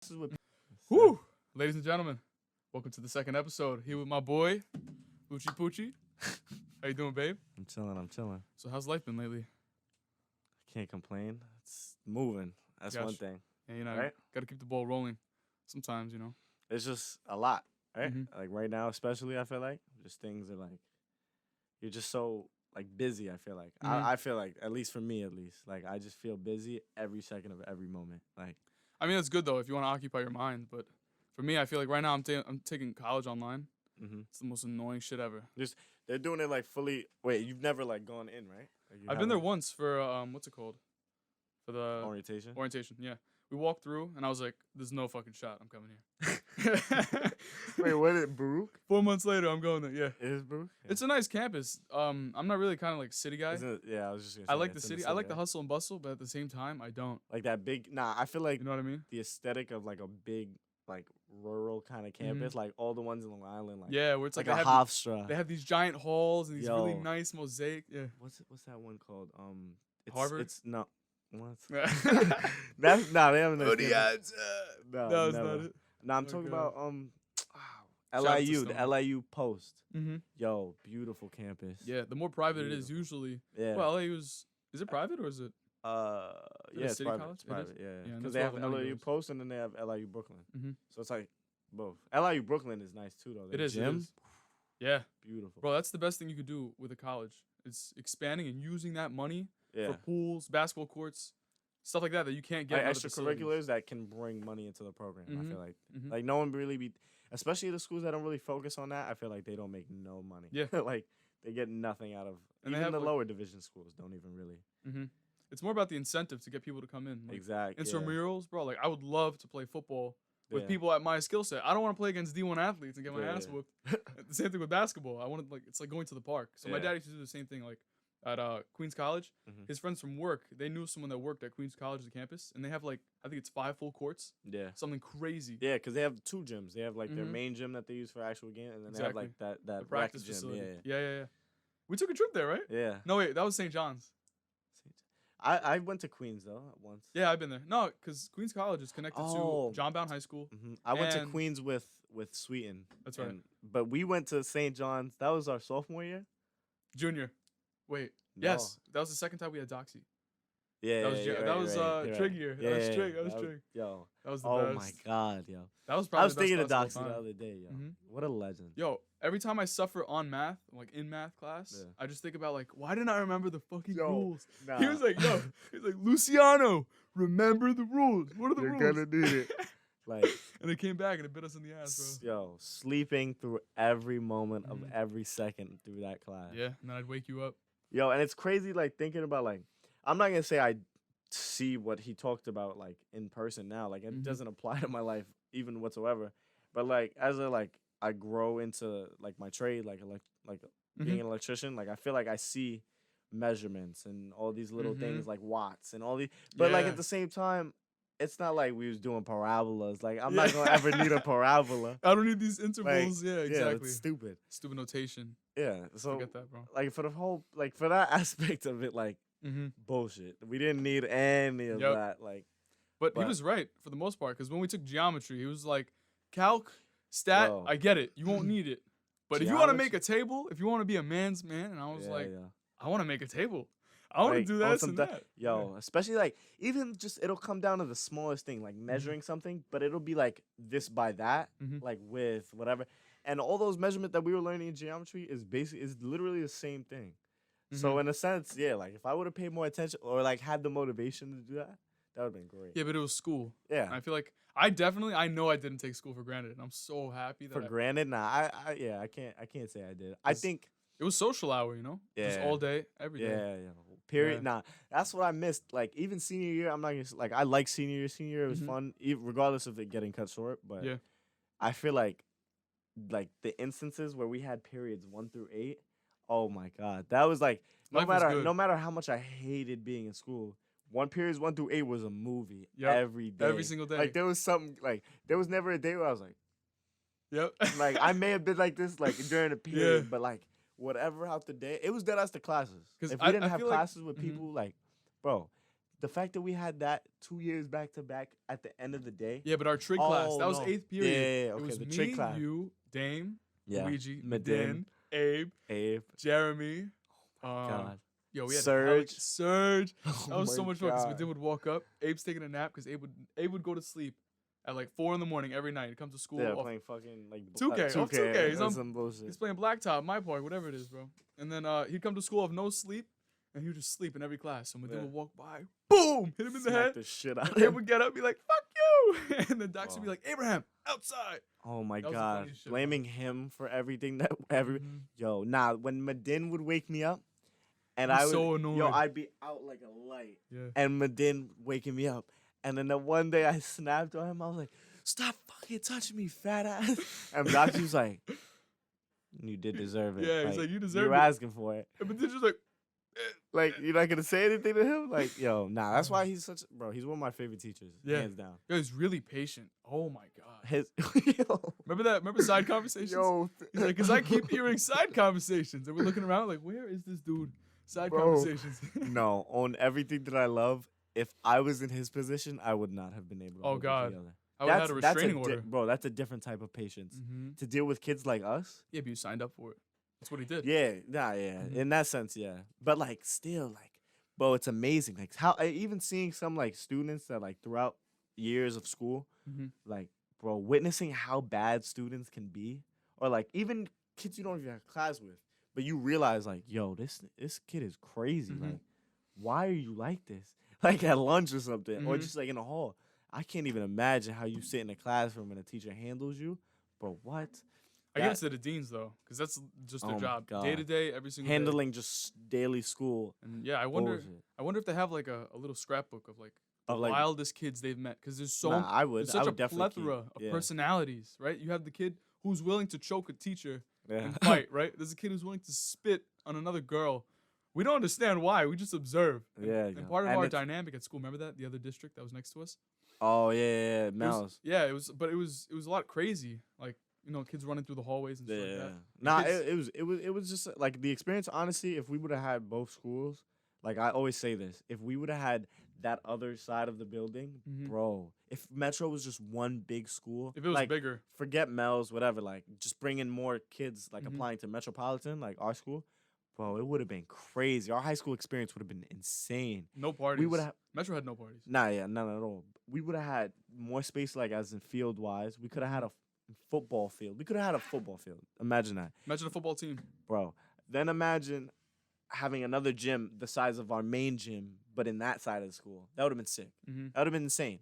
This is what. Whew. Ladies and gentlemen, welcome to the second episode. Here with my boy, Lucci Poochie. How you doing, babe? I'm chilling. So how's life been lately? Can't complain. It's moving. That's Gosh. one thing. Yeah, you know, Right? got to keep the ball rolling. Sometimes, you know. It's just a lot, right? Mhm. Like right now, especially, I feel like just things are like you're just so like busy. I feel like Mhm. I feel like at least for me, like I just feel busy every second of every moment. Like I mean, that's good though if you want to occupy your mind. But for me, I feel like right now I'm taking college online. mhm. It's the most annoying shit ever. They're doing it like fully. Wait, you've never like gone in, right? Like, you I've been there haven't- once for what's it called? For the orientation. orientation. Yeah, we walked through and I was like, "There's no fucking shot. I'm coming here." Wait, what is it, Baruch? 4 months later, I'm going there. Yeah. It is Baruch. Yeah. It's a nice campus. I'm not really kind of like city guy. Isn't it? Yeah, I was just gonna I say, like the it's in city. I like the right? hustle and bustle, but at the same time, I don't. Like that big. Nah, I feel like You know what I mean? the aesthetic of like a big like rural kind of campus, like all the ones in Long Island, like Yeah, where it's like like, a they have, Hofstra. they have these giant halls and these really Yo. nice mosaic. Yeah. What's that one called? It's, Harvard? It's no. What? That That's nah. They haven't. was No, not never. it. Nah, I'm Oh, talking God. about Shout out to LIU, the Stone. LIU Post. Mm-hmm. Yo, beautiful campus. Yeah, the more private it is, Beautiful. usually. Yeah. Well, LA was. Is it private or is it? Is it yeah, a it's city private. college? It's It is? private. Yeah, Yeah, and because that's they where have all the money LIU goes. Post and then they have LIU Brooklyn. Mm-hmm. So it's like both. LIU Brooklyn is nice too, though. It The is. It Gym, is. Yeah, beautiful. bro, that's the best thing you could do with a college. It's expanding and using that money Yeah. for pools, basketball courts, stuff like that that you can't get. Like in other facilities. extracurriculars that can bring money into the program. I Mhm. feel like Mhm. like no one really be, especially the schools that don't really focus on that. I feel like they don't make no money. Yeah. like they get nothing out of. And they Even have, the like- lower division schools don't even really. Mm-hmm. It's more about the incentive to get people to come in. Like, Exactly. intramurals, bro. Like I would love to play football with Yeah. people at my skill set. I don't want to play against D1 athletes and get my Yeah, ass yeah. whooped. The same thing with basketball. I wanted like it's like going to the park. So my Yeah. dad used to do the same thing. Like at Queens College, Mhm. his friends from work, they knew someone that worked at Queens College, the campus, and they have like I think it's 5 full courts, Yeah. something crazy. Yeah, because they have two gyms. They have like their Mhm. main gym that they use for actual game, and then Exactly. they have like that The rec practice gym. facility. Yeah, Yeah. We took a trip there, right? yeah. No, wait, that was St. John's. I went to Queens though once. Yeah, I've been there. No, because Queens College is connected Oh. to John Bound High School. I went to And- Queens with Sweeten. That's right. But we went to St. John's. That was our sophomore year. Junior. Wait. No. Yes. That was the second time we had Doxy. Yeah, That was yeah, J- you're that right, was, you're right, you're Trig right. year. That was Yeah, Trig, that was Trig. Yo. That was the Oh best. my God, yo. That was probably I was the best thinking of class Doxy all the time. other day, yo. Mhm. What a legend. Yo, every time I suffer on math, like in math class, Yeah. I just think about like, why didn't I remember the fucking Yo, rules? Nah. He was like, yo, he's like, Luciano, remember the rules. What are the You're rules? gonna need it. Like, And they came back and it bit us in the ass, bro. yo, sleeping through every moment of Mhm. every second through that class. Yeah, and then I'd wake you up. Yo, and it's crazy, like, thinking about, like, I'm not gonna say I see what he talked about, like, in person now. Like, it Mhm. doesn't apply to my life even whatsoever. But, like, as I grow into, like, my trade, like being Mhm. an electrician, like, I feel like I see measurements and all these little things, like watts and all these. But, like, Yeah. at the same time, it's not like we was doing parabolas. Like, I'm not gonna ever need a parabola. I don't need these intervals. yeah, Yeah, exactly. it's stupid. Stupid notation. Yeah, so Forget that, bro. like for the whole like for that aspect of it, like Mm-hmm. bullshit. We didn't need any of Yep. that. Like, But he But- was right for the most part, because when we took geometry, he was like, calc, stat, Yo. I get it. You won't need it. But if you want to make Geometry- a table, if you want to be a man's man, and I was yeah, like, yeah. I want to make a table. I want Like, to do on this some and di- that. Yo, especially like even just it'll come down to the smallest thing, Mm-hmm. like measuring something, but it'll be like this by that, Mhm. like with whatever. And all those measurements that we were learning in geometry is literally the same thing. So Mhm. in a sense, yeah, like if I would have paid more attention or like had the motivation to do that, that would have been great. Yeah, but it was school. Yeah. And I feel like I know I didn't take school for granted, and I'm so happy that For granted, nah, I can't say I did. I 'Cause think it was social hour, you know? Just Yeah. all day, every day. yeah. Period. Yeah. Nah, that's what I missed. Like even senior year, I'm not gonna like I like senior year. Senior year was Mhm. fun, regardless of it getting cut short. But Yeah. I feel like the instances where we had periods 1 through 8, oh my God, that was like Life was good. no matter how much I hated being in school. Periods 1 through 8 was a movie Yep. every day. Every single day. Like there was something like there was never a day where I was like Yep. like I may have been like this like during a period, but like whatever out the day, it was dead as the classes. 'Cause If we I didn't have feel like- classes with Mhm. people, like, bro, the fact that we had that 2 years back to back at the end of the day. Yeah, but our trig class, that was no. 8th period. Yeah, It okay, was the me, trig class. you, Dame, Yeah, Luigi, Medin, Medin, Abe, Jeremy. God. Yo, we had Surge. Surge. Oh That was so my much fun because God. Medin would walk up. Abe's taking a nap because Abe would go to sleep at like 4 in the morning every night. He comes to school. Yeah, off playing fucking like 2K. Off 2K. He's or on- some bullshit. He's playing Blacktop, my park, whatever it is, bro. And then he'd come to school off no sleep, and he would just sleep in every class. So Medin would walk by, boom, hit him in the Smack head. the shit out of And Abe him. would get up, be like, "Fuck you!" And then Doc would be Oh. like, "Abraham, outside." Oh my That was the God, funniest shit, blaming him for everything that Mhm. Yo, nah, when Medin would wake me up, and He's I would, so annoyed. I'd be out like a light, Yeah. and Medin waking me up, and then the one day I snapped on him, I was like, "Stop fucking touching me, fat ass," and Doc was like, "You did deserve it." Yeah, he's like, "You deserve You were it." asking for it. And Medin's just like, Like, you're not gonna say anything to him? Like, yo, nah, that's why he's such, bro. He's one of my favorite teachers, Yeah. hands down. yo, he's really patient. Oh my God. His, yo, Remember that? Remember side conversations? yo, He's like, because I keep hearing side conversations. And we're looking around like, where is this dude? Side Bro. conversations. no, on everything that I love. If I was in his position, I would not have been able to. Oh, hold it God. together. I would have had a restraining order. Bro, that's a different type of patience Mm-hmm. to deal with kids like us. Yeah, but you signed up for it. That's what he did. Yeah, nah, yeah. Mhm. In that sense, yeah. But like, still, like, bro, it's amazing. Like, how even seeing some like students that like throughout years of school, Mm-hmm. like, bro, witnessing how bad students can be, or like even kids you don't even have class with, but you realize like, yo, this kid is crazy. Mhm. Like, why are you like this? Like at lunch or something, or Mhm. just like in a hall. I can't even imagine how you sit in a classroom and a teacher handles you, bro. What? I That- guess to the deans though, because that's just their Oh my job, God. day to day, every single day. Handling just daily school. And yeah, I wonder Bullshit. if they have like a little scrapbook of like the Of, like- wildest kids they've met, because there's so Nah, I would. there's I such would a definitely keep- plethora of yeah. personalities, right? You have the kid who's willing to choke a teacher Yeah. and fight, right? There's a kid who's willing to spit on another girl. We don't understand why. We just observe. And, Yeah, and yeah. part of And our it's- dynamic at school, remember that the other district that was next to us? Oh yeah, It was- Mouse. yeah, it was, but it was a lot crazy. Like, you know, kids running through the hallways and stuff like Yeah. that. Nah, kids- it was just like the experience. Honestly, if we would have had both schools, like I always say this, if we would have had that other side of the building, Mhm. bro. If Metro was just one big school, If it was like, bigger, forget Mel's, whatever. Like, just bring in more kids, like Mhm. applying to Metropolitan, like our school, bro. It would have been crazy. Our high school experience would have been insane. no parties. We would have. Metro had no parties. Nah, yeah, none at all. We would have had more space, like as in field wise. We could have had a football field. We could have had a football field. Imagine that, Imagine a football team. bro. Then imagine having another gym the size of our main gym, but in that side of the school. That would have been sick. Mm-hmm. That would have been insane,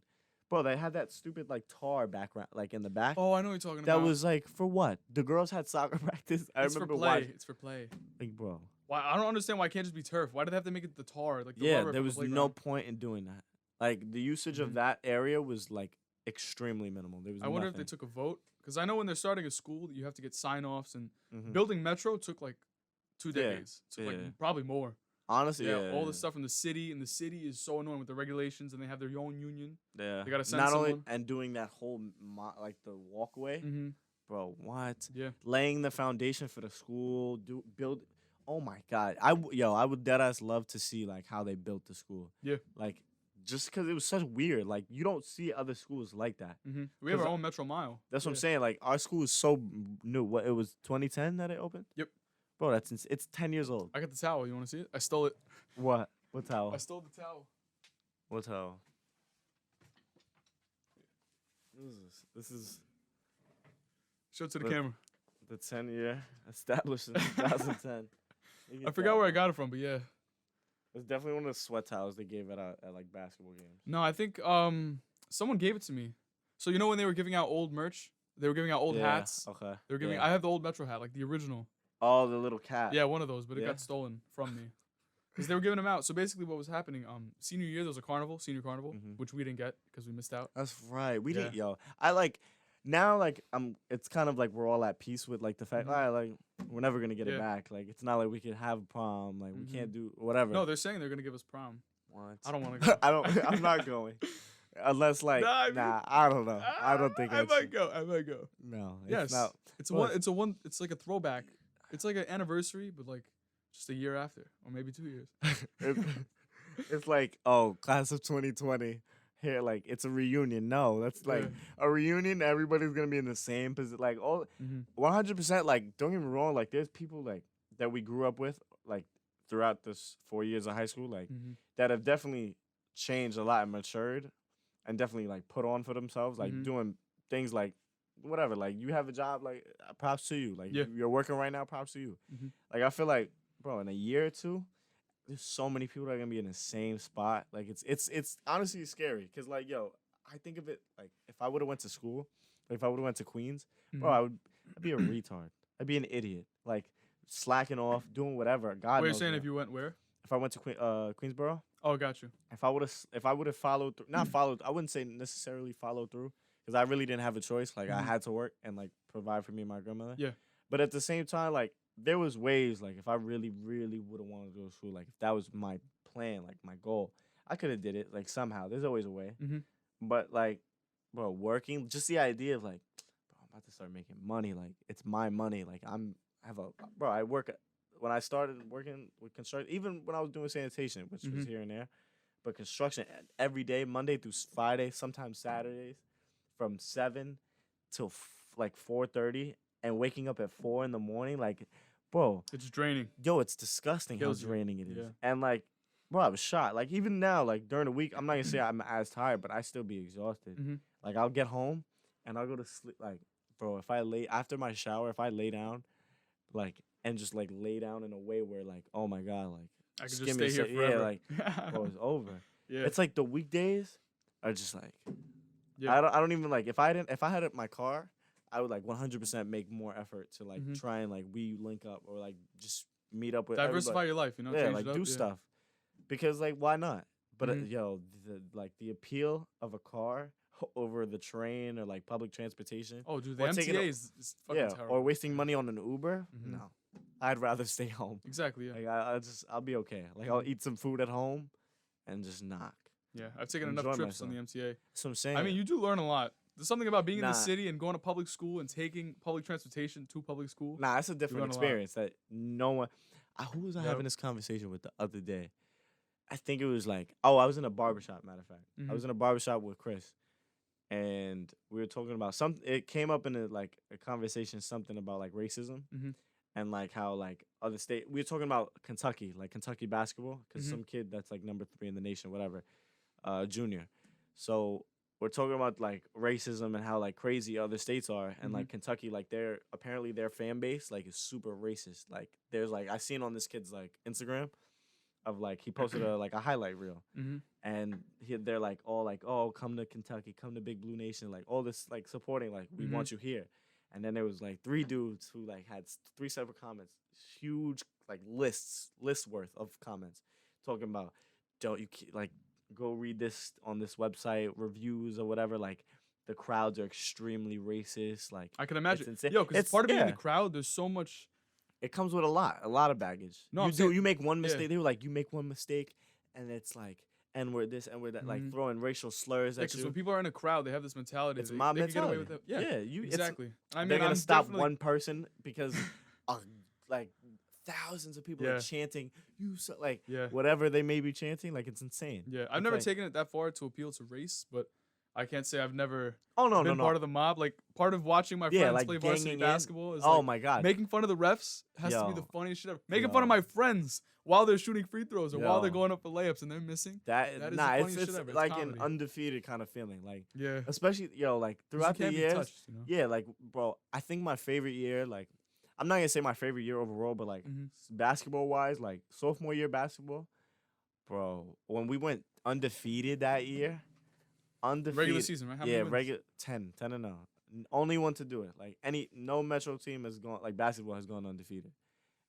bro. They had that stupid like tar background, like in the back. Oh, I know what you're talking that about. was like for what? The girls had soccer practice. I It's for remember play. watching. It's for play. Like, bro. Why? I don't understand why it can't just be turf. Why do they have to make it the tar? Like the Yeah, rubber there from the was no playground? point in doing that. Like the usage Mhm. of that area was like extremely minimal. There was. I wonder if nothing. they took a vote, because I know when they're starting a school, you have to get sign-offs, and Mhm. building Metro took like 2 Yeah, decades. Took yeah. like probably more. Honestly, Yeah, yeah, all the stuff from the city, and the city is so annoying with the regulations, and they have their own union. Yeah, They gotta send not only someone. and doing that whole like the walkway, Mm-hmm. bro. What? Yeah. Laying the foundation for the school, build. Oh my God, I would deadass love to see like how they built the school. Yeah. Like, just because it was such weird. Like you don't see other schools like that. Mm-hmm. We have 'Cause our own Metro Mile. That's what I'm Yeah. saying. Like our school is so new. What it was 2010 that it opened. Yep. Bro, it's 10 years old. I got the towel. You want to see it? I stole it. What? What towel? I stole the towel. What towel? This is Show it to the Look. camera. the 10-year established in 2010. You I get forgot that, where I bro. got it from, but yeah. It's definitely one of the sweat towels they gave at like basketball games. No, I think someone gave it to me. So you know when they were giving out old merch, they were giving out old Yeah, hats. Okay. They were giving. yeah. I have the old Metro hat, like the original. Oh, the little cat. Yeah, one of those, but it Yeah. got stolen from me. Because they were giving them out. So basically, what was happening? Senior year there was a carnival, senior carnival, Mhm. which we didn't get because we missed out. That's right. We Yeah. didn't, yo. I like now, like it's kind of like we're all at peace with like the fact, Mhm. all right, like we're never gonna get Yeah. it back. Like it's not like we can have a prom. Like we Mhm. can't do whatever. No, they're saying they're gonna give us prom. What? I don't want to go. I don't. I'm not going. Unless like, Nah, I mean- I don't know. I don't think I it's, might go. I might go. No. It's Yes. not. It's Well, one. It's a one. It's like a throwback. It's like an anniversary, but like just a year after, or maybe 2 years. If, It's like, oh, class of 2020. Here, like, it's a reunion. No, that's like Yeah. a reunion. Everybody's gonna be in the same position. Like, all Mm-hmm. 100%. Like, don't get me wrong. Like, there's people like that we grew up with, like, throughout this 4 years of high school, like, Mm-hmm. that have definitely changed a lot and matured, and definitely like put on for themselves, like Mm-hmm. doing things like whatever. Like, you have a job, like, props to you. Like, Yeah. you're working right now, props to you. Mm-hmm. Like, I feel like, bro, in a year or two, there's so many people that are gonna be in the same spot. Like, it's honestly scary. Cause, like, yo, I think of it like, if I would have went to school, like if I would have went to Queens, bro, Mm-hmm. I'd be a retard. I'd be an idiot. Like, slacking off, doing whatever. God What are you knows saying what. if you went where? If I went to Queensboro, Oh, got you. if I would have followed through, not followed, I wouldn't say necessarily follow through, because I really didn't have a choice. Like, I Mhm. had to work and like provide for me and my grandmother. Yeah. But at the same time, like, there was ways, like, if I really, really would have wanted to go to school, like, if that was my plan, like my goal, I could have did it. Like, somehow, there's always a way. Mm-hmm. But like, bro, working, just the idea of like, bro, I'm about to start making money. Like, it's my money. Like, bro, I work. When I started working with construction, even when I was doing sanitation, which was Mhm. here and there, but construction every day, Monday through Friday, sometimes Saturdays, from 7 till like 4:30, and waking up at 4 in the morning, like, bro, It's draining. yo, it's disgusting how Kills you. draining it is. Yeah. And like, bro, I was shot. Like, even now, like during the week, I'm not gonna say I'm as tired, but I still be exhausted. Mm-hmm. Like, I'll get home and I'll go to sleep. Like, bro, if I lay after my shower, if I lay down, like, and just like lay down in a way where, like, oh my god, like, I could just just give me stay a here yeah, forever. like, bro, it's over. Yeah. It's like the weekdays are just like, Yeah. I don't even like, if I had it my car, I would like 100% make more effort to like Mhm. try and like we link up or like just meet up with Diversify everybody. your life, you know. Yeah, Change like it up. do Yeah. stuff, because like, why not? But Mhm. yo, the appeal of a car over the train or like public transportation, Oh, dude, the or taking MTA is fucking yeah, terrible. or wasting money on an Uber. Mhm. No, I'd rather stay home. Exactly. Yeah. Like, I'll be okay. Like, I'll eat some food at home and just knock. Yeah. I've taken enough Enjoy trips on myself. the MTA. That's what I'm saying. I mean, you do learn a lot. There's something about being in the Nah. city and going to public school and taking public transportation to public school. Nah, that's a different learn a lot. experience that no one. Who was I Yep. having this conversation with the other day? I think it was like, oh, I was in a barbershop. Matter of fact, I Mhm. was in a barbershop with Chris, and we were talking about something. It came up in a conversation, something about like racism, Mhm. and like how like other state. We were talking about Kentucky, like Kentucky basketball, because Mhm. some kid that's like number 3 in the nation, whatever, junior. So we're talking about like racism and how like crazy other states are, and like Kentucky, like apparently their fan base like is super racist. Like, there's like, I seen on this kid's like Instagram of like, he posted a highlight reel, Mhm. and they're like all like, oh, come to Kentucky, come to Big Blue Nation, like all this like supporting, like, we want you here. And then there was like 3 dudes who like had 3 separate comments, huge like list worth of comments, talking about, don't you like go read this on this website, reviews or whatever, like, the crowds are extremely racist. Like, I can it's imagine. insane. Yo, because part of being in yeah, the crowd, there's so much. it comes with a lot of baggage. No, you I'm saying- you make one yeah. mistake. They were like, you make one mistake, and it's like, and we're this and we're that, like throwing racial slurs Yeah, at because you. when people are in a crowd, they have this mentality. It's they, mob they can get away mentality. with it. Yeah, you exactly. I mean, they're gonna I'm stop definitely- one person because, like, thousands of people Yeah. are chanting, you so, like, Yeah. whatever they may be chanting. Like, it's insane. Yeah, I've It's never like- taken it that far to appeal to race, but I can't say I've never Oh no, been no, part no. of the mob. Like, part of watching my Yeah, friends like play varsity ganging in. basketball is Oh like my god. making fun of the refs has to be the Yo. funniest shit ever. Making fun of my friends while they're shooting free throws or while they're Yo. going up for layups and they're missing. that is the nah, funniest it's shit ever. It's like comedy. an undefeated kind of feeling. Like, Yeah, especially, yo, like, 'cause throughout you the can't years. be touched, you know? Yeah, like, bro, I think my favorite year, like, I'm not gonna say my favorite year overall, but like, basketball wise, like sophomore year basketball, bro, when we went undefeated that year, Regular season, right? How many yeah, wins? regular 10 and 0. Only one to do it. Like, no Metro team has gone, like, basketball has gone undefeated,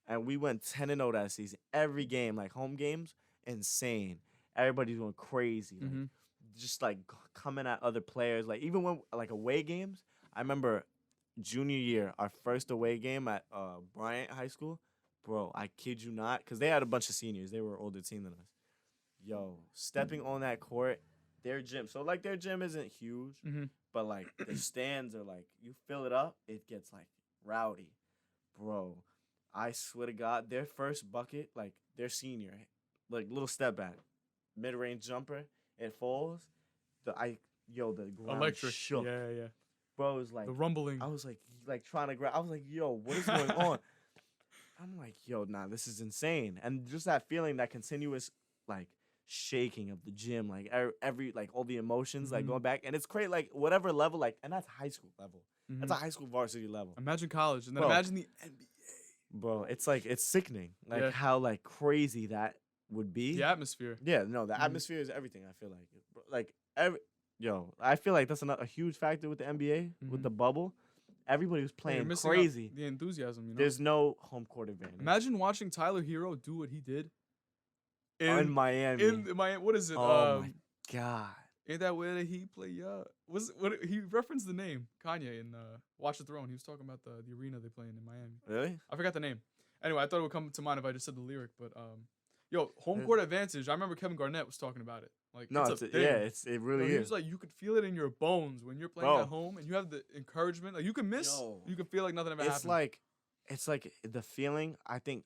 and we went 10 and 0 that season. Every game, like home games, insane. Everybody's going crazy, like, just like coming at other players. Like, even when like away games, I remember junior year, our first away game at Bryant High School, bro. I kid you not, because they had a bunch of seniors. They were an older team than us. Yo, stepping on that court, their gym. So like, their gym isn't huge, but like the stands are like, you fill it up, it gets like rowdy, bro. I swear to God, their first bucket, like their senior, like little step back, mid-range jumper, it falls. The ground Electric. shook. Yeah. Bro, it was like The rumbling. I was like trying to grab. I was like, yo, what is going on? I'm like, yo, nah, this is insane. And just that feeling, that continuous like shaking of the gym, like every like all the emotions like going back, and it's crazy. Like whatever level, like, and that's high school level. That's a high school varsity level. Imagine college, and then Bro. imagine the NBA. Bro, it's like it's sickening. Like Yeah. how like crazy that would be. The atmosphere. Yeah, no, the atmosphere is everything. I feel like I feel like that's a huge factor with the NBA with the bubble. Everybody was Yeah, you're playing missing out crazy. the enthusiasm, you know. There's no home court advantage. Imagine watching Tyler Hero do what he did In Miami. In Miami, what is it? Oh my god. Ain't that where he play? What he referenced the name Kanye in Watch the Throne. He was talking about the arena they play in Miami. Really? I forgot the name. Anyway, I thought it would come to mind if I just said the lyric, but home court advantage. I remember Kevin Garnett was talking about it. Like, no, it really is. He was like, you could feel it in your bones when you're playing at home, and you have the encouragement. Like, you can miss, you can feel like nothing ever happened. It's like the feeling. I think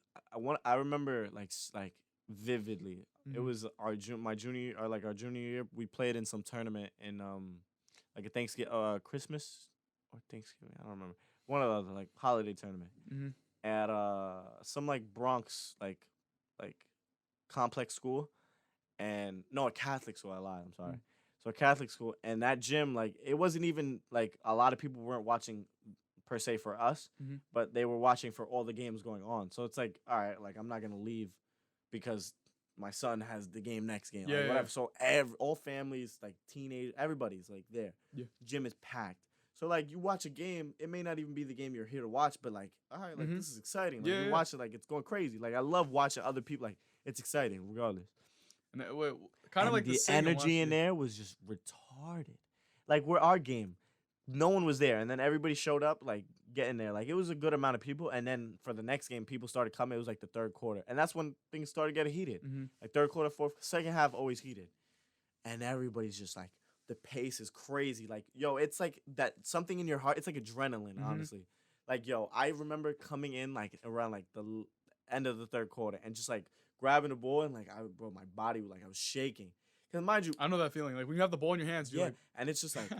I remember like vividly. It was our junior year. We played in some tournament in like a Thanksgiving, Christmas or Thanksgiving. I don't remember. One of the like holiday tournament at some like Bronx like complex school, and no, a Catholic school. I lied. I'm sorry. So a Catholic school, and that gym, like, it wasn't even like a lot of people weren't watching per se for us, but they were watching for all the games going on. So it's like, all right, like I'm not gonna leave because my son has the game next game, like, whatever. So all families, like teenage, everybody's like there. Yeah, gym is packed. So like you watch a game, it may not even be the game you're here to watch, but like, all right, like this is exciting. Like you watch it, like it's going crazy. Like I love watching other people. Like it's exciting regardless. And kind of like the energy in there was just retarded. Like our game, no one was there, and then everybody showed up, like getting there. Like it was a good amount of people, and then for the next game, people started coming. It was like the third quarter, and that's when things started getting heated. Like third quarter, fourth, second half, always heated, and everybody's just like the pace is crazy. Like yo, it's like that something in your heart. It's like adrenaline, honestly. Like yo, I remember coming in like around like the end of the third quarter, and just like grabbing the ball, and like my body was like I was shaking. Cause mind you, I know that feeling. Like when you have the ball in your hands, you're like, and it's just like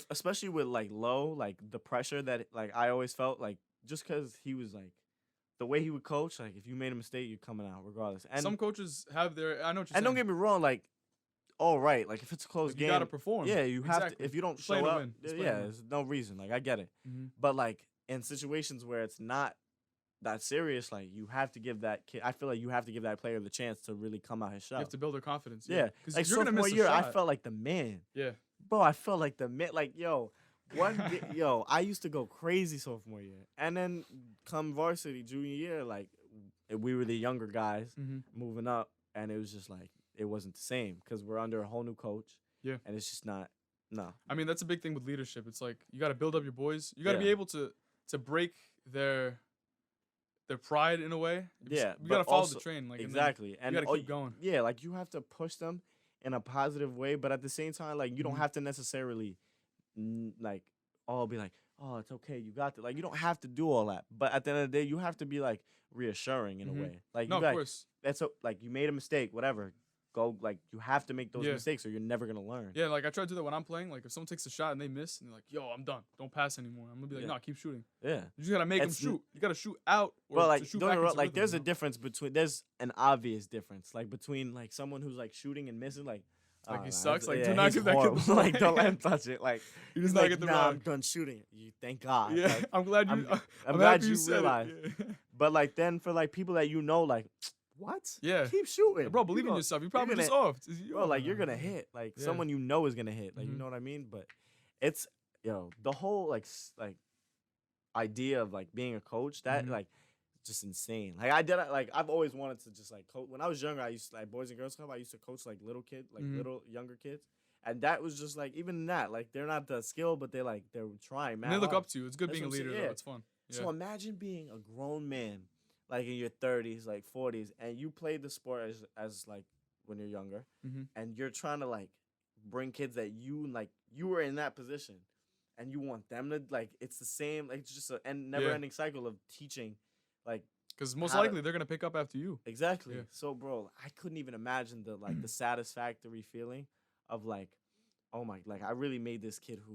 especially with like low, like the pressure that like I always felt like just cause he was like the way he would coach, like if you made a mistake, you're coming out regardless. And some coaches have their I know what you're saying. And don't get me wrong, like all right, like if it's a close game, you gotta perform. Yeah, you have to. If you don't show up, there's no reason. Like I get it, but like in situations where it's not that serious, like you have to give that kid. I feel like you have to give that player the chance to really come out his shell. You have to build their confidence. Yeah, like you're sophomore year, I felt like the man. Yeah, bro, I felt like the man. Like yo, I used to go crazy sophomore year, and then come varsity junior year, like we were the younger guys moving up, and it was just like it wasn't the same because we're under a whole new coach. Yeah, and it's just not. No, I mean that's a big thing with leadership. It's like you got to build up your boys. You got to be able to break their pride in a way. You gotta follow the train, like exactly, and you gotta keep going. Yeah, like you have to push them in a positive way, but at the same time, like you don't have to necessarily, like, be like, oh, it's okay, you got it. Like you don't have to do all that, but at the end of the day, you have to be like reassuring in a way. Like no, of course, that's like you made a mistake, whatever. Go like you have to make those mistakes or you're never gonna learn. Yeah, like I try to do that when I'm playing. Like if someone takes a shot and they miss and they're like, "Yo, I'm done. Don't pass anymore." I'm gonna be like, "No, keep shooting." Yeah, you just gotta make them shoot. You gotta shoot out. Or well, like shoot don't get like there's a difference between there's an obvious difference like between like someone who's like shooting and missing like he sucks. Like do not get that kid. Like don't let him touch it. Like you just not get the I'm done shooting. You thank God. Yeah, like, I'm glad you. I'm glad you realized. But like then for like people that you know like. What? Yeah. Keep shooting. Bro, believe in yourself. You're probably just soft. Bro, like, you're going to hit. Like, someone you know is going to hit. Like, you know what I mean? But it's, the whole, like idea of, like, being a coach, that, like, just insane. Like, I've always wanted to just, like, coach. When I was younger, I used to, like, Boys and Girls Club, I used to coach, like, little kids, like, little younger kids. And that was just, like, even that, like, they're not the skill, but they're trying, man. And they look up to you. It's good being a leader, though. It's fun. Yeah. So imagine being a grown man. Like in your 30s, like 40s, and you played the sport as like when you're younger, and you're trying to like bring kids that you were in that position, and you want them to like it's the same like it's just a never ending cycle of teaching, like Because most how to- likely they're gonna pick up after you. Exactly. Yeah. So, bro, I couldn't even imagine the satisfactory feeling of like, oh my, like I really made this kid who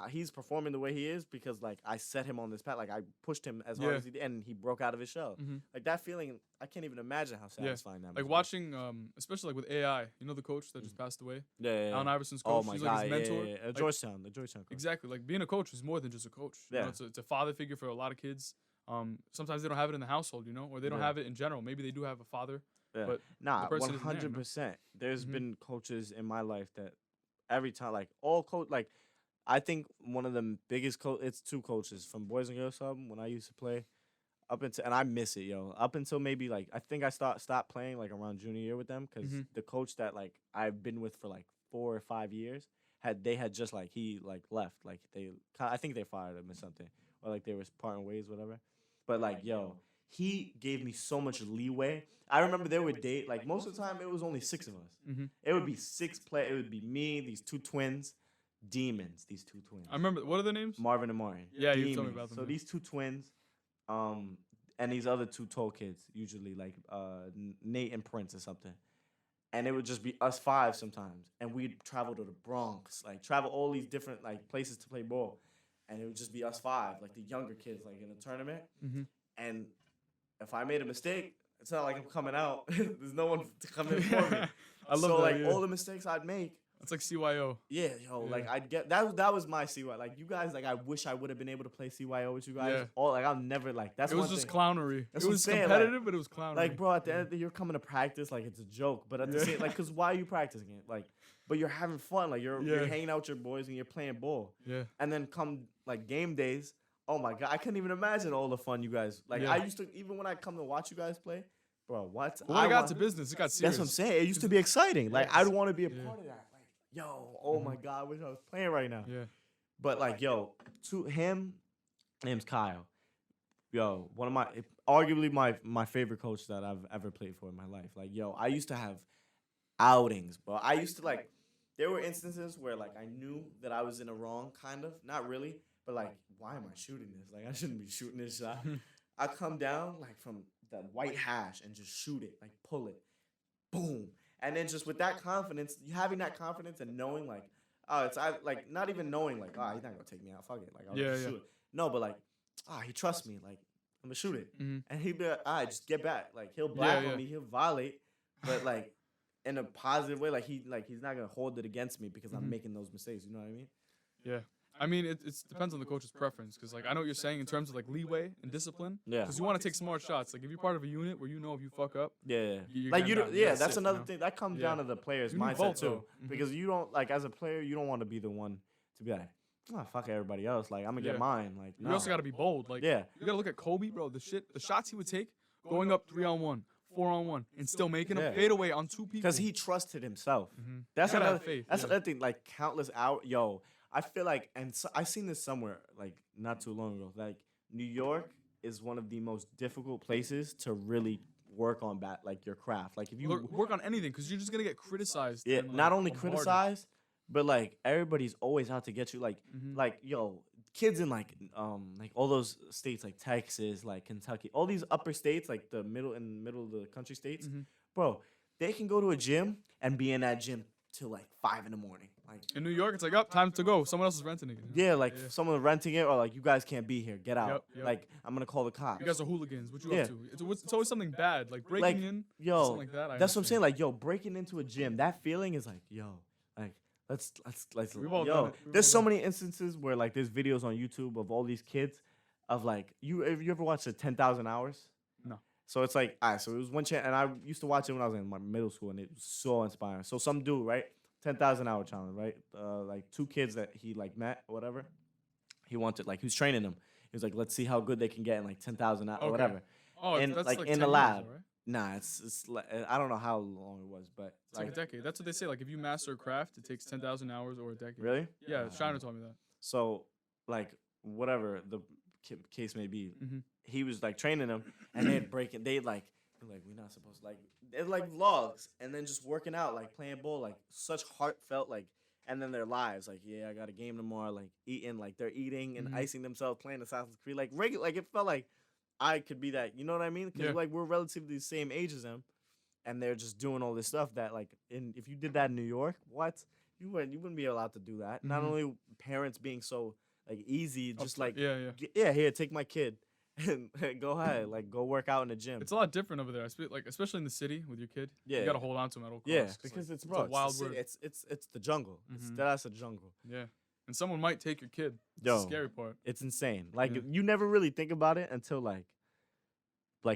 he's performing the way he is because like I set him on this path, like I pushed him as hard Yeah. as he did, and he broke out of his shell. Mm-hmm. Like that feeling, I can't even imagine how Yeah. satisfying that. Like must be. watching, especially like with AI. You know the coach that just passed away, Yeah. Allen Iverson's Oh coach. my He's god. like his mentor. Yeah. Like, Georgetown, the Georgetown coach. exactly. Like being a coach is more than just a coach. You know, Yeah. it's a father figure for a lot of kids. Sometimes they don't have it in the household, you know, or they don't Yeah. have it in general. Maybe they do have a father. Yeah. But Nah, the person isn't there, you know? 100%. There's Mhm. been coaches in my life that every time, like all coach, like I think one of the biggest it's two coaches from Boys and Girls Club when I used to play up until, and I miss it, yo. Up until maybe like I think I stopped playing like around junior year with them because Mhm. the coach that like I've been with for like 4 or 5 years had just like he like left, like I think they fired him or something, or like they were parting ways, whatever. But like yo, he gave me so much leeway. I remember there were days like most of the time it was only 6 of us. Mhm. It would be it would be me, these two twins, demons, these two twins. I remember. What are their names? Marvin and Martin. Yeah, you told me Demons. about them, So yeah. these two twins, and these other two tall kids, usually like Nate and Prince or something. And it would just be us five sometimes, and we'd travel to the Bronx, like travel all these different like places to play ball, and it would just be us five, like the younger kids, like in a tournament. Mhm. And if I made a mistake, it's not like I'm coming out. There's no one to come in for me. I love so that. like Yeah. all the mistakes I'd make. It's like CYO. Yeah, yo, like Yeah. I'd get that was my CYO. Like you guys, like I wish I would have been able to play CYO with you guys. Yeah. All like I'll never like that's It was one just thing. clownery. That's It what I'm was saying, like- competitive, but it was clownery. Like bro, at the end of the day, you're coming to practice like it's a joke, but at the Yeah. same like because why are you practicing it? Like, but you're having fun. Like you're Yeah. hanging out with your boys and you're playing ball. Yeah. And then come like game days. Oh my god, I couldn't even imagine all the fun you guys like. Yeah. I used to even when I come to watch you guys play, bro. What? But when I got want- to business, it got That's serious. what I'm saying. It used to be exciting. Like I'd want to be a Yeah. part of that. Like, yo, oh my god, I wish I was playing right now. Yeah. But like, yo, to him, name's Kyle. Yo, one of arguably my favorite coach that I've ever played for in my life. Like, yo, I used to have outings, but I used to like. There were instances where like I knew that I was in a wrong, kind of, not really, but like, why am I shooting this? Like, I shouldn't be shooting this shot. I come down like from the white hash and just shoot it, like pull it, boom, and then just with that confidence, having that confidence and knowing like, oh, like not even knowing like, oh, he's not gonna take me out, fuck it, like I'll just shoot it. No, but like, he trusts me, like I'm gonna shoot it, Mhm. and he'd be like, all right, just get back, like he'll black Yeah. on me, he'll violate, but like in a positive way, like he's not gonna hold it against me because I'm Mhm. making those mistakes. You know what I mean? Yeah. I mean, it depends on the coach's preference, because like I know what you're saying in terms of like leeway and discipline. Yeah. Because you want to take smart shots. Like if you're part of a unit where you know if you fuck up, Yeah. You're Like getting you, down. You yeah. gotta That's sit, another you know? thing that comes Yeah. down to the player's You need mindset both, too, though. Mhm. because you don't like as a player, you don't want to be the one to be like, oh fuck everybody else. Like I'm gonna Yeah. get mine. Like you also got to be bold. Like Yeah. you got to look at Kobe, bro. The shots he would take, going up 3-on-1, 4-on-1, and still making them Yeah. fade away on two people. because he trusted himself. Mhm. That's You gotta another. have faith, That's yeah. another thing. Like countless out. Yo, I feel like, and so, I seen this somewhere like not too long ago. Like New York is one of the most difficult places to really work on like your craft. Like if you work on anything, because you're just gonna get criticized. yeah, and, like, not only bombarded. criticized, but like everybody's always out to get you. Like Mhm. like yo, kids in like all those states like Texas, like Kentucky, all these upper states, like the middle of the country states, Mhm. bro, they can go to a gym and be in that gym till like 5 in the morning. Like In New York, it's like, up, time to go. Someone else is renting it. You know? yeah, like Yeah. someone renting it or like you guys can't be here, get out. Yep. Like I'm gonna call the cops. You guys are hooligans. What you Yeah. up to? It's always something bad, like breaking Like, in. yo, something like that. I that's what I'm saying. understand. Like, yo, breaking into a gym, that feeling is like, yo, like, let's We've all yo. done it. We've There's all so many instances where like there's videos on YouTube of all these kids, of like have you ever watched the 10,000 hours? No. So it's like, all right, so it was one channel, and I used to watch it when I was in my middle school, and it was so inspiring. So some dude, right, 10,000 hour challenge, right? Like two kids that he like met or whatever. He wanted like he was training them. He was like, let's see how good they can get in like 10,000 hours or Okay. whatever. Oh, in- that's like, like in 10 the years, lab. though, right? Nah, it's like, I don't know how long it was, but It's like a decade. That's what they say. Like if you master a craft, it takes 10,000 hours or a decade. really? Yeah, Nah, Shiner told me that. So, like, whatever the case may be, Mhm. he was like training them, and they'd break it. They'd like, we're not supposed to like. It's like vlogs, and then just working out, like playing ball, like such heartfelt, like, and then their lives, like, yeah, I got a game tomorrow, like eating, like they're eating and Mhm. icing themselves, playing Assassin's Creed, like regular, like it felt like I could be that. You know what I mean? Because Yeah. like we're relatively the same age as them, and they're just doing all this stuff that like if you did that in New York, what you wouldn't be allowed to do that. Not Mhm. only parents being so like easy, just like Yeah. yeah, here, take my kid and go ahead, like go work out in the gym. It's a lot different over there. Like especially in the city with your kid. Yeah, You gotta hold on to him at all costs. yeah, 'cause, because like, it's a bro, it's, the wild city, word. it's the jungle. Mhm. That's a jungle. Yeah, and someone might take your kid. That's Yo, the scary part. it's insane. Like Yeah. you never really think about it until like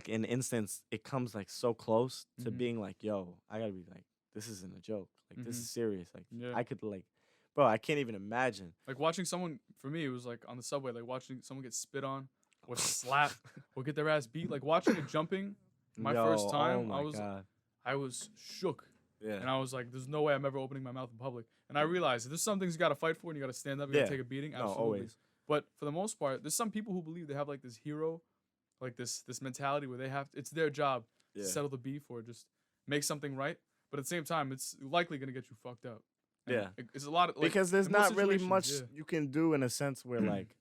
in instance it comes like so close to Mhm. being like, yo, I gotta be like, this isn't a joke. Like this Mhm. is serious. Like Yeah. I could like, bro, I can't even imagine. Like watching someone, for me, it was like on the subway, like watching someone get spit on, or slapped, or get their ass beat. Like watching it jumping. My Yo, first time, oh my God. I was shook, Yeah. and I was like, "There's no way I'm ever opening my mouth in public." And I realized there's some things you gotta fight for, and you gotta stand up, you gotta Yeah. take a beating. No, Absolutely. always. But for the most part, there's some people who believe they have like this hero, like this mentality where they have it's their job Yeah. to settle the beef or just make something right. But at the same time, it's likely gonna get you fucked up. And Yeah. it's a lot of like, Because there's in most not really much situations, you can do in a sense where like,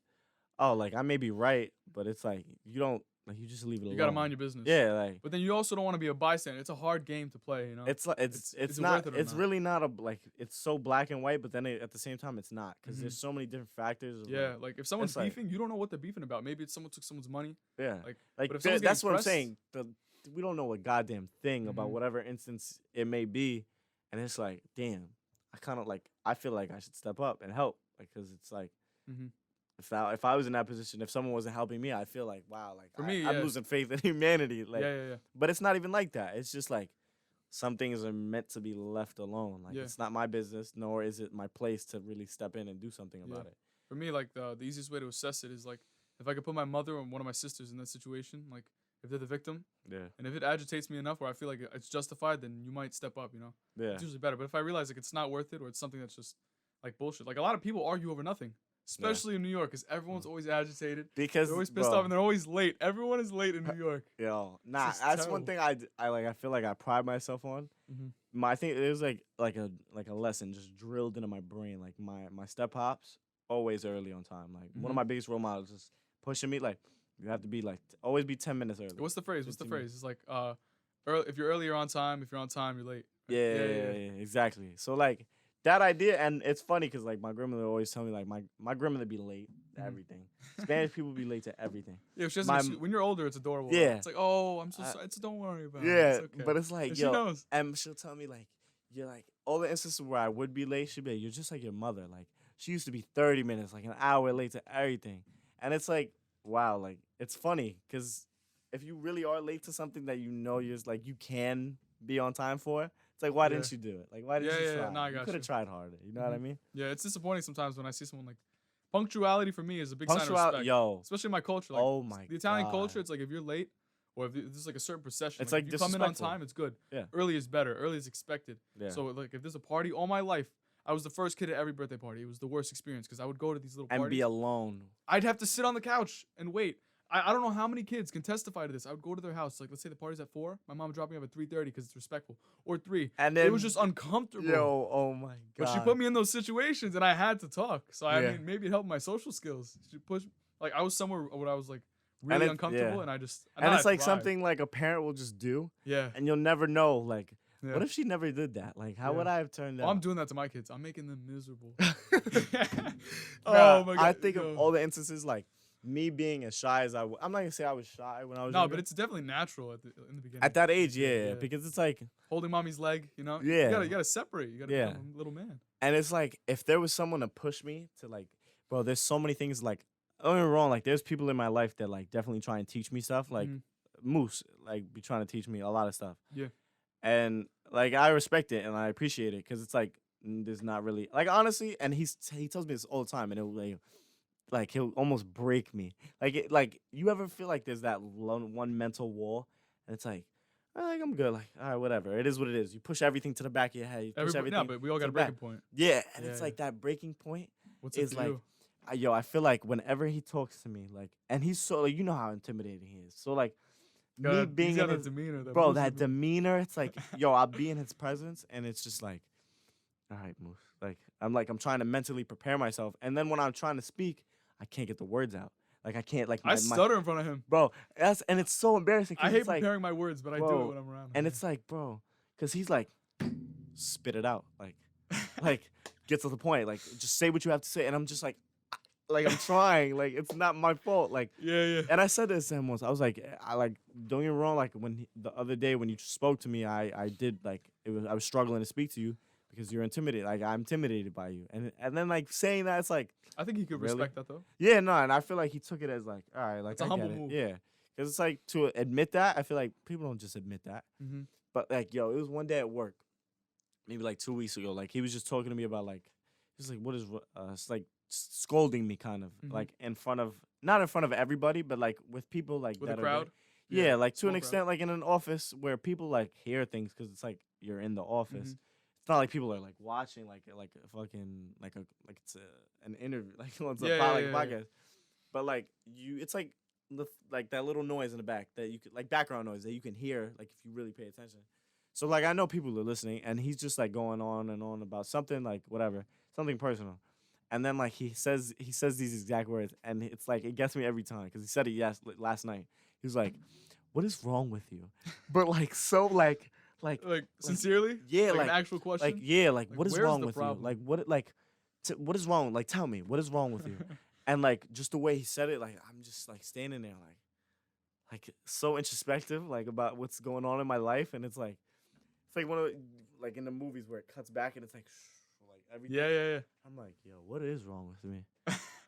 oh, like I may be right, but it's like you don't like you just leave it alone. You gotta mind your business. Yeah, like But then you also don't want to be a bystander. It's a hard game to play, you know. it's like is it's it not worth it or it's not? really not a like it's so black and white, but then at the same time it's not because Mhm. there's so many different factors. Of, Yeah, like if someone's it's like- beefing, you don't know what they're beefing about. Maybe it's someone took someone's money. yeah, Like, like but if someone's that's getting what I'm pressed- saying. We don't know a goddamn thing about Mhm. whatever instance it may be, and it's like, damn, I kind of like I feel like I should step up and help, like because it's like. Mhm. If I was in that position, if someone wasn't helping me, I feel like wow, like For me, I'm yeah. losing faith in humanity. Like, Yeah. but it's not even like that. It's just like some things are meant to be left alone. Like Yeah. it's not my business, nor is it my place to really step in and do something about Yeah. it. For me, like the easiest way to assess it is like if I could put my mother or one of my sisters in that situation, like if they're the victim, Yeah, and if it agitates me enough where I feel like it's justified, then you might step up. You know, yeah, it's usually better. But if I realize like it's not worth it or it's something that's just like bullshit, like a lot of people argue over nothing, especially in New York, because everyone's always agitated. because They're always pissed bro, off and they're always late. Everyone is late in New York. yo, nah, just that's one terrible. thing I like. I feel like I pride myself on. Mhm. I think it was like a lesson just drilled into my brain. Like my step pops always early on time. Like one of Mhm. my biggest role models just pushing me like. You have to be like always be 10 minutes early. What's the phrase? 15 minutes. It's like if you're early, you're on time. If you're on time, you're late. Yeah, exactly. So like that idea, and it's funny because like my grandmother always tell me like my grandmother be late to Mhm. everything. Spanish people be late to everything. Yeah, she has My- an excuse. When you're older, it's adorable. Yeah. It's like, oh, I'm so I- sorry. Don't worry about it. Yeah, It's okay. but it's like And she yo, knows. and she'll tell me like you're like all the instances where I would be late. She'd be like, you're just like your mother. Like she used to be 30 minutes, like an hour late to everything, and it's like wow, like it's funny because if you really are late to something that you know you're just, like you can be on time for, it's like why didn't you do it? Like why didn't you Yeah, try? no, I You got could have you. tried harder. You know what I Mhm. mean? Yeah, it's disappointing sometimes when I see someone like punctuality for me is a big sign of respect. Yo, Especially in my culture. Like, oh my the Italian God. culture, it's like if you're late or if there's like a certain procession, It's like like if you come in on disrespectful. time, it's good. Yeah. Early is better. Early is expected. Yeah. So like if there's a party, all my life, I was the first kid at every birthday party. It was the worst experience because I would go to these little and parties. be alone. I'd have to sit on the couch and wait. I don't know how many kids can testify to this. I would go to their house. Like, let's say the party's at 4. My mom would drop me off at 3:30 because it's respectful. Or 3. And then It was just uncomfortable. Yo, oh my God. But she put me in those situations and I had to talk. So, I Yeah. mean, maybe it helped my social skills. She pushed, like, I was somewhere where I was, like, really uncomfortable and I just. And it's like something like a parent will just do, Yeah. and you'll never know. Like, Yeah. what if she never did that? Like, how would Yeah. I have turned out? Oh, I'm doing that to my kids. I'm making them miserable. Nah, Oh, my God. I think yo. of all the instances like me being as shy as I'm not gonna say I was shy when I was No, younger. but it's definitely natural in the beginning. At that age, Yeah. yeah, because it's like, Holding mommy's leg, you know? Yeah. You gotta separate. You gotta Yeah. become a little man. and it's like if there was someone to push me to like, bro, there's so many things like, don't get me wrong, like there's people in my life that like definitely try and teach me stuff, like Mhm. Moose, like be trying to teach me a lot of stuff. Yeah. And like I respect it and I appreciate it because it's like there's not really like honestly, and he tells me this all the time, and it like he'll almost break me. Like you ever feel like there's that one mental wall, and it's like, I'm good. Like all right, whatever. It is what it is. You push everything to the back of your head. You push everything. No, but we all to got a the back. breaking point. Yeah, and Yeah, it's yeah. like that breaking point What's it is for like, you? I feel like whenever he talks to me, like, and he's so like, you know how intimidating he is. So like, me God, being he's in got a his, demeanor. bro, Moose that demeanor. demeanor, it's like, yo, I'll be in his presence, and it's just like, all right, Moose. Like I'm trying to mentally prepare myself, and then when I'm trying to speak, I can't get the words out. Like I can't like I stutter in front of him. bro. And it's so embarrassing. I hate it's like, preparing my words, but I do it when I'm around him. and it's like, bro, because he's like, spit it out, like get to the point, like just say what you have to say, and I'm just like I'm trying, like it's not my fault, like Yeah. And I said this to him once. I was like, don't get me wrong, like the other day when you spoke to me, I did like I was struggling to speak to you because you're intimidated, like I'm intimidated by you, and then like saying that, it's like, I think he could really? respect that though. Yeah, no, and I feel like he took it as like, all right, like It's a I humble get it, move. yeah, because it's like to admit that, I feel like people don't just admit that, but like yo, it was one day at work, maybe like 2 weeks ago, like he was just talking to me about like, he's like, what is it's like scolding me kind of like not in front of everybody, but like with people like With that a crowd. yeah, like to an small extent, like in an office where people like hear things because it's like you're in the office. It's not like people are like watching like a fucking like it's an interview like it's a podcast. But like it's like like that little noise in the back that you could like background noise that you can hear like if you really pay attention. So like I know people are listening, and he's just like going on and on about something like whatever, something personal. And then like he says these exact words, and it's like it gets me every time because he said it last night. He was like, "What is wrong with you?" But like so like sincerely, yeah, like an actual question, like yeah, like what is where's wrong the with problem? you? Like what is wrong? Like tell me what is wrong with you? And like just the way he said it, like I'm just like standing there like so introspective, like about what's going on in my life, and it's like one of like in the movies where it cuts back and it's like everything. Yeah. I'm like, yo, what is wrong with me?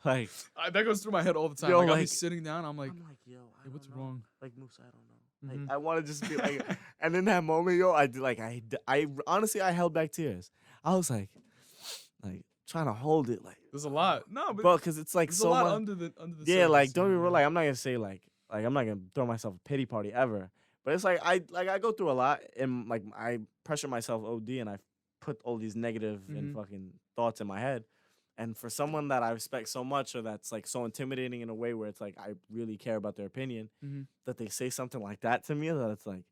Like that goes through my head all the time. Yo, like I'll be like- sitting down, I'm like, yo, hey, what's don't know. wrong? Like Moose, I don't know. Like I want to just be like, and in that moment, yo, I honestly I held back tears. I was like trying to hold it, like There's a lot. No, but bro, because it's like there's so a lot much. under the Yeah, surface, like don't you be know? real. Like I'm not gonna say like I'm not gonna throw myself a pity party ever. But it's like I go through a lot, and like I pressure myself OD, and I put all these negative and fucking thoughts in my head. And for someone that I respect so much, or that's like so intimidating in a way where it's like I really care about their opinion, that they say something like that to me, that it's like,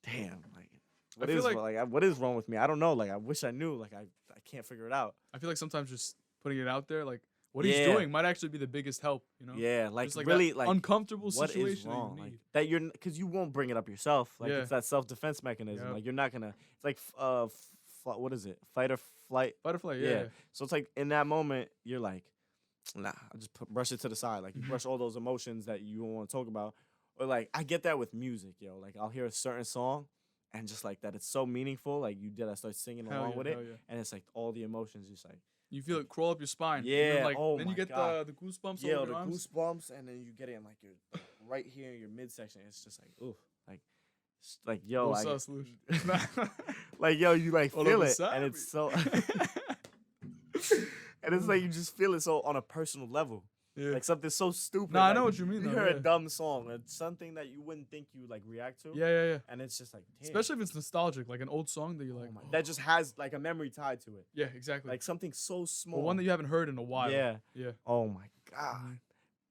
damn, like what is wrong with me? I don't know. Like I wish I knew. Like I can't figure it out. I feel like sometimes just putting it out there, like what he's doing, might actually be the biggest help. You know? Yeah, like just like really, that like uncomfortable what situation is wrong? that you Like need. that you're because you won't bring it up yourself. Like it's that self-defense mechanism. Yep. Like you're not gonna. It's like what is it? Fight or flight. Butterfly, Yeah. So it's like in that moment you're like, nah, I just brush it to the side. Like you brush all those emotions that you don't want to talk about. Or like I get that with music, yo. Like I'll hear a certain song, and just like that, it's so meaningful. Like I start singing along with it, and it's like all the emotions just like. You feel it crawl up your spine. Yeah. And then, like, oh then my you get God. the goosebumps. Yeah, over the your arms. goosebumps, and then you get it in like your right here in your midsection. It's just like, ooh, like yo, No solution. like yo, you like All feel over it, side. and it's so, and it's like you just feel it so on a personal level, like something so stupid. Nah, I like, know what you mean. You though, hear yeah. a dumb song, or something that you wouldn't think you like react to. Yeah. And it's just like, damn. Especially if it's nostalgic, like an old song that you're like, that just has like a memory tied to it. Yeah, exactly. Like something so small. Or one that you haven't heard in a while. Yeah. Yeah. Oh my God,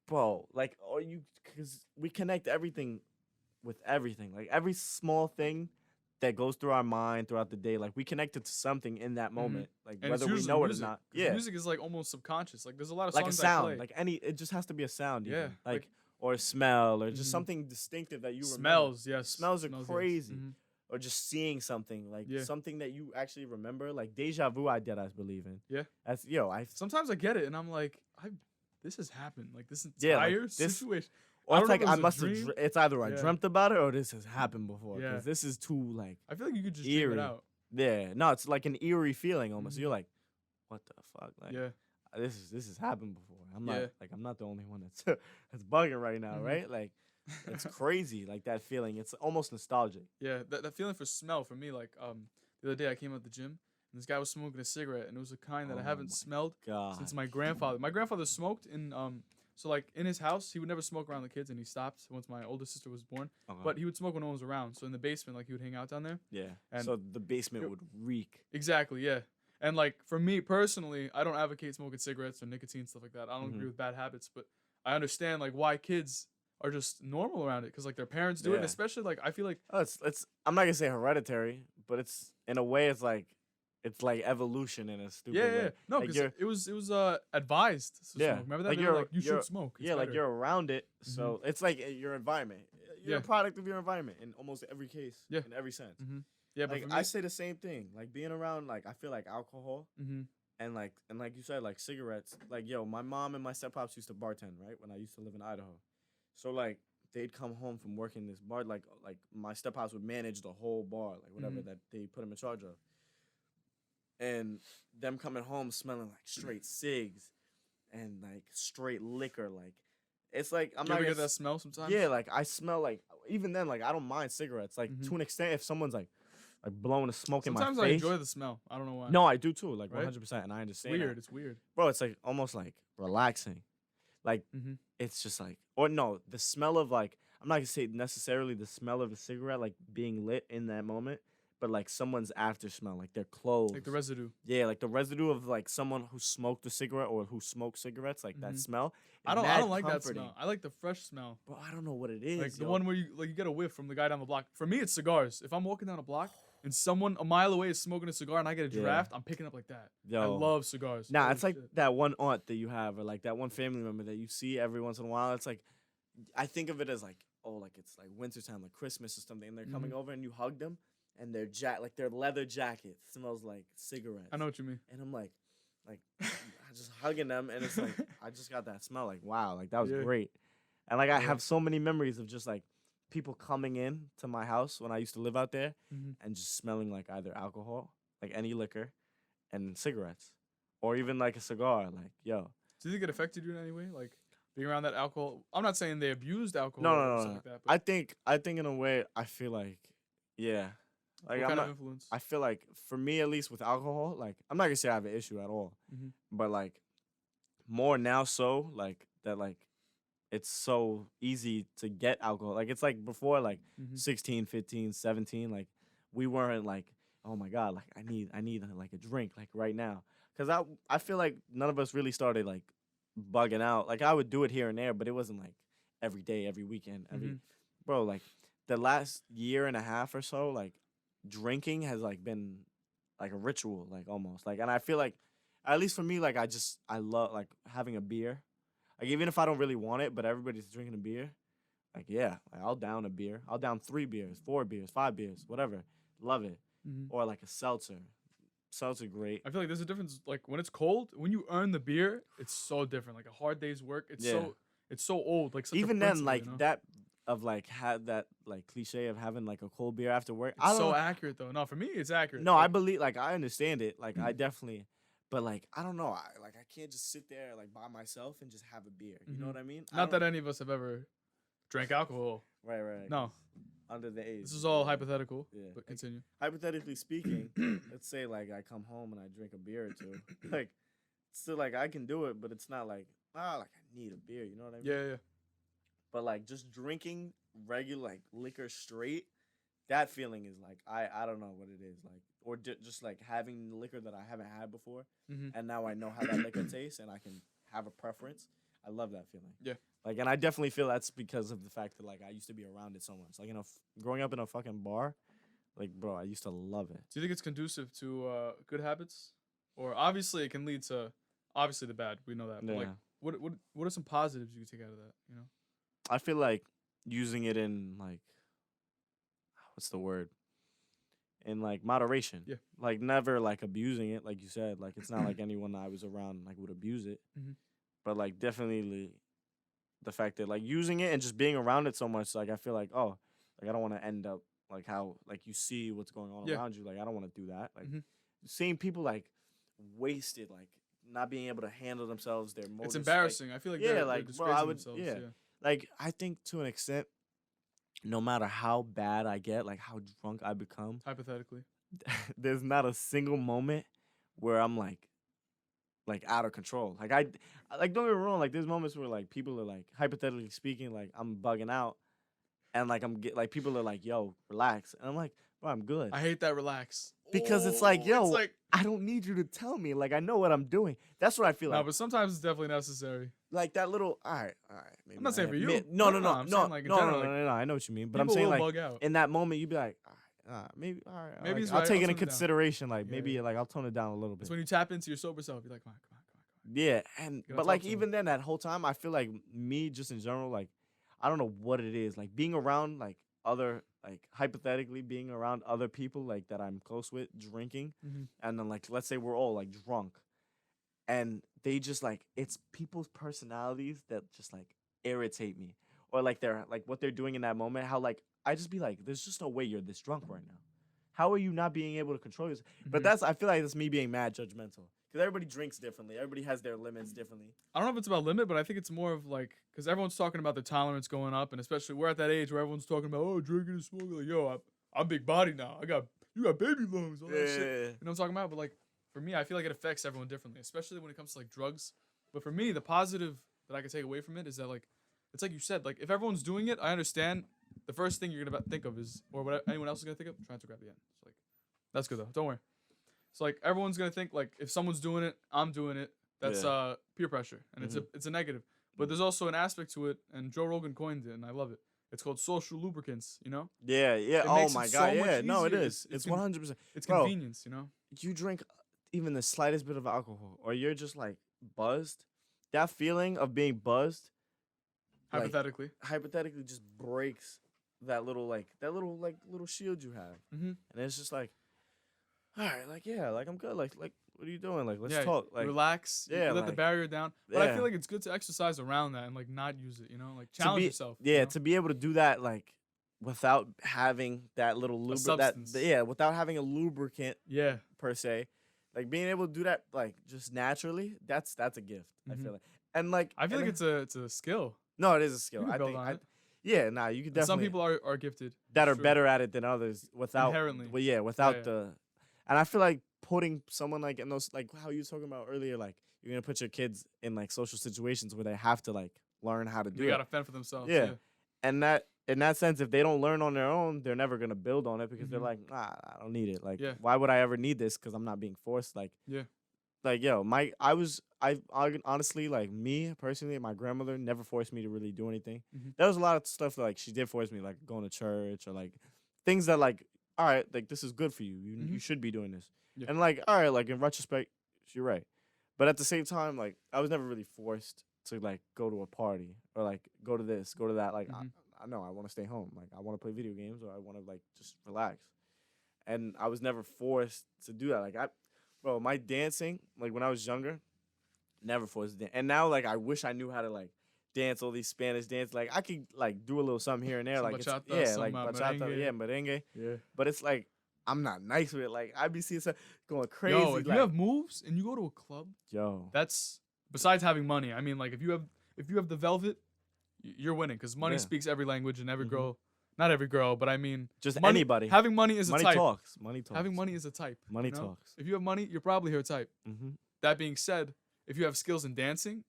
bro. Like, because we connect everything with everything. Like every small thing that goes through our mind throughout the day, like we connect it to something in that moment, like And whether it's we usually know music, it or not. 'cause Yeah, music is like almost subconscious. Like there's a lot of like a songs I play. sound, like it just has to be a sound. Yeah, even. like or a smell, or just something distinctive that you remember. Smells, yes. Smells are yes. crazy. Or just seeing something, like something that you actually remember, like deja vu. I believe in. Yeah, that's sometimes I get it, and I'm like, this has happened. Like this like, entire situation. Or it's like I must have. It's either I dreamt about it or this has happened before. Yeah. Because this is too like. I feel like you could just eerie. dream it out. Yeah, no, it's like an eerie feeling almost. You're like, what the fuck? Like, this has happened before. I'm not I'm not the only one that's bugging right now, right? Like, it's crazy. Like that feeling. It's almost nostalgic. Yeah, that feeling for smell for me. Like the other day I came out the gym. And this guy was smoking a cigarette, and it was a kind that I haven't smelled since my grandfather. My grandfather smoked in so like in his house, he would never smoke around the kids, and he stopped once my older sister was born. But he would smoke when no one was around. So in the basement, like he would hang out down there. Yeah. And so the basement would reek. Exactly. Yeah. And like for me personally, I don't advocate smoking cigarettes or nicotine stuff like that. I don't agree with bad habits, but I understand like why kids are just normal around it because like their parents do it. And especially like I feel like it's I'm not gonna say hereditary, but it's in a way it's like it's like evolution in a stupid Yeah, yeah. way. No, Like because it was advised to yeah, smoke. Remember that? like They were like, you should smoke. It's yeah, like better. you're around it, Mhm. so it's like your environment. You're Yeah. a product of your environment in almost every case. Yeah. In every sense. Yeah, but Like for me, I say the same thing. Like being around, like I feel like alcohol mm-hmm. and like you said, like cigarettes. Like yo, my mom and my steppops used to bartend, right? When I used to live in Idaho, so like they'd come home from working this bar. Like my steppops would manage the whole bar, like whatever that they put him in charge of. And them coming home smelling like straight cigs and like straight liquor, like it's like I'm You not ever gonna get that smell sometimes? yeah, like I smell like even then like I don't mind cigarettes like to an extent if someone's like blowing a smoke Sometimes in my I face. enjoy the smell. I don't know why. No, I do too, like Right? 100%, and I It's understand. weird. That. It's weird. Bro. It's like almost like relaxing, like it's just like or no, the smell of like I'm not gonna say necessarily the smell of a cigarette like being lit in that moment. But like someone's after smell, like their clothes, Like the residue. Yeah, like the residue of like someone who smoked a cigarette or who smoked cigarettes, like that smell. I don't like that smell. I like the fresh smell. Bro, I don't know what it is. Like the one where you get a whiff from the guy down the block. For me, it's cigars. If I'm walking down a block and someone a mile away is smoking a cigar and I get a draft, I'm picking up like that. Yo. I love cigars. Nah, it's like that one aunt that you have, or like that one family member that you see every once in a while. It's like I think of it as like like it's like wintertime, like Christmas or something, and they're coming over and you hug them. And their their leather jacket smells like cigarettes. I know what you mean. And I'm like just hugging them, and it's like I just got that smell. Like wow, like that was great. And like I have so many memories of just like people coming in to my house when I used to live out there, and just smelling like either alcohol, like any liquor, and cigarettes, or even like a cigar. Like yo, do you think it affected you in any way? Like being around that alcohol. I'm not saying they abused alcohol. No. Or something like that, but I think in a way I feel like yeah. Like what kind of influence? I feel like for me at least with alcohol, like I'm not gonna say I have an issue at all, but like more now so like that like it's so easy to get alcohol. Like it's like before like 16, 15, 17, like we weren't like oh my god like I need like a drink like right now because I feel like none of us really started like bugging out. Like I would do it here and there, but it wasn't like every day, every weekend, bro. Like the last year and a half or so, like. Drinking has like been like a ritual, like almost like, and I feel like, at least for me, like I love like having a beer, like even if I don't really want it, but everybody's drinking a beer, like yeah, like, I'll down a beer, I'll down 3 beers, 4 beers, 5 beers, whatever, love it, or like a seltzer great. I feel like there's a difference, like when it's cold, when you earn the beer, it's so different. Like a hard day's work, it's so old, like such even a then, principle, like you know? that. Of like had that like cliche of having like a cold beer after work. It's so accurate though. No, for me it's accurate. No, I believe like I understand it. Like I definitely, but like I don't know. I can't just sit there like by myself and just have a beer. You know what I mean? Not that any of us have ever drank alcohol. Right. No. Under the age. This is all hypothetical. Yeah. But continue. Hypothetically speaking, let's say like I come home and I drink a beer or two. Like still like I can do it, but it's not like like I need a beer. You know what I mean? Yeah. But like just drinking regular like liquor straight, that feeling is like I don't know what it is like, or just like having liquor that I haven't had before, and now I know how that liquor tastes and I can have a preference. I love that feeling. Yeah. Like, and I definitely feel that's because of the fact that like I used to be around it so much. Like growing up in a fucking bar, like bro, I used to love it. Do you think it's conducive to good habits, or obviously it can lead to obviously the bad? We know that. But like, what are some positives you can take out of that? You know. I feel like using it in like, what's the word? In like moderation. Yeah. Like never like abusing it, like you said. Like it's not like anyone I was around like would abuse it. But like definitely the fact that like using it and just being around it so much, like I feel like, oh, like I don't want to end up like how like you see what's going on around you. Like I don't want to do that. Like seeing people like wasted, like not being able to handle themselves, their motives. It's embarrassing. Like, I feel like they're like bro, I would themselves. Like I think to an extent, no matter how bad I get, like how drunk I become, hypothetically, there's not a single moment where I'm like out of control. Like don't get me wrong, like there's moments where like people are like hypothetically speaking, like I'm bugging out, and like like people are like, yo, relax, and I'm like, bro, I'm good. I hate that relax. Because it's like, yo, I don't need you to tell me. Like I know what I'm doing. That's what I feel like. No, but sometimes it's definitely necessary. Like that little, all right. Maybe I'm not saying for you. No. I'm saying like in general, I know what you mean. But I'm people saying will like bug out. in that moment, you'd be like, all right, maybe all right. Maybe he's I'll right. take it I'll in tone it down. consideration. Like Yeah, maybe yeah. like I'll tone it down a little bit. It's when you tap into your sober self. You're like, come on, come on, come on, come on. Yeah, and gotta but talk like to him. even then, that whole time, I feel like me just in general, like I don't know what it is, like being around like other, like hypothetically being around other people like that I'm close with drinking, Mhm. and then like let's say we're all like drunk, and they just like it's people's personalities that just like irritate me, or like they're like what they're doing in that moment. How like I just be like, there's just no way you're this drunk right now. How are you not being able to control yourself? But Mhm. that's I feel like that's me being mad judgmental because everybody drinks differently. Everybody has their limits differently. I don't know if it's about limit, but I think it's more of like because everyone's talking about their tolerance going up, and especially we're at that age where everyone's talking about drinking and smoking. Like, yo, I'm big body now. You got baby lungs, all that shit. Yeah. You know what I'm talking about? But like for me, I feel like it affects everyone differently, especially when it comes to like drugs. But for me, the positive that I can take away from it is that like it's like you said, like if everyone's doing it, I understand. The first thing you're gonna think of is, or what anyone else is gonna think of, trying to grab the end. It's like that's good though. Don't worry. It's like everyone's gonna think like if someone's doing it, I'm doing it. That's peer pressure, and it's a negative. But there's also an aspect to it, and Joe Rogan coined it, and I love it. It's called social lubricants. You know? Yeah, yeah. It Oh makes my it god, so much yeah. No, it easier. is. It's 100%. It's Bro, convenience. You know? you drink even the slightest bit of alcohol, or you're just like buzzed. That feeling of being buzzed, like, Hypothetically. just breaks that little little shield you have, and it's just like, all right, like yeah, like I'm good, like what are you doing? Like let's talk, like relax. yeah, you let the like, barrier down. But I yeah. feel like it's good to exercise around that and like not use it. You know, like challenge yourself. Yeah, you know? to be able to do that like without having that little lubricant, without having a lubricant, Yeah. per se, like being able to do that like just naturally, that's a gift. I feel like, and like I feel like it's a skill. no, it is a skill. You can I build think. on it. Yeah, nah, you could And some definitely. people are gifted. That are True. better at it than others without Inherently. Well, yeah, without Yeah. the, and I feel like putting someone like in those, like how you were talking about earlier, like you're gonna put your kids in like social situations where they have to like learn how to do They it. gotta fend for themselves. Yeah. And that in that sense, if they don't learn on their own, they're never gonna build on it because they're Mhm. like, nah, I don't need it. Like, Yeah. why would I ever need this? Because I'm not being forced. Like, Yeah. like yo, I honestly, like me personally, my grandmother never forced me to really do anything. There was a lot of stuff that, like she did force me, like going to church or like things that like, all right, like this is good for you. You should be doing this. Yeah. And like, all right, like in retrospect, you're right. But at the same time, like I was never really forced to like go to a party or like go to this, go to that. Like I know I want to stay home. Like I want to play video games or I want to like just relax. And I was never forced to do that. Like bro, my dancing, like when I was younger, never forced to dance. And now, like, I wish I knew how to, like, dance all these Spanish dance. Like, I could, like, do a little something here and there. Some like, bachata, yeah, some, like, bachata, merengue. merengue. Yeah. But it's, like, I'm not nice with it. Like, I be seeing stuff going crazy. Yo, if like, you have moves and you go to a club, that's, besides having money, I mean, like, if you have the velvet, you're winning. Because money speaks every language and every girl. Not every girl, but I mean, just money, anybody. Having money is a type. Money talks. Having money is a type. Money you know? talks. If you have money, you're probably her type. That being said, if you have skills in dancing,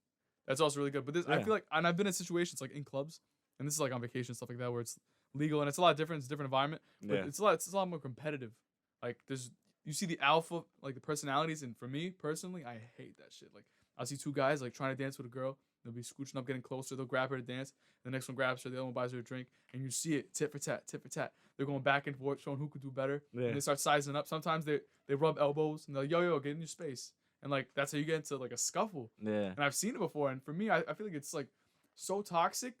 that's also really good. But this, I feel like, and I've been in situations like in clubs, and this is like on vacation stuff like that, where it's legal and it's a lot different. It's a different environment, but it's a lot more competitive. Like you see the alpha, like the personalities, and for me personally, I hate that shit. Like I'll see two guys like trying to dance with a girl. They'll be scooching up, getting closer. They'll grab her to dance. The next one grabs her. The other one buys her a drink. And you see it tit for tat, tit for tat. They're going back and forth, showing who could do better. And they start sizing up. Sometimes they rub elbows and they're like, yo, get in your space. And like that's how you get into like a scuffle. Yeah. And I've seen it before. And for me, I feel like it's like so toxic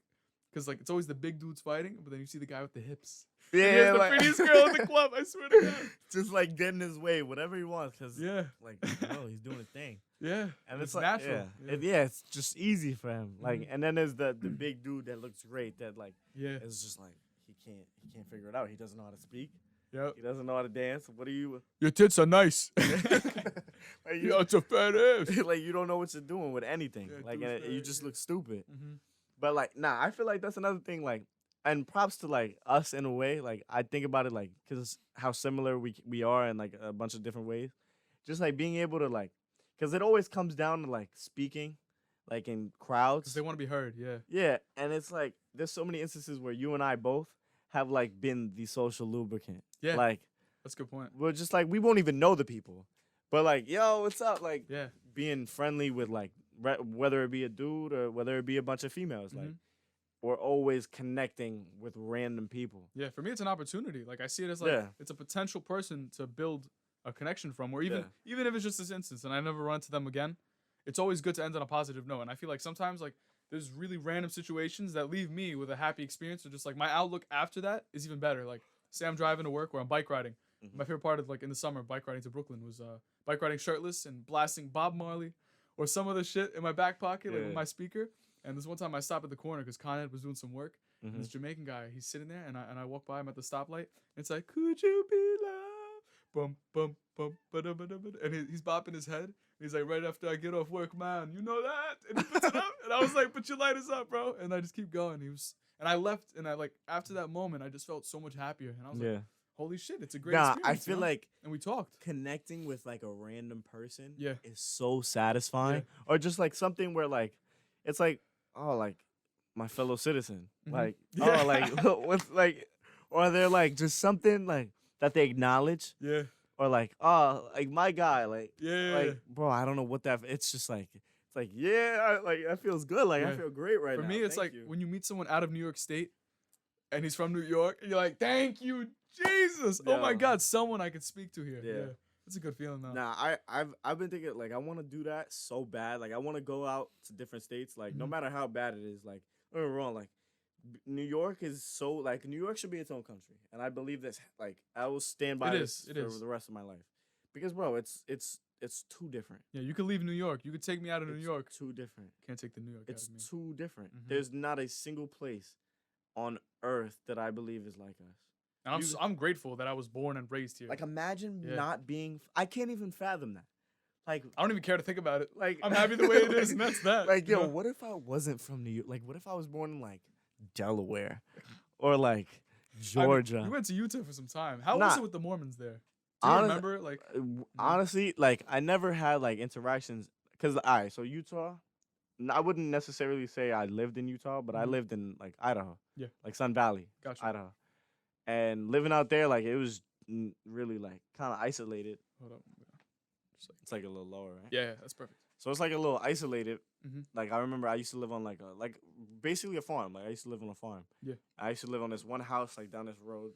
because like it's always the big dudes fighting, but then you see the guy with the hips. Yeah, the prettiest girl in the club. I swear to God. Just like getting his way, whatever he wants, cause like he's doing his thing. Yeah, and it's like, natural. It's just easy for him. Like, and then there's the big dude that looks great. That like is just like he can't figure it out. He doesn't know how to speak. Yeah, he doesn't know how to dance. What are you? Your tits are nice. Like it's a fat ass. Like you don't know what you're doing with anything. Like and you just look stupid. But like, nah, I feel like that's another thing. Like. And props to like us in a way. Like I think about it like because how similar we are in like a bunch of different ways. Just like being able to like, because it always comes down to like speaking, like in crowds. Because they want to be heard. Yeah. Yeah, and it's like there's so many instances where you and I both have like been the social lubricant. Yeah. Like that's a good point. We're just like we won't even know the people, but like yo, what's up? Like yeah, being friendly with like whether it be a dude or whether it be a bunch of females, like. we're always connecting with random people. Yeah, for me, it's an opportunity. Like I see it as like it's a potential person to build a connection from, or even if it's just this instance, and I never run to them again. It's always good to end on a positive note, and I feel like sometimes like there's really random situations that leave me with a happy experience, or just like my outlook after that is even better. Like say I'm driving to work or I'm bike riding. My favorite part of like in the summer bike riding to Brooklyn was bike riding shirtless and blasting Bob Marley or some other shit in my back pocket like with my speaker. And this one time I stopped at the corner because Con Ed was doing some work. And this Jamaican guy, he's sitting there, and I walk by him at the stoplight. And it's like, could you be loved? Bum bum bum and he's bopping his head. He's like, right after I get off work, man, you know that? And he puts it up, and I was like, put your lighters up, bro. And I just keep going. And I left, and I like after that moment, I just felt so much happier. And I was like, holy shit, it's a great experience. I feel like, and we talked. Connecting with like a random person is so Yeah. satisfying. Or just like something where like, it's like, oh, like my fellow citizen. Like, oh, like, what's like, or they're like just something like that they acknowledge. Yeah. Or like, oh, like my guy, like, Yeah. like, bro, I don't know what that. It's just like, it's like, yeah, like that feels good. Like I feel great right now. For me, it's like when you meet someone out of New York State, and he's from New York, and you're like, thank you, Jesus. Oh my God, someone I could speak to here. Yeah. It's a good feeling though. Nah, I've been thinking like I want to do that so bad. Like I want to go out to different states. Like no matter how bad it is. Like don't get me wrong. Like New York is so like New York should be its own country, and I believe this. Like I will stand by this for the rest of my life, because bro, it's too different. Yeah, you could leave New York. You could take me out of New York. Too different. Can't take the New York. It's out of me. too different. There's not a single place on earth that I believe is like us. And I'm grateful that I was born and raised here. Like imagine not being. I can't even fathom that. Like I don't even care to think about it. Like I'm happy the way it is, and that's that. Like yo, what if I wasn't from New York? Like what if I was born in like Delaware or like Georgia? You went to Utah for some time. How was it with the Mormons there? Do you remember? Like honestly, like I never had like interactions because so Utah. I wouldn't necessarily say I lived in Utah, but I lived in like Idaho. Yeah, like Sun Valley, gotcha. Idaho. And living out there, like it was really like kind of isolated. Hold up. It's like a little lower, right? Yeah, that's perfect. So it's like a little isolated. Like I remember I used to live on like basically a farm. Like I used to live on a farm. Yeah. I used to live on this one house like down this road,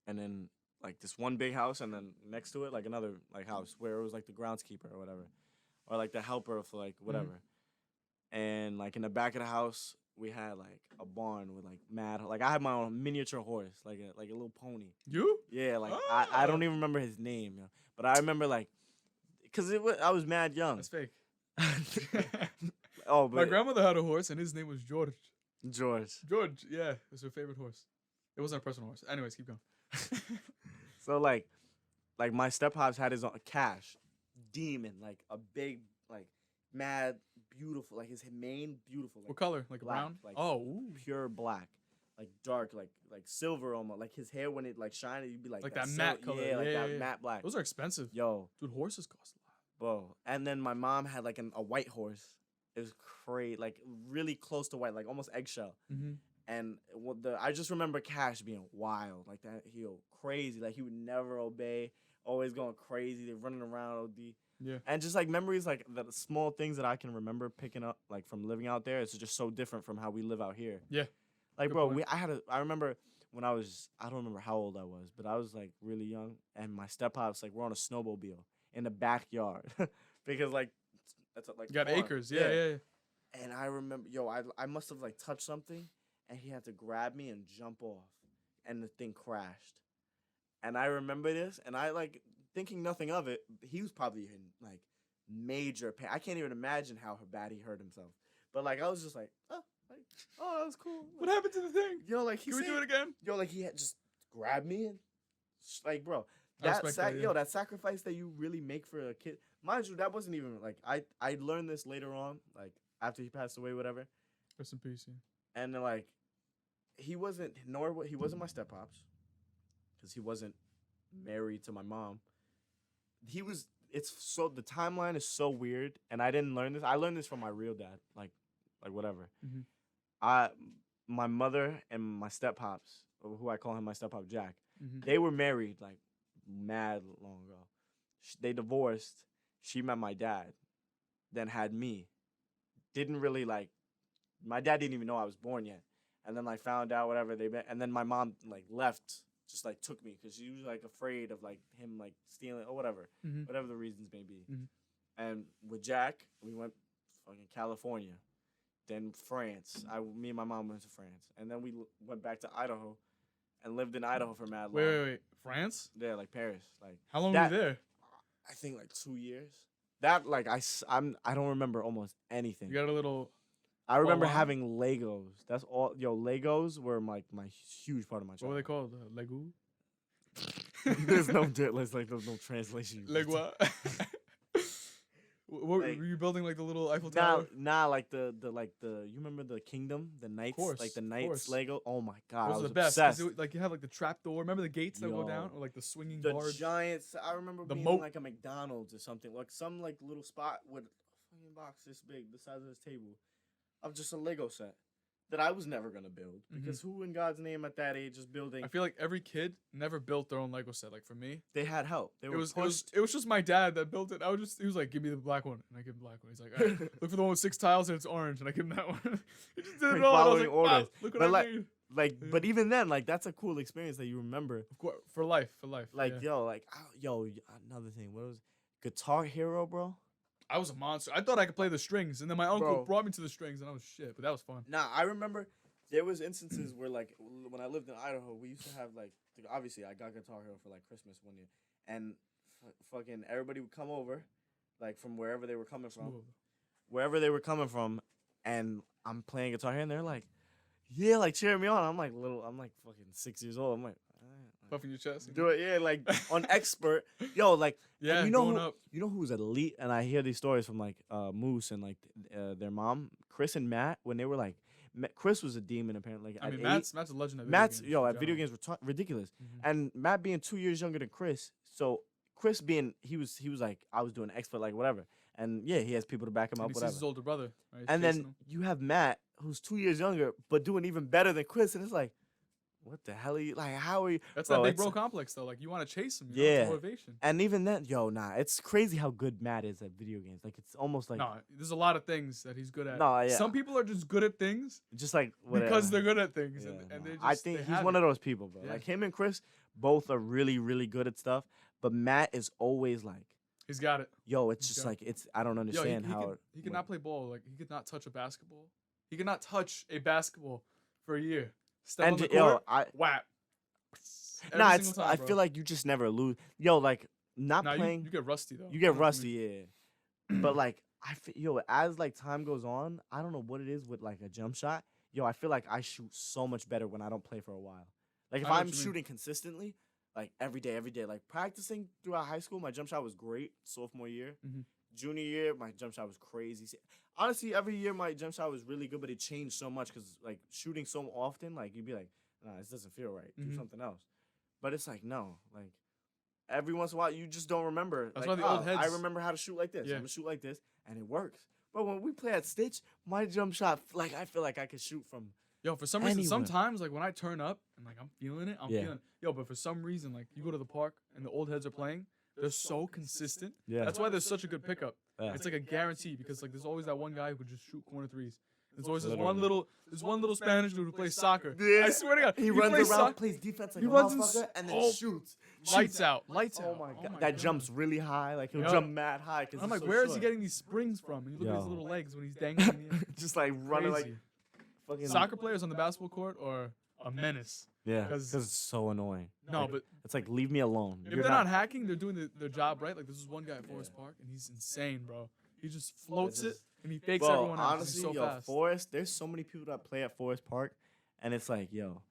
and then like this one big house, and then next to it like another like house where it was like the groundskeeper or whatever, or like the helper for like whatever. And like in the back of the house we had like a barn with like mad like I had my own miniature horse like a little pony. You? Yeah, like I don't even remember his name, you know, but I remember like because I was mad young. That's fake. Oh, but my grandmother had a horse and his name was George. George, yeah, it was her favorite horse. It wasn't a personal horse. Anyways, keep going. So like my steppops had his own Cash, demon, like a big like mad beautiful, like his mane beautiful. Like what color? Like black, brown? Like pure black, like dark, like silver almost. Like his hair when it like shined, you'd be like that matte color. Yeah, like that matte black. Those are expensive. Yo, dude, horses cost a lot. Bro, and then my mom had like a white horse. It was crazy, like really close to white, like almost eggshell. And I just remember Cash being wild, like that. He was crazy, like he would never obey, always going crazy. They're running around OD. Yeah. And just like memories, like the small things that I can remember picking up, like from living out there, it's just so different from how we live out here. Yeah. Like, bro, I remember when I don't remember how old I was, but I was like really young, and my step-pops like were on a snowmobile in the backyard because like that's like you got farm. acres. Yeah. And I remember, I must have like touched something, and he had to grab me and jump off, and the thing crashed. And I remember this, and I like thinking nothing of it. He was probably in like major pain. I can't even imagine how bad he hurt himself. But like I was just like, oh, that was cool. What happened to the thing? Yo, like can we do it again? Yo, like he had just grabbed me and like, bro, that sacrifice that you really make for a kid. Mind you, that wasn't even like I learned this later on, like after he passed away, whatever. Rest in peace. Yeah. And then like he wasn't my step pops, because he wasn't married to my mom. The timeline is so weird, and I didn't learn this. I learned this from my real dad, like whatever. My mother and my step pops, who I call him my step pop Jack, they were married like mad long ago. They divorced. She met my dad, then had me. Didn't really like my dad didn't even know I was born yet, and then like found out whatever they met, and then my mom like left, just like took me because she was like afraid of like him like stealing or whatever, whatever the reasons may be. And with Jack, we went fucking California, then France. Me and my mom went to France, and then we went back to Idaho, and lived in Idaho for mad long. Wait. France? Yeah, like Paris. Like how long were you there? I think like 2 years. That like I don't remember almost anything. You got a little. I remember having Legos. That's all. Yo, Legos were my huge part of my childhood. What were they called? Lego? There's no there's no translation. Lego. What like, were you building like the little Eiffel Tower? Like the you remember the Kingdom, the Knights, like the Knights Lego. Oh my god, those I was the best. obsessed. Like you have like the trap door. Remember the gates that go down, or like the swinging the giants. I remember being in like a McDonald's or something, like some like little spot with a fucking box this big, the size of this table, of just a Lego set that I was never gonna build because who in God's name at that age is building? I feel like every kid never built their own Lego set. Like for me, they had help. It was just my dad that built it. He was like, give me the black one, and I give him the black one. He's like, all right, look for the one with 6 tiles and it's orange, and I give him that one. He just did it all. Following I was like, orders. wow, look what I made. But even then, like that's a cool experience that you remember. Of course, for life. Like another thing. What was Guitar Hero, bro? I was a monster. I thought I could play the strings, and then my uncle brought me to the strings, and I was shit. But that was fun. Nah, I remember there was instances where like when I lived in Idaho, we used to have like obviously I got Guitar Hero for like Christmas one year, and fucking everybody would come over, like from wherever they were coming from, and I'm playing Guitar Hero, and they're like, yeah, like cheering me on. I'm like fucking 6 years old. I'm like. Puffing your chest. Do it, yeah, like on expert. Yo, like, yeah, you know who's elite? And I hear these stories from like Moose and like their mom, Chris and Matt, when they were like, Chris was a demon apparently. Like, I mean, Matt's a legend at video games. Video games were ridiculous. And Matt being 2 years younger than Chris, so Chris being he was like I was doing expert like whatever, and yeah, he has people to back him up. Whatever. He's his older brother, right? And then you have Matt who's 2 years younger but doing even better than Chris, and it's like. What the hell are you like? How are you? That's that big bro complex though. Like you want to chase him. You know, it's motivation. And even then, it's crazy how good Matt is at video games. Like it's almost like there's a lot of things that he's good at. No, yeah. Some people are just good at things, just like because they're good at things. Yeah, and they just, I think he's one of those people, bro. Yeah. Like him and Chris, both are really, really good at stuff. But Matt is always like. He's got it. Yo, it's just like it's. I don't understand how he could not play ball. Like he could not touch a basketball. He could not touch a basketball for a year. Step on the court, whap. I feel like you just never lose. Yo, like playing. You get rusty though. You get rusty, yeah. But like as like time goes on, I don't know what it is with like a jump shot. Yo, I feel like I shoot so much better when I don't play for a while. Like if I'm shooting consistently, like every day, like practicing throughout high school, my jump shot was great. Sophomore year, junior year, my jump shot was crazy. Honestly, every year my jump shot was really good, but it changed so much because like shooting so often, like you'd be like, nah, this doesn't feel right. Do something else. But it's like, no, like, every once in a while, you just don't remember. That's like, why the old heads. I remember how to shoot like this. I'm going to shoot like this, and it works. But when we play at Stitch, my jump shot, like, I feel like I can shoot from for some reason, sometimes, like, when I turn up, and, like, I'm feeling it, but for some reason, like, you go to the park, and the old heads are playing, they're so consistent. Yeah. That's why there's such a good pickup. Yeah. It's like a guarantee, because, like, there's always that one guy who could just shoot corner threes. There's always this one little Spanish dude who plays soccer. Yeah. I swear to God, he runs around, plays defense like a motherfucker, and then shoots. Lights out. Oh my God. That jumps really high. Like he'll jump mad high. I'm like, where is he getting these springs from? And you look at his little legs when he's dangling in the air. Just like running like fucking. Soccer players on the basketball court are a menace. Yeah, because it's so annoying. No, like, but it's like leave me alone. If they're not hacking, they're doing their job right. Like this is one guy at Forest Park, and he's insane, bro. He just floats it. And he fakes everyone out. Honestly, so fast. Forest, there's so many people that play at Forest Park, and it's like, yo,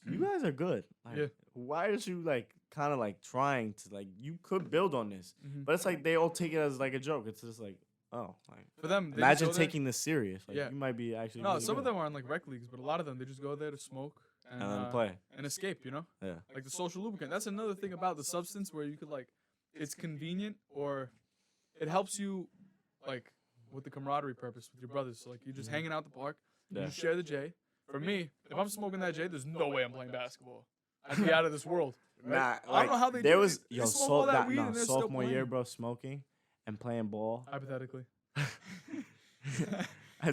you guys are good. Like, why aren't you like kind of like trying to like you could build on this? But it's like they all take it as like a joke. It's just like, oh, like for them, imagine taking this serious. Like you might be actually. No, some of them are in like rec leagues, but a lot of them they just go there to smoke and then play and escape. You know, yeah, like the social lubricant. That's another thing about the substance where you could like, it's convenient or it helps you like. With the camaraderie purpose with your brothers. So, like, you're just hanging out the park. You just share the J. For me, if I'm smoking that J, there's no way I'm playing basketball. I'd be out of this world. Right? Nah, like, I don't know how they do it. Sophomore year, bro, smoking and playing ball. Hypothetically.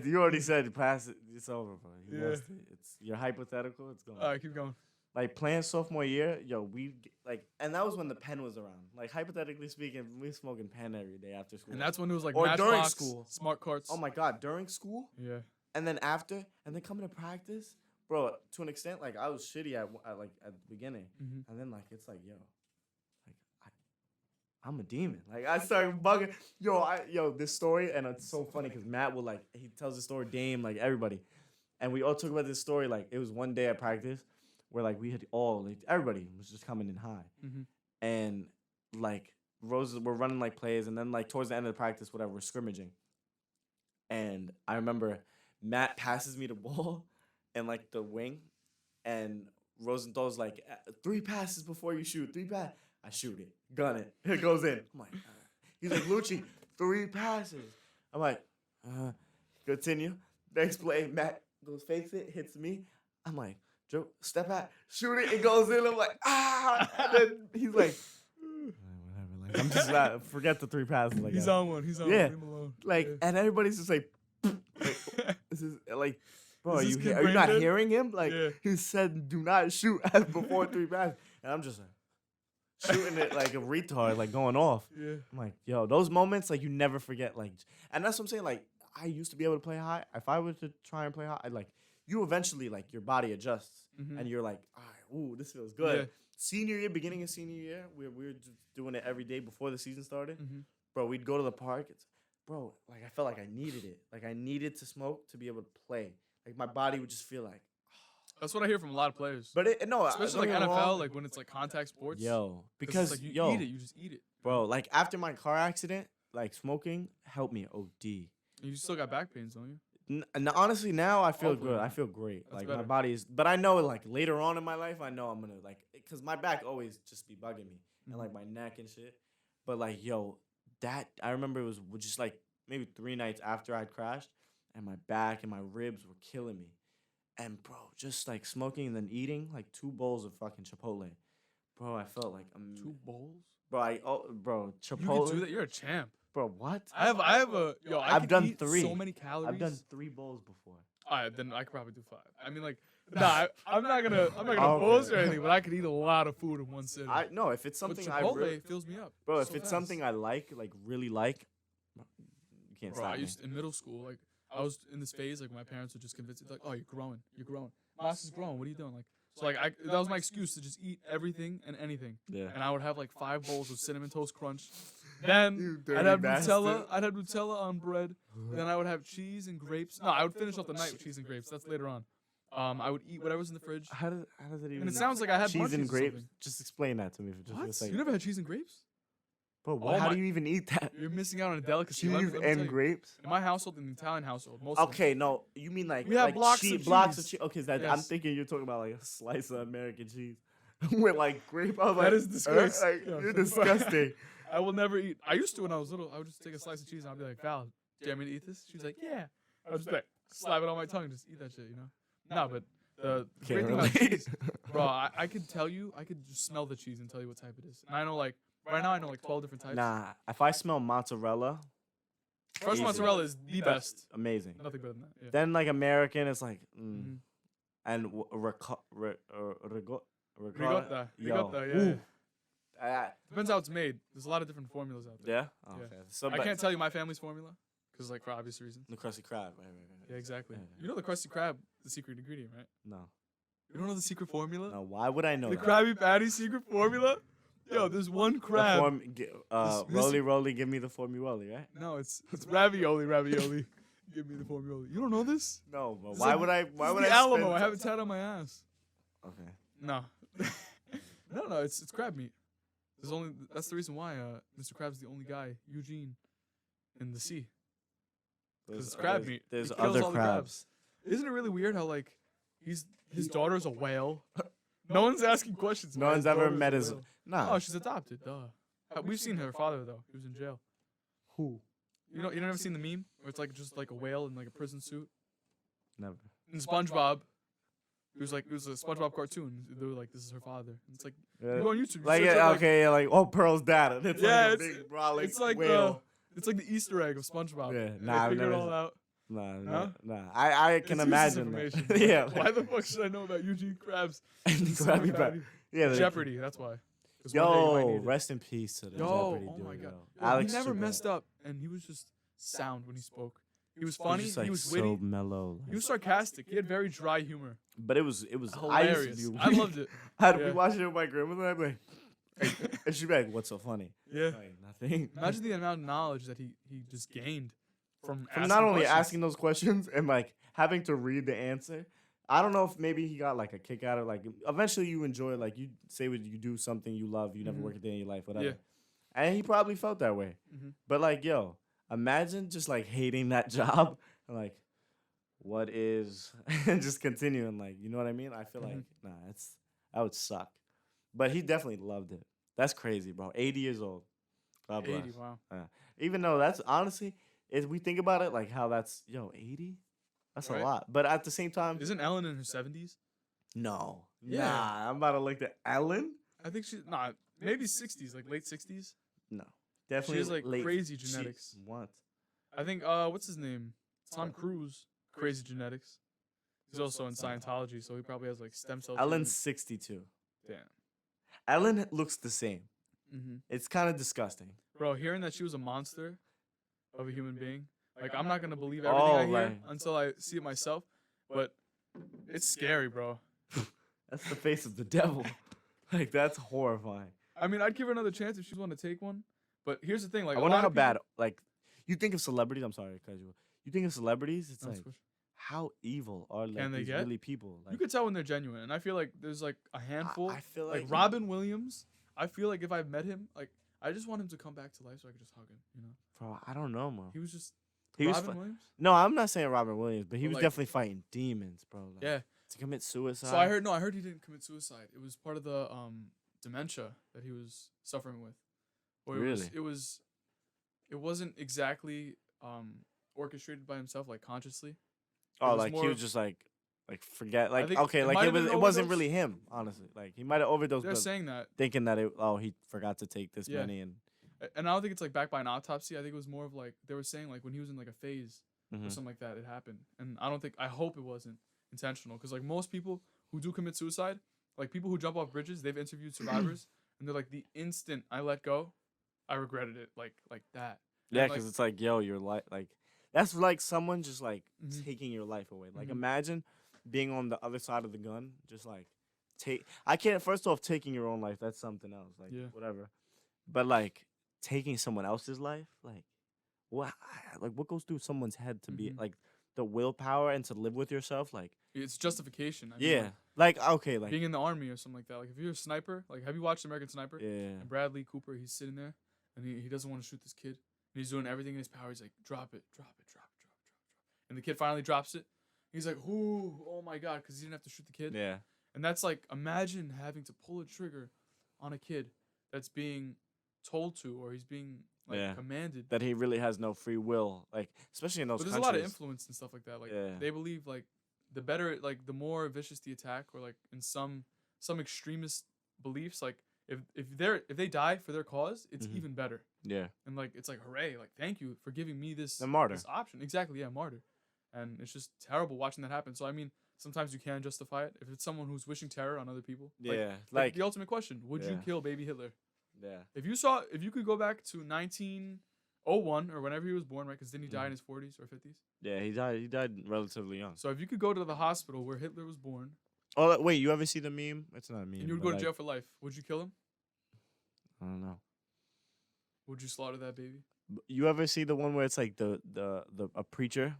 You already said pass it. It's over, bro. You Yeah. lost it. It's your hypothetical. It's going. All right, keep going. Like playing sophomore year, and that was when the pen was around. Like hypothetically speaking, we were smoking pen every day after school. And that's when it was like Or during Matchbox, school. smart carts. Oh my god, during school, Yeah. and then after, and then coming to practice, bro. To an extent, like I was shitty at the beginning, and then like it's like I'm a demon. Like I started bugging. This story, and it's so funny because Matt will he tells the story, Dame, like everybody, and we all talk about this story. Like it was one day at practice where like we had everybody was just coming in high, and like Roses were running like plays, and then like towards the end of the practice, whatever, we're scrimmaging, and I remember Matt passes me the ball, and like the wing, and Rosenthal's like 3 passes before you shoot, 3 passes. I shoot it, gun it, it goes in. I'm like, he's like, Lucci, 3 passes. I'm like, continue. Next play, Matt goes fakes it, hits me. I'm like, Joe, step back, shoot it, it goes in. I'm like, And then he's like, whatever. Like, I'm just forget the 3 passes. Like he's on one. He's on one. Leave him alone. Like, and everybody's just like this is like, bro, are you not dead? hearing him? Like, he said, do not shoot before 3 passes. And I'm just like, shooting it like a retard, like going off. Yeah. I'm like, yo, those moments, like, you never forget. Like, and that's what I'm saying. Like, I used to be able to play high. If I were to try and play high, you eventually, like, your body adjusts. And you're like, all right, ooh, this feels good. Yeah. Senior year, beginning of senior year, we were just doing it every day before the season started. Bro, we'd go to the park. Like, I felt like I needed it. Like, I needed to smoke to be able to play. Like, my body would just feel like, that's what I hear from a lot of players. but especially like NFL, like when it's like contact sports. Yo, because like, you eat it, you just eat it. Bro, like after my car accident, like smoking helped me OD. You still got back pains, don't you? Honestly, now I feel Hopefully. good. I feel great. That's like better. my body is, but I know like later on in my life, I know I'm gonna cause my back always just be bugging me and like my neck and shit. But like, yo, that I remember it was just like maybe 3 nights after I'd crashed, and my back and my ribs were killing me. And bro, just like smoking and then eating like 2 bowls of fucking Chipotle, bro. I felt like 2 bowls, bro, Chipotle. You can do that. You're a champ, bro. What? I've done 3. So many calories. I've done 3 bowls before. All right, then I could probably do 5. I mean, like, I'm not gonna boast or anything, but I could eat a lot of food in one sitting. No, if it's something Chipotle really fills me up, bro. If so it's fast. something I really like, you can't Bro, stop I me. used in middle school, like I was in this phase, like my parents would just convince me, like, oh, you're growing. Mas is growing. What are you doing? Like, so like that was my excuse to just eat everything and anything. Yeah. And I would have like 5 bowls of cinnamon toast crunch. Then You I'd have dirty Nutella. bastard. I'd have Nutella on bread. Then I would have cheese and grapes. No, I would finish off the night with cheese and grapes. That's later on. I would eat whatever's in the fridge. How does it even? And it sounds like I had cheese and munchies or grapes. something. Just explain that to me for just a What? second. You never had cheese and grapes? Bro, Oh how my- do you even eat that? You're missing out on a delicacy. Cheese Let me tell and you. grapes. In my household, in the Italian household, most of them. Okay, no, you mean like We have like blocks cheese, of blocks of cheese. cheese. Okay, I'm Yes. thinking you're talking about like a slice of American cheese with like grape. I was That like, is disgusting. like, Yeah. you're disgusting. I will never eat. I used to when I was little. I would just take a slice of cheese and I'd be like, Val, do you want me to eat this? She's like, yeah. I would just like slap it on my tongue and just eat that shit, you know? No, but the great Can't thing about relate. cheese, bro, I could tell you, I could just smell the cheese and tell you what type it is. And I know like, right now I know like 12 different types. Nah, if I smell mozzarella, Fresh easy. mozzarella is the best. Amazing. Nothing better than that. Yeah. Then like American, it's like, Mhm. and Ricotta. Yo, Ricotta, yeah. ooh. Depends how it's made. There's a lot of different formulas out there. Yeah. Oh, Yeah. okay. So, I can't tell you my family's formula because like for obvious reasons. the crusty crab. Right. Yeah, exactly. Yeah. You know the crusty crab, the secret ingredient, right? No. You don't know the secret formula? No. Why would I know The that? Krabby Patty secret formula? Yo, there's one The crab. this, This- roly, give me the formuoli, right? No, it's ravioli. Give me the formula. You don't know this? No, but This is why like- would I? This Why is would the I? Alamo. spend- I have it tied on my ass. Okay. No. no, it's crab meat. That's the reason why Mr. Krab's the only guy, Eugene, in the sea. Because it's crab meat. There's It kills other all the crabs. Isn't it really weird how like his daughter's a whale? No one's asking questions. No why one's his ever daughter's a met his. whale. Nah. Oh, she's adopted. Duh. We've seen her father though. He was in jail. Who? You never seen the meme where it's like just like a whale in like a prison suit? Never. In SpongeBob, it was a SpongeBob cartoon. They were like, "This is her father." And it's like you go on YouTube. You Like search up, like oh Pearl's dad. And it's Yeah, like a it's- big brolic it's like whale. it's like the Easter egg of SpongeBob. Yeah, And nah, they I've figured it never all out. Huh? I can It's imagine misinformation, that. bro. Yeah. Why the fuck should I know about Eugene Krabs? Krabby Patty. Yeah. Jeopardy. That's why. 'Cause one day you might Yo, need it. rest in peace to the Yo, Jeopardy oh dude. my god. Yo. Yo, Alex he never Trebek. messed up, and he was just sound when he spoke. He was He funny. just, like, He was so witty. mellow. He was sarcastic. He had very dry humor. But it was Hilarious. I loved it. I'd be Yeah. watching it with my grandmother. I'd be like, and she'd be like, "What's so funny?" Yeah. Like, nothing. Imagine the amount of knowledge that he just gained from asking not only questions. asking those questions and like having to read the answer. I don't know if maybe he got like a kick out of like eventually you enjoy it, like you say what you do something you love, you never Mhm. work a day in your life, whatever. Yeah. And he probably felt that way. Mhm. But like, yo, imagine just like hating that job and like, what is and just continuing, like, you know what I mean? I feel like that would suck. But he definitely loved it. That's crazy, bro. 80 years old. God bless. 80. Wow. Even though that's honestly, if we think about it, like how that's 80? That's Right. a lot. But at the same time, Isn't Ellen in her 70s? no. Yeah. Nah, I'm about to look at Ellen. I think she's not. Maybe 60s, like late 60s. No. Definitely She has like late. crazy genetics. What? I think what's his name? Tom Cruise. Crazy genetics. He's also in Scientology, so he probably has like stem cell. Ellen's 62. Damn. Ellen looks the same. Mm-hmm. It's kind of disgusting. Bro, hearing that she was a monster of a human being, like I'm not gonna believe everything I hear like- until I see it myself. But it's scary, bro. That's the face of the devil. Like, that's horrifying. I mean, I'd give her another chance if she's want to take one. But here's the thing, like I a wonder lot how of people- bad, like, you think of celebrities. I'm sorry, casual. You think of celebrities, it's That's like, what- how evil are like Can they these get? really people? Like, you could tell when they're genuine, and I feel like there's like a handful. I feel like like Robin Williams. I feel like if I met him, like I just want him to come back to life so I could just hug him. You know, Bro, I don't know, man. he was just He was Robin fi- Williams. No, I'm not saying Robin Williams, but he But, was like- definitely fighting demons, bro. Like, Yeah. to commit suicide. So I heard he didn't commit suicide. It was part of the dementia that he was suffering with. Or Really? It wasn't exactly orchestrated by himself, like consciously. Oh, was like he more- was just like forget, I like think okay, it like might have been it an wasn't overdose. really him, honestly. Like he might have overdosed, They're but saying that, thinking that he forgot to take this Yeah. many and and I don't think it's like backed by an autopsy. I think it was more of like they were saying like when he was in like a phase or Mhm. something like that, it happened. And I hope it wasn't intentional, because like most people who do commit suicide, like people who jump off bridges, they've interviewed survivors, and they're like, the instant I let go, I regretted it, like that. yeah, And, like, because it's like yo, your life, like that's like someone just like Mhm. taking your life away. Like Mhm. imagine being on the other side of the gun, just like I can't. First off, taking your own life, that's something else. Like Yeah. whatever, but like taking someone else's life, like what goes through someone's head to be Mhm. like the willpower and to live with yourself, like. It's justification. I mean, Yeah, like okay, like being in the army or something like that. Like if you're a sniper, like have you watched American Sniper? yeah, And Bradley Cooper, he's sitting there, and he doesn't want to shoot this kid, and he's doing everything in his power. He's like, drop it, drop it, drop it, drop it, drop it. And the kid finally drops it. He's like, ooh, oh my god, because he didn't have to shoot the kid. yeah, And that's like, imagine having to pull a trigger on a kid that's being told to, or he's being like Yeah. commanded. that he really has no free will, like especially in those. But there's a countries. lot of influence and stuff like that. Like Yeah. they believe like the better, like the more vicious the attack, or like in some extremist beliefs, like if they die for their cause, it's Mhm. even better. Yeah, And like it's like hooray, like thank you for giving me this A martyr. this option. Exactly, yeah, martyr. And it's just terrible watching that happen. So I mean, sometimes you can justify it if it's someone who's wishing terror on other people. yeah, Like the ultimate question: would you Yeah. kill baby Hitler? yeah, If you could go back to 1901 or whenever he was born, right? Because then he died in his 40s or 50s. yeah. He died relatively young. So if you could go to the hospital where Hitler was born Oh wait, you ever see the meme? It's not a meme. and you would but, go to like, jail for life, would you kill him? I don't know. Would you slaughter that baby? You ever see the one where it's like a preacher?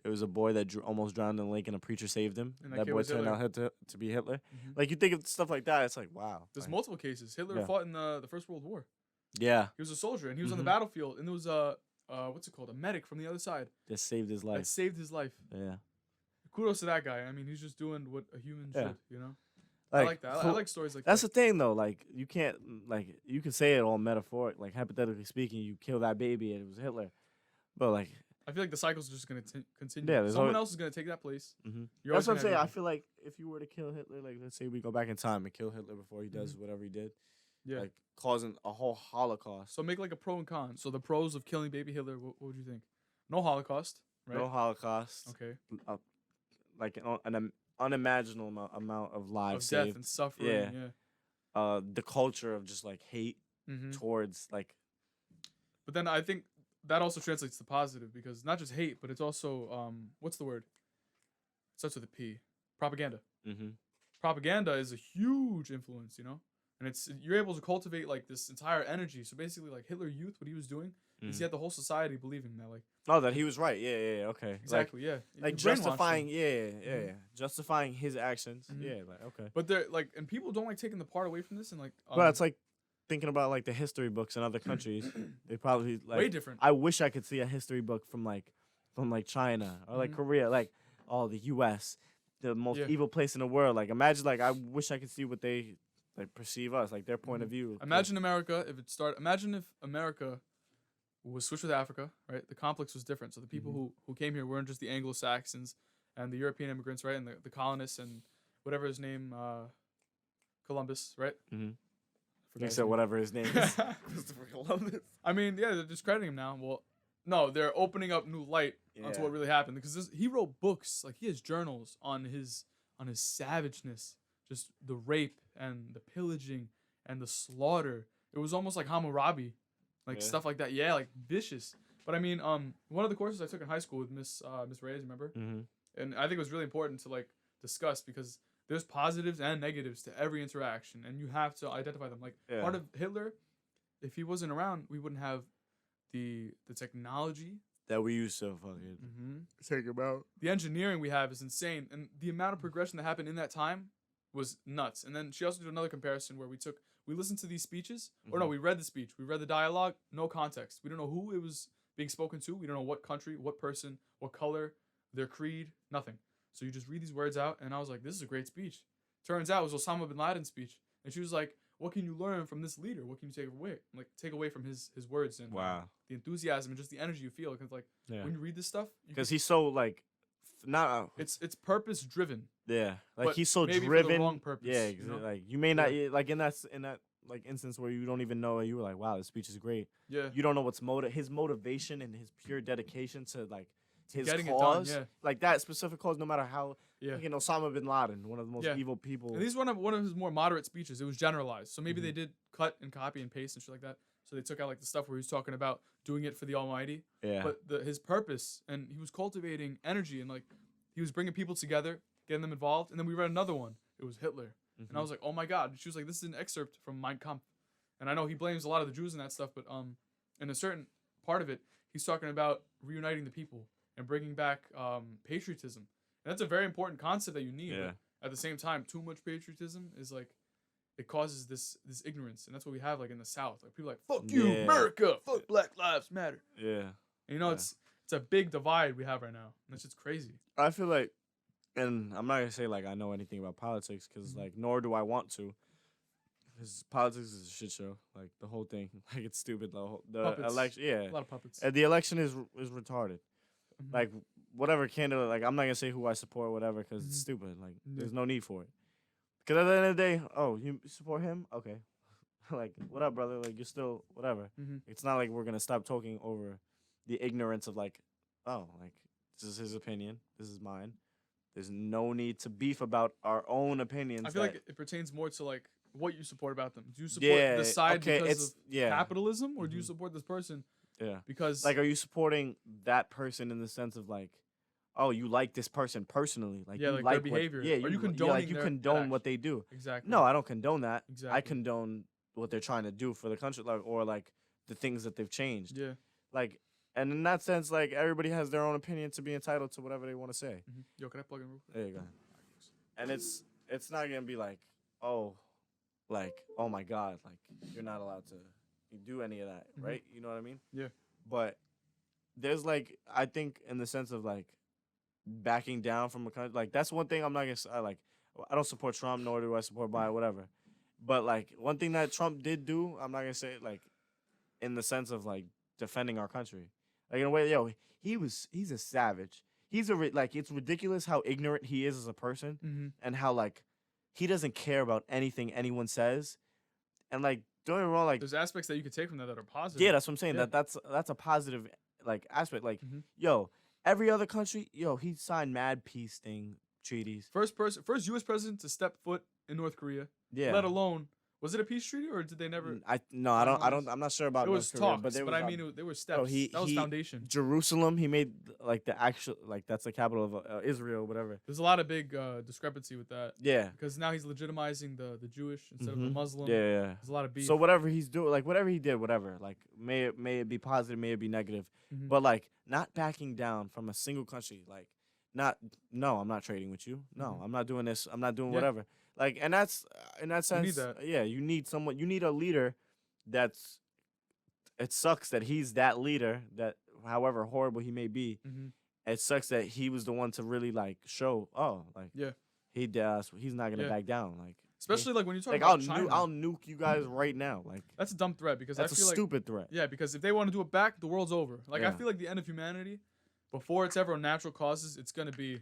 It was a boy that almost drowned in the lake, and a preacher saved him. And that That kid boy was turned Hitler. out to be Hitler. Mhm. Like you think of stuff like that, it's like wow. There's like, multiple cases. Hitler Yeah. fought in the First World War. Yeah, He was a soldier and he was on the Mhm. battlefield, and there was a what's it called, a medic from the other side just saved his that life. saved his life. Yeah, Kudos to that guy. I mean, he's just doing what a human Yeah. should, you know. I like that. I cool- like stories like That's that. the thing, though. Like, you can't, like, you can say it all metaphoric. Like, hypothetically speaking, you kill that baby and it was Hitler. But, like, I feel like the cycle's just gonna continue. Yeah, there's Someone always- else is gonna take that place. mhm. You're That's always what I'm gonna saying. have I your- feel like if you were to kill Hitler, like, let's say we go back in time and kill Hitler before he does whatever he did, Yeah. like, causing a whole Holocaust. So make like a pro and con. So the pros of killing baby Hitler, what would you think? No Holocaust. right? No Holocaust. Okay. Uh, like an unimaginable amount of lives Of death saved. and suffering. Yeah. Yeah. The culture of just like hate Mm-hmm. towards like. But then I think that also translates to positive because not just hate, but it's also what's the word? It starts with a P. Propaganda. Mm-hmm. Propaganda is a huge influence, and you're able to cultivate like this entire energy. So basically, like Hitler Youth, what he was doing is he had the whole society believing that, like, oh, that he was right. Yeah. Okay. exactly, yeah, Like You brainwash justifying. them. Yeah. Justifying his actions. Mhm. Yeah. Like okay. But they're like, and people don't like taking the part away from this, and like, Well, it's like thinking about like the history books in other countries. They probably like way different. I wish I could see a history book from China or like Korea, like the U.S., the most evil place in the world. Like imagine like I wish I could see what they like perceive us, like their point of view. Imagine America if it started. Imagine if America was switched with Africa, right? The complex was different. So the people who came here weren't just the Anglo-Saxons and the European immigrants, right? And the colonists and whatever his name, Columbus, right? Mm-hmm. You said whatever his name is. Christopher Columbus. I mean, yeah, they're discrediting him now. Well, no, they're opening up new light onto what really happened because he wrote books. Like he has journals on his savageness, just the rape and the pillaging and the slaughter. It was almost like Hammurabi, like stuff like that. Yeah, like vicious. But I mean, one of the courses I took in high school with Miss Reyes, remember? Mm-hmm. And I think it was really important to like discuss because there's positives and negatives to every interaction, and you have to identify them. Like part of Hitler, if he wasn't around, we wouldn't have the technology that we used to fucking take about. The engineering we have is insane, and the amount of progression that happened in that time was nuts. And then she also did another comparison where we listened to these speeches, or no, we read the speech, we read the dialogue, no context. We don't know who it was being spoken to. We don't know what country, what person, what color, their creed, nothing. So you just read these words out, and I was like, this is a great speech. Turns out it was Osama bin Laden's speech, and she was like, what can you learn from this leader? What can you take away from his words and the enthusiasm and just the energy you feel? Because when you read this stuff, because he's so like not it's purpose driven. Yeah, like he's so maybe driven. For the wrong purpose, yeah, exactly. Like you may not like in that like instance where you don't even know, you were like, wow, this speech is great. Yeah, you don't know what's his motivation and his pure dedication to like his getting cause. It done, like that specific cause, no matter how. Yeah, Osama bin Laden, one of the most evil people. And this is one of his more moderate speeches. It was generalized, so maybe they did cut and copy and paste and shit like that. So they took out like the stuff where he was talking about doing it for the Almighty. Yeah. But his purpose, and he was cultivating energy, and like he was bringing people together, getting them involved. And then we read another one. It was Hitler, and I was like, oh my god. And she was like, this is an excerpt from Mein Kampf, and I know he blames a lot of the Jews and that stuff, but in a certain part of it, he's talking about reuniting the people and bringing back patriotism. And that's a very important concept that you need. Yeah. At the same time, too much patriotism is like, it causes this ignorance, and that's what we have like in the South. Like people are like, fuck you, America, fuck Black Lives Matter. Yeah. And it's a big divide we have right now. And that's just crazy. I feel like, and I'm not gonna say like I know anything about politics because like nor do I want to. Because politics is a shit show. Like the whole thing, like it's stupid. The election, a lot of puppets. And the election is retarded. Like whatever candidate, like I'm not gonna say who I support, or whatever, because it's stupid. Like there's no need for it. Because at the end of the day, oh, you support him? Okay. Like what up, brother? Like you're still whatever. It's not like we're gonna stop talking over the ignorance of like, oh, like this is his opinion, this is mine. There's no need to beef about our own opinions. I feel like it pertains more to like what you support about them. Do you support this side because of capitalism, or do you support this person? Yeah. Because like, are you supporting that person in the sense of like, oh, you like this person personally, like you like their behavior. Are you condoning? You condone what they do. Exactly. No, I don't condone that. Exactly. I condone what they're trying to do for the country, like or like the things that they've changed. Yeah. Like, and in that sense, like everybody has their own opinion to be entitled to whatever they want to say. Yo, can I plug in real quick? There you go. And it's not gonna be like, oh my god, like you're not allowed to do any of that, right? You know what I mean? Yeah. But there's like, I think in the sense of like backing down from a country, like that's one thing I'm not gonna I don't support Trump, nor do I support Biden, whatever. But like one thing that Trump did do, I'm not gonna say like in the sense of like defending our country, like in a way, he's a savage. He's like it's ridiculous how ignorant he is as a person, and how like he doesn't care about anything anyone says, and like don't get me wrong, like there's aspects that you could take from that are positive. Yeah, that's what I'm saying. Yeah. That's a positive like aspect. Like every other country, yo, he signed mad peace treaties. First U.S. president to step foot in North Korea. Yeah. Let alone, was it a peace treaty or did they never? I don't. I'm not sure about It was North Korea, talks, but there was. I mean, there were steps. That was foundation. Jerusalem. He made like the actual like that's the capital of Israel, whatever. There's a lot of big discrepancy with that. Yeah. Because now he's legitimizing the Jewish instead of the Muslim. Yeah. There's a lot of beef. So whatever he's doing, like whatever he did, whatever, like may it be positive, may it be negative, but like not backing down from a single country, like no, I'm not trading with you. No, I'm not doing this. I'm not doing whatever. Like, and that's in that sense. You need that. Yeah, you need someone. You need a leader. That's. It sucks that he's that leader. That however horrible he may be, it sucks that he was the one to really like show. Oh, like he does. He's not gonna back down. Like especially like when you talk like about China. I'll nuke you guys right now. Like that's a dumb threat because that's I feel a stupid threat. Yeah, because if they want to do it back, the world's over. Like I feel like the end of humanity, before it's ever natural causes, it's gonna be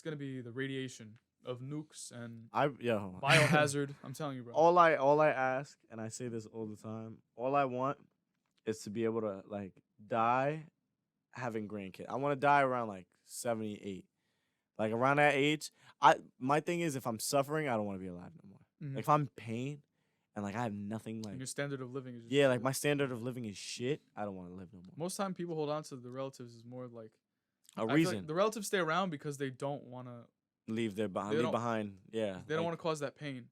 the radiation of nukes and biohazard. I'm telling you, bro. All I ask, and I say this all the time, all I want is to be able to like die having grandkids. I want to die around like 78. Like around that age. My thing is if I'm suffering, I don't want to be alive no more. Like if I'm in pain and like I have nothing like and your standard of living is just like my standard of living is shit, I don't want to live no more. Most time people hold on to the relatives is more like a reason. Like the relatives stay around because they don't want to leave behind. Yeah. They don't want to cause that pain.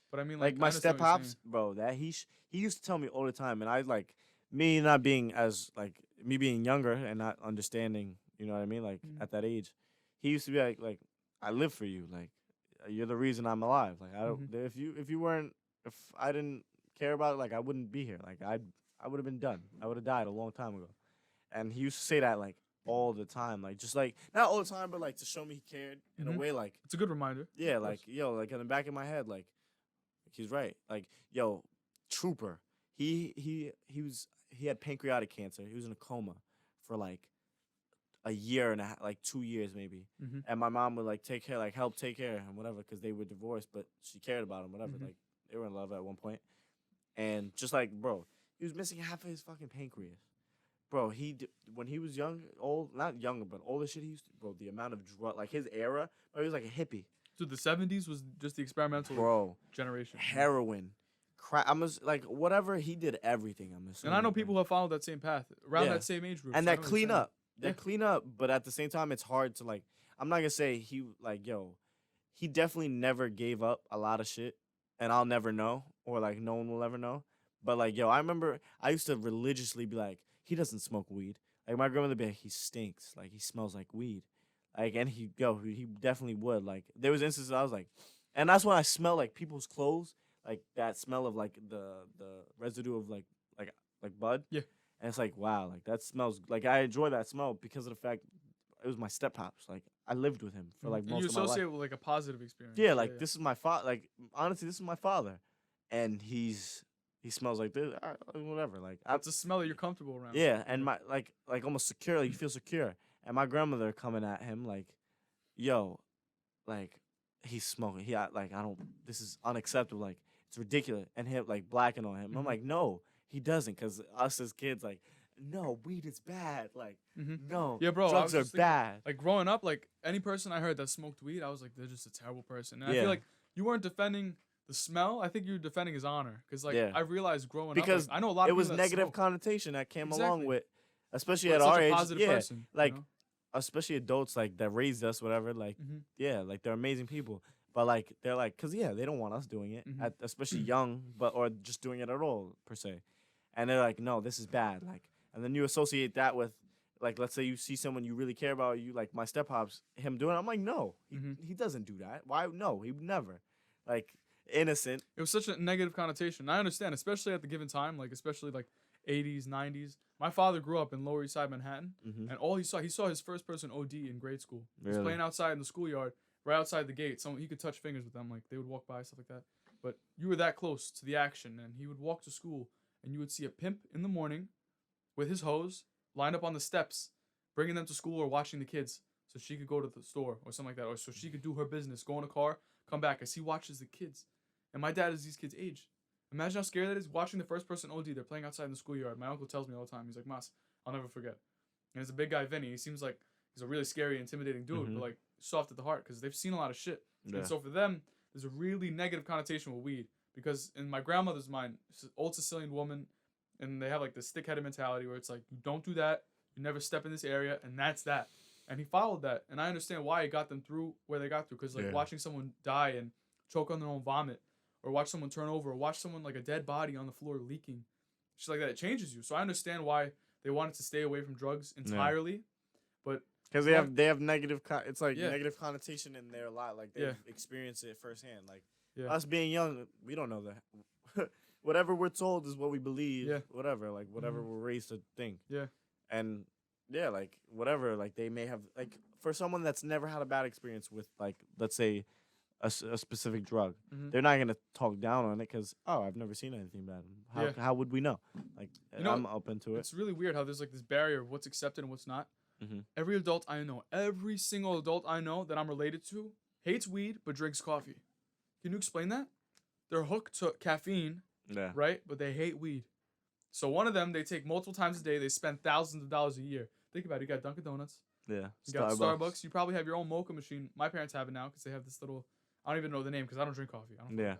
But I mean like my step pops, bro, that he used to tell me all the time, and I like me not being as like me being younger and not understanding, you know what I mean? Like at that age, he used to be like I live for you, like you're the reason I'm alive. Like I don't if I didn't care about it, like I wouldn't be here. Like I would have been done. I would have died a long time ago. And he used to say that like all the time, like just like not all the time, but like to show me he cared in a way. Like it's a good reminder. Yeah, like yo, like in the back of my head, like he's right. Like yo, trooper. He had pancreatic cancer. He was in a coma for like a year and a half, like 2 years maybe. And my mom would like help take care of him, whatever, because they were divorced, but she cared about him, whatever. Like they were in love at one point, and just like bro, he was missing half of his fucking pancreas. Bro, when he was not younger, but all the shit he used to, bro, the amount of drug, like his era, bro, he was like a hippie. So the 70s was just the experimental generation. Heroin, crack, like whatever, he did everything, I'm assuming. And I know people who have followed that same path, around that same age group. And that clean up, but at the same time, it's hard to like, I'm not gonna say he definitely never gave up a lot of shit, and I'll never know, or like no one will ever know. But like, yo, I remember I used to religiously be like, he doesn't smoke weed. Like my grandmother would be like, he stinks. Like he smells like weed. Like and he definitely would. Like there was instances I was like, and that's when I smell like people's clothes, like that smell of like the residue of like bud. Yeah. And it's like wow, like that smells like I enjoy that smell because of the fact it was my step pops. Like I lived with him for like most of my life. You associate it with like a positive experience. Yeah, like this is my father. Like honestly, this is my father, and he smells like this, whatever. Like it's a smell that you're comfortable around. Yeah, and my like almost secure. Like you feel secure. And my grandmother coming at him like, yo, like he's smoking. This is unacceptable. Like it's ridiculous. And him like blacking on him. I'm like, no, he doesn't. Cause us as kids like, no, weed is bad. Like no, yeah, bro, drugs are bad. Like growing up, like any person I heard that smoked weed, I was like, they're just a terrible person. And I feel like you weren't defending the smell. I think you're defending his honor. Cause like I realized growing up, like, I know a lot of people it was that negative smoke. Connotation that came along with, especially at our age. Person, like. Especially adults like that raised us, whatever. Like, like they're amazing people. But like they're like, cause they don't want us doing it, especially young, or just doing it at all per se. And they're like, no, this is bad. Like, and then you associate that with, like, let's say you see someone you really care about, you like my step pops, him doing it. I'm like, no, he doesn't do that. Why? No, he would never. Like innocent. It was such a negative connotation. I understand, especially at the given time, like especially like 80s, 90s. My father grew up in Lower East Side Manhattan, and all he saw his first person OD in grade school. He was playing outside in the schoolyard, right outside the gate. He could touch fingers with them, like they would walk by, stuff like that. But you were that close to the action, and he would walk to school, and you would see a pimp in the morning with his hose lined up on the steps, bringing them to school or watching the kids so she could go to the store or something like that, or so she could do her business, go in a car, come back, as he watches the kids. And my dad is these kids' age. Imagine how scary that is, watching the first person OD. They're playing outside in the schoolyard. My uncle tells me all the time. He's like, Mas, I'll never forget. And it's a big guy, Vinny. He seems like he's a really scary, intimidating dude, but like soft at the heart because they've seen a lot of shit. Yeah. And so for them, there's a really negative connotation with weed because in my grandmother's mind, she's an old Sicilian woman, and they have like this thick-headed mentality where it's like, you don't do that, you never step in this area, and that's that. And he followed that, and I understand why it got them through where they got through because like watching someone die and choke on their own vomit, or watch someone turn over, or watch someone like a dead body on the floor leaking, shit like that, it changes you. So I understand why they wanted to stay away from drugs entirely, but because they have negative it's like negative connotation in their lot, like they've experienced it firsthand. Like us being young, we don't know that. Whatever we're told is what we believe. Whatever, like whatever we're raised to think. And like whatever, like they may have, like for someone that's never had a bad experience with, like, let's say a specific drug, they're not gonna talk down on it because I've never seen anything bad. How would we know? Like, I'm open to it. It's really weird how there's like this barrier of what's accepted and what's not. Every adult I know, every single adult I know that I'm related to hates weed but drinks coffee. Can you explain that? They're hooked to caffeine, right? But they hate weed. So one of them, they take multiple times a day. They spend thousands of dollars a year. Think about it. You got Dunkin' Donuts. You got Starbucks. You probably have your own mocha machine. My parents have it now because they have this little, I don't even know the name because I don't drink coffee. I don't know that.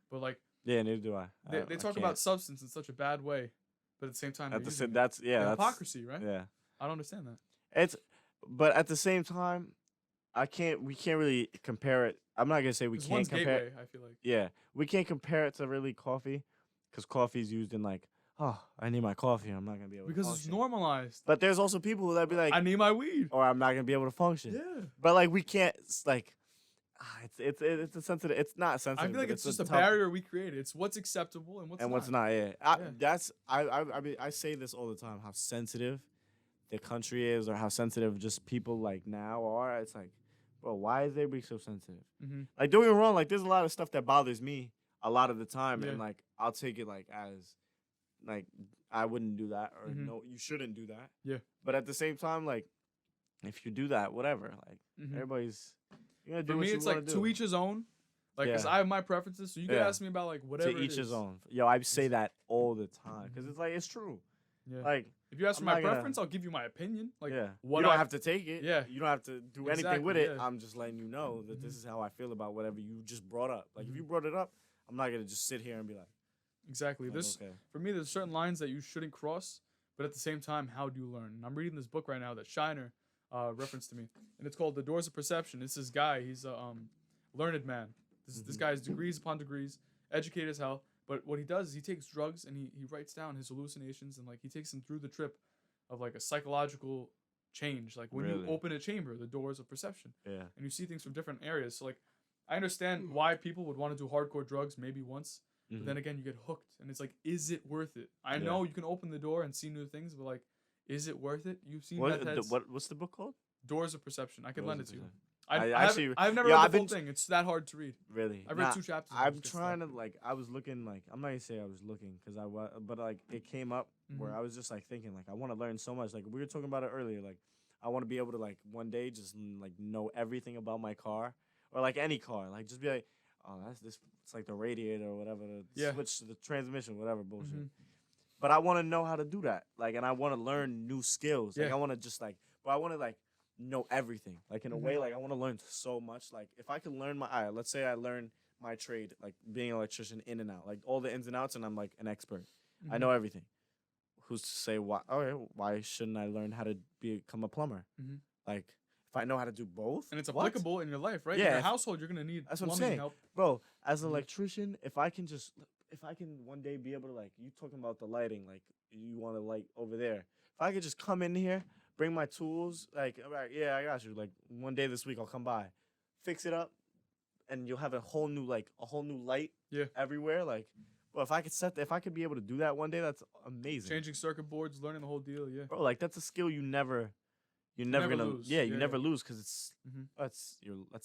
But like, neither do I. They talk about substance in such a bad way, but at the same time, that's hypocrisy, right? Yeah. I don't understand that. But at the same time, we can't really compare it. I'm not gonna say we can't compare. Gateway, I feel like. We can't compare it to really coffee, because coffee is used in like, I need my coffee. I'm not gonna be able to function. Because it's normalized. But there's also people that be like, I need my weed, or I'm not gonna be able to function. Yeah. But like we can't like, it's a sensitive. It's not sensitive. I feel like it's just a barrier we created. It's what's acceptable and what's not. I say this all the time. How sensitive the country is, or how sensitive just people like now are. It's like, bro, why is everybody so sensitive? Like, don't get me wrong, like there's a lot of stuff that bothers me a lot of the time, and like I'll take it like as like I wouldn't do that, or no, you shouldn't do that. Yeah. But at the same time, like if you do that, whatever, like everybody's you're gonna do For what me, you it's like to each his own. Like, cause I have my preferences, so you can ask me about like whatever. To each his own. Yo, I say that all the time because it's like it's true. Yeah. Like, if you ask for my preference, I'll give you my opinion. Like, what you don't have to take it. Yeah. You don't have to do anything with it. I'm just letting you know that this is how I feel about whatever you just brought up. Like, if you brought it up, I'm not gonna just sit here and be like. Exactly. For me, there's certain lines that you shouldn't cross, but at the same time, how do you learn? And I'm reading this book right now that Shiner referenced to me, and it's called The Doors of Perception. It's this guy. He's a learned man. This guy has degrees upon degrees, educated as hell. But what he does is he takes drugs and he writes down his hallucinations, and like he takes them through the trip of like a psychological change. Like when you open a chamber, the doors of perception. Yeah. And you see things from different areas. So like I understand why people would want to do hardcore drugs maybe once. But then again, you get hooked, and it's like, is it worth it? I know you can open the door and see new things, but like, is it worth it? You've seen what's the book called? Doors of Perception. I can lend it to you. I've never read the whole thing. It's that hard to read. Really? I read 2 chapters. I'm trying to like. I was looking like. I'm not gonna say I was looking because but like it came up where I was just like thinking like I want to learn so much. Like we were talking about it earlier. Like I want to be able to like one day just like know everything about my car or like any car. Like just be like, that's this. It's like the radiator or whatever. The switch to the transmission, whatever bullshit. But I want to know how to do that. Like, and I want to learn new skills. Like I want to just like, but I want to like know everything. Like in a way, like I want to learn so much. Like if I can learn let's say I learn my trade, like being an electrician in and out, like all the ins and outs, and I'm like an expert. I know everything. Who's to say why? Why shouldn't I learn how to become a plumber? Like if I know how to do both, and it's applicable in your life, right? Yeah, in your household, you're gonna need. That's what I'm saying, help. Bro. As an electrician, if I can one day be able to like, you talking about the lighting, like you want to light over there. If I could just come in here, bring my tools, like, all right, I got you. Like one day this week I'll come by, fix it up, and you'll have a whole new light everywhere. Like, well, if I could be able to do that one day, that's amazing. Changing circuit boards, learning the whole deal, bro. Like that's a skill you're never gonna lose. You never lose because it's that's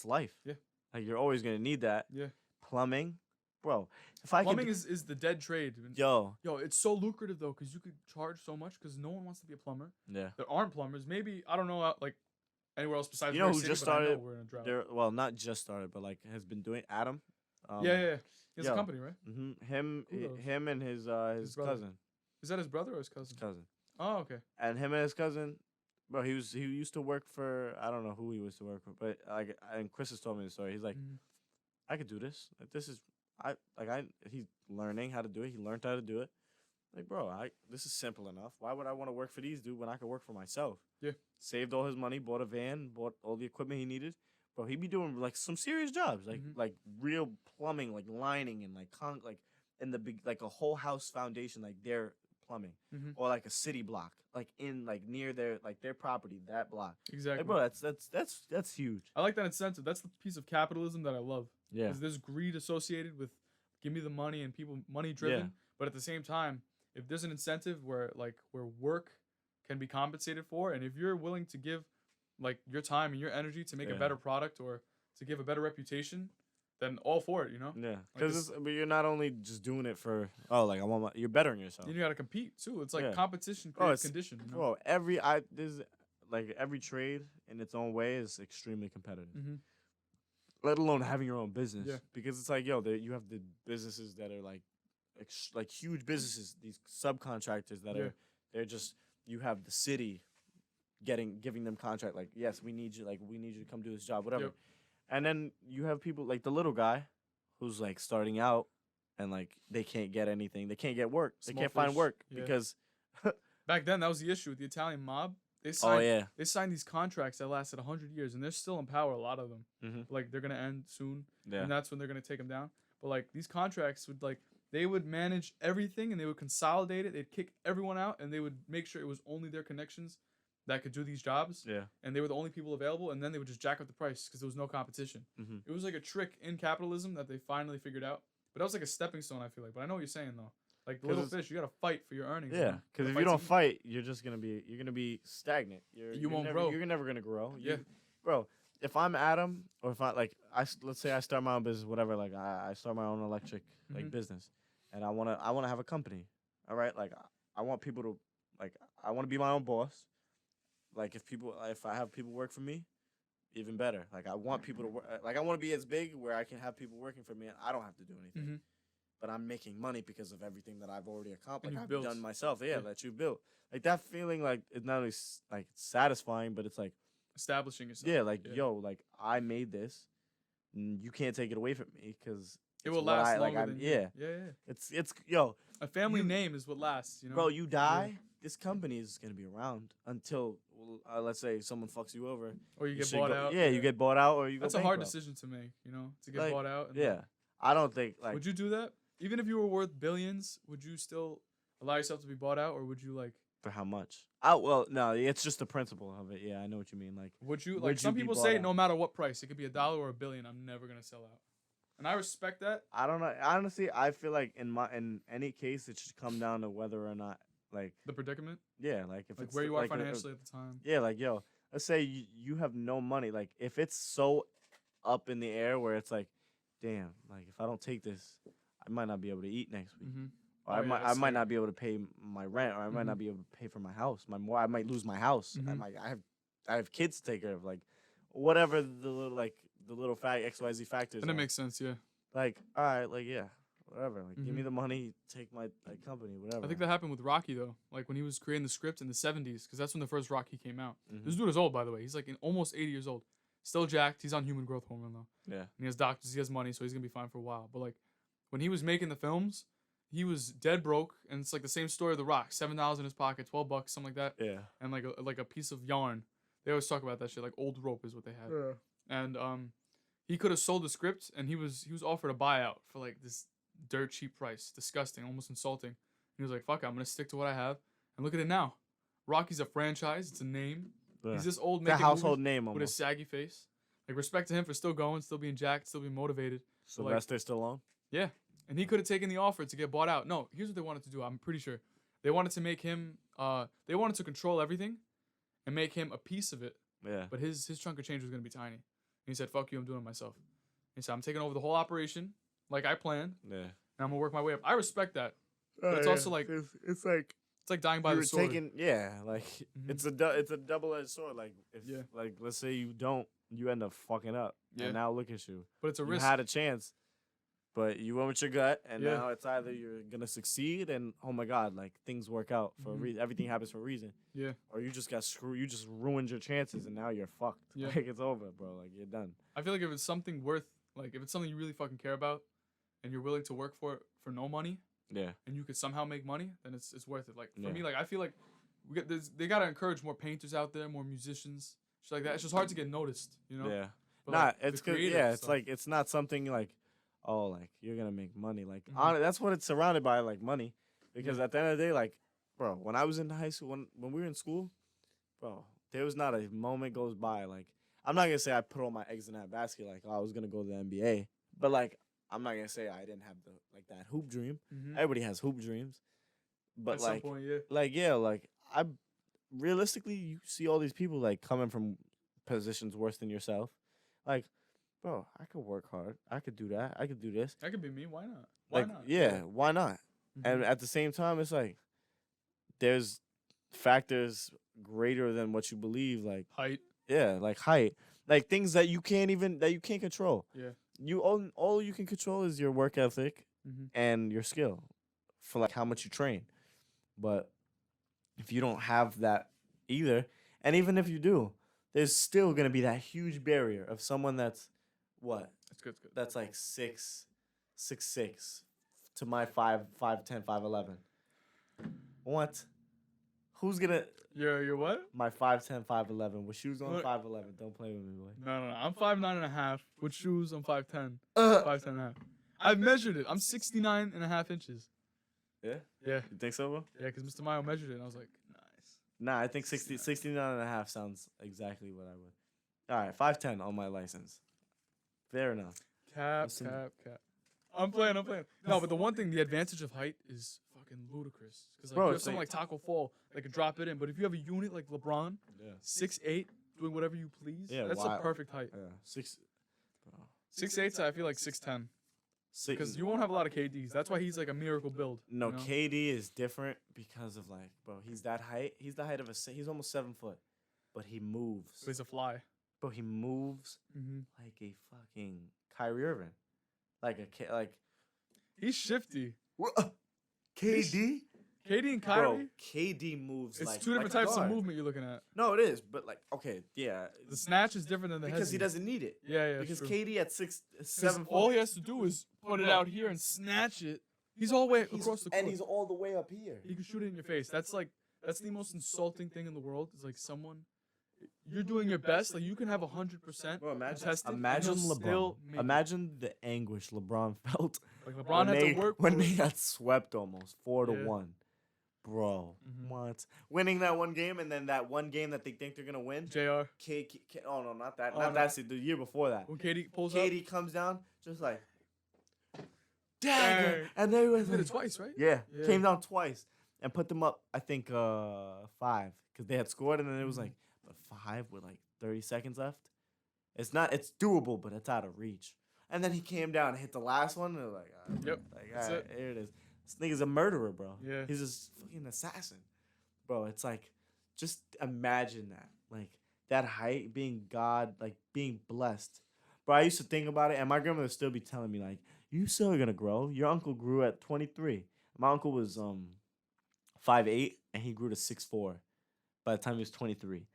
life. Yeah, like you're always gonna need that. Yeah, plumbing, bro. Plumbing is the dead trade. Yo, it's so lucrative though because you could charge so much because no one wants to be a plumber. Yeah, there aren't plumbers. Maybe I don't know like anywhere else besides. You know who just started? Well, not just started, but like has been doing Adam. Yeah. He has a company, right? Him and his cousin. Is that his brother or his cousin? His cousin. Oh, okay. And him and his cousin, Bro, he used to work for, I don't know who he used to work for, but like, and Chris has told me the story. He's like, I could do this. Like, this is he's learning how to do it. He learned how to do it. Like, bro, this is simple enough. Why would I want to work for these dude when I could work for myself? Yeah. Saved all his money, bought a van, bought all the equipment he needed. Bro, he'd be doing like some serious jobs, like real plumbing, like lining and like like in the big, like a whole house foundation, like their plumbing, or like a city block, like in like near their property, that block. Exactly. Like, bro, that's huge. I like that incentive. That's the piece of capitalism that I love. Yeah. Because there's greed associated with give me the money and people money driven. Yeah. But at the same time, if there's an incentive where work can be compensated for, and if you're willing to give like your time and your energy to make a better product or to give a better reputation, then all for it, you know? Yeah. Because but you're not only just doing it for, like I want you're bettering yourself. You got to compete too. It's like competition creates condition. You know? Bro, every trade in its own way is extremely competitive. Let alone having your own business. Yeah. Because it's like, yo, you have the businesses that are like huge businesses, these subcontractors that are, they're just, you have the city giving them contract, like, yes, we need you to come do this job, whatever. Yep. And then you have people like the little guy who's like starting out and like they can't get anything. They can't get work. They can't find work because back then that was the issue with the Italian mob. They signed these contracts that lasted 100 years and they're still in power, a lot of them. Like they're going to end soon and that's when they're going to take them down. But like these contracts would they would manage everything and they would consolidate it. They'd kick everyone out and they would make sure it was only their connections that could do these jobs. Yeah. And they were the only people available, and then they would just jack up the price because there was no competition. It was like a trick in capitalism that they finally figured out. But that was like a stepping stone, I feel like. But I know what you're saying though. Like the little fish, you gotta fight for your earnings. Yeah. Because if you don't fight, you're gonna be stagnant. You won't grow. You're never gonna grow. Bro, if I'm Adam, or if let's say I start my own business, whatever, like I start my own electric business, and I wanna have a company. All right, like I want people to I want to be my own boss. Like if I have people work for me, even better. Like I want people to work. Like I want to be as big where I can have people working for me and I don't have to do anything. But I'm making money because of everything that I've already accomplished. Like I've done myself. Yeah, that you built. Like that feeling, like it's not only like satisfying, but it's like establishing yourself. Yeah, like yo, like I made this. You can't take it away from me because it will last longer than you. Yeah. It's yo. A family name is what lasts. You know, bro. You die. This company is gonna be around until let's say someone fucks you over, or you get bought out. Yeah, you get bought out, or you. That's a hard decision to make, you know, to get bought out. I don't think Would you do that? Even if you were worth billions, would you still allow yourself to be bought out, or would you For how much? Well, no, it's just the principle of it. Yeah, I know what you mean. Like, would you some people say no matter what price, it could be $1 or $1 billion, I'm never gonna sell out, and I respect that. I don't know. Honestly, I feel like in any case, it should come down to whether or not. Like the predicament? Yeah, like if it's where you are financially at the time. Yeah, like yo, let's say you have no money. Like if it's so up in the air where it's like, damn, like if I don't take this, I might not be able to eat next week. Or I might not be able to pay my rent, or I might not be able to pay for my house. I might lose my house. I have kids to take care of. Like whatever the little XYZ factors. And it makes sense, yeah. Like all right, like yeah. Whatever, like give me the money, take my company, whatever. I think that happened with Rocky though, like when he was creating the script in the 70s, because that's when the first Rocky came out. This dude is old, by the way. He's like almost 80 years old, still jacked. He's on human growth hormone though. Yeah, and he has doctors, he has money, so he's gonna be fine for a while. But like when he was making the films, he was dead broke, and it's like the same story of The Rock. $7 in his pocket, $12, something like that. Yeah, and like a piece of yarn. They always talk about that shit. Like old rope is what they had. Yeah, and he could have sold the script, and he was offered a buyout for like this dirt cheap price. Disgusting, almost insulting. He was like, fuck it, I'm gonna stick to what I have. And look at it now. Rocky's a franchise, it's a name. Yeah. He's this old making household name almost. With a saggy face. Like respect to him for still going, still being jacked, still being motivated. Sylvester still on? Yeah. And he could have taken the offer to get bought out. No, here's what they wanted to do, I'm pretty sure. They wanted to make him they wanted to control everything and make him a piece of it. Yeah. But his chunk of change was gonna be tiny. And he said, fuck you, I'm doing it myself. He said, I'm taking over the whole operation. Like I planned, and I'm gonna work my way up. I respect that, but it's also like it's like dying by the sword. It's a double-edged sword. Like like let's say you end up fucking up, and now look at you. But it's a risk. You had a chance. But you went with your gut, and now it's either you're gonna succeed, and oh my god, like things work out for a reason. Everything happens for a reason. Yeah. Or you just got screwed. You just ruined your chances, and now you're fucked. Yeah. Like it's over, bro. Like you're done. I feel like if it's something worth, like if it's something you really fucking care about, and you're willing to work for it for no money, and you could somehow make money, then it's worth it. Like for me, like I feel like they gotta encourage more painters out there, more musicians, shit like that. It's just hard to get noticed, you know. Yeah. But, Nah, like, it's good. Yeah, it's like it's not something like, oh, like you're gonna make money. Like that's what it's surrounded by, like money. Because at the end of the day, like, bro, when I was in high school, when we were in school, bro, there was not a moment goes by. Like, I'm not gonna say I put all my eggs in that basket. Like, oh, I was gonna go to the NBA, but like, I'm not gonna say I didn't have that hoop dream. Everybody has hoop dreams, but at like, some point, like I realistically, you see all these people like coming from positions worse than yourself, like. Bro, I could work hard. I could do that. I could do this. That could be me. Why not? Why not? Yeah, why not? And at the same time, it's like there's factors greater than what you believe, like height. Yeah, like height, like things that you can't control. Yeah. All you can control is your work ethic and your skill, for like how much you train. But if you don't have that either, and even if you do, there's still gonna be that huge barrier of someone that's what? That's good. That's like 6'6" to my 5'10", 5'11". What? Who's gonna? You're what? My 5'10", 5'11". With shoes on, 5'11". Don't play with me, boy. No. I'm 5'9.5". With shoes, I'm 5'10". 5'10.5". I've measured it. I'm 69.5 inches. Yeah? Yeah. You think so, bro? Yeah, because Mr. Mayo measured it, and I was like, nice. Nah, I think 69.5 sounds exactly what I would. All right, 5'10" on my license. Fair enough. Cap. I'm playing. No, but the one thing, the advantage of height is fucking ludicrous. Because like, you have someone like Taco Fall that can drop it in. But if you have a unit like LeBron, 6'8", doing whatever you please, that's a perfect height. Yeah, 6'8", I feel like 6'10". Because you won't have a lot of KDs. That's why he's like a miracle build. No, you know? KD is different because of like, bro, he's that height. He's the height of he's almost 7 foot. But he moves. So he's a fly. Bro, he moves like a fucking Kyrie Irving. Like. He's shifty. KD? KD and Kyrie? Bro, KD moves it's like two different like types of movement you're looking at. No, it is. But like, okay, yeah. The snatch is different than the because heavy. he doesn't need it. Yeah. Because true. KD at 7 all he has to do is put it out here and snatch it. He's all the way across the court. And he's all the way up here. He can shoot it in your face. That's the most insulting thing in the world. Is like someone, you're doing your best. Like you can have 100%. Bro, imagine LeBron. Imagine the anguish LeBron felt. Like LeBron had to work when they got swept almost 4-1. Bro, what? Winning that one game and then that one game that they think they're gonna win. JR. Oh no, not that. Not that. The year before that. When KD pulls up. KD comes down, just like. Dang! And they did it twice, right? Yeah, came down twice and put them up. I think 5 because they had scored and then it was like 5 with like 30 seconds left. It's doable, but it's out of reach. And then he came down and hit the last one and like, yep, all right, here it is. This nigga's a murderer, bro. Yeah, he's just fucking assassin, bro. It's like, just imagine that, like that height, being God, like being blessed, bro. I used to think about it, and my grandmother would still be telling me like, you still are gonna grow. Your uncle grew at 23. My uncle was 5'8", and he grew to 6'4" by the time he was 23.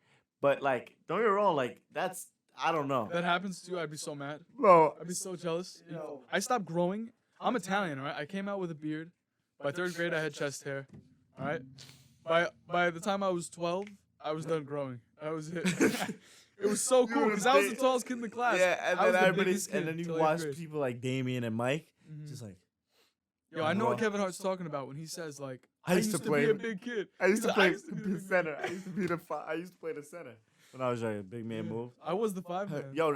But like, don't get me wrong, like that's I don't know. That happens to you, I'd be so mad. Bro, I'd be so jealous. I stopped growing. I'm Italian, right? I came out with a beard. By 3rd grade, I had chest hair. All right. By the time I was 12, I was done growing. That was it. It was so cool because I was the tallest kid in the class. Yeah, and then you watch people like Damien and Mike, just like. Yo, I know what Kevin Hart's talking about when he says like, I used to play be a big kid. I used to play center. I used to play the center when I was like a big man move. I was the 5 man. Yo,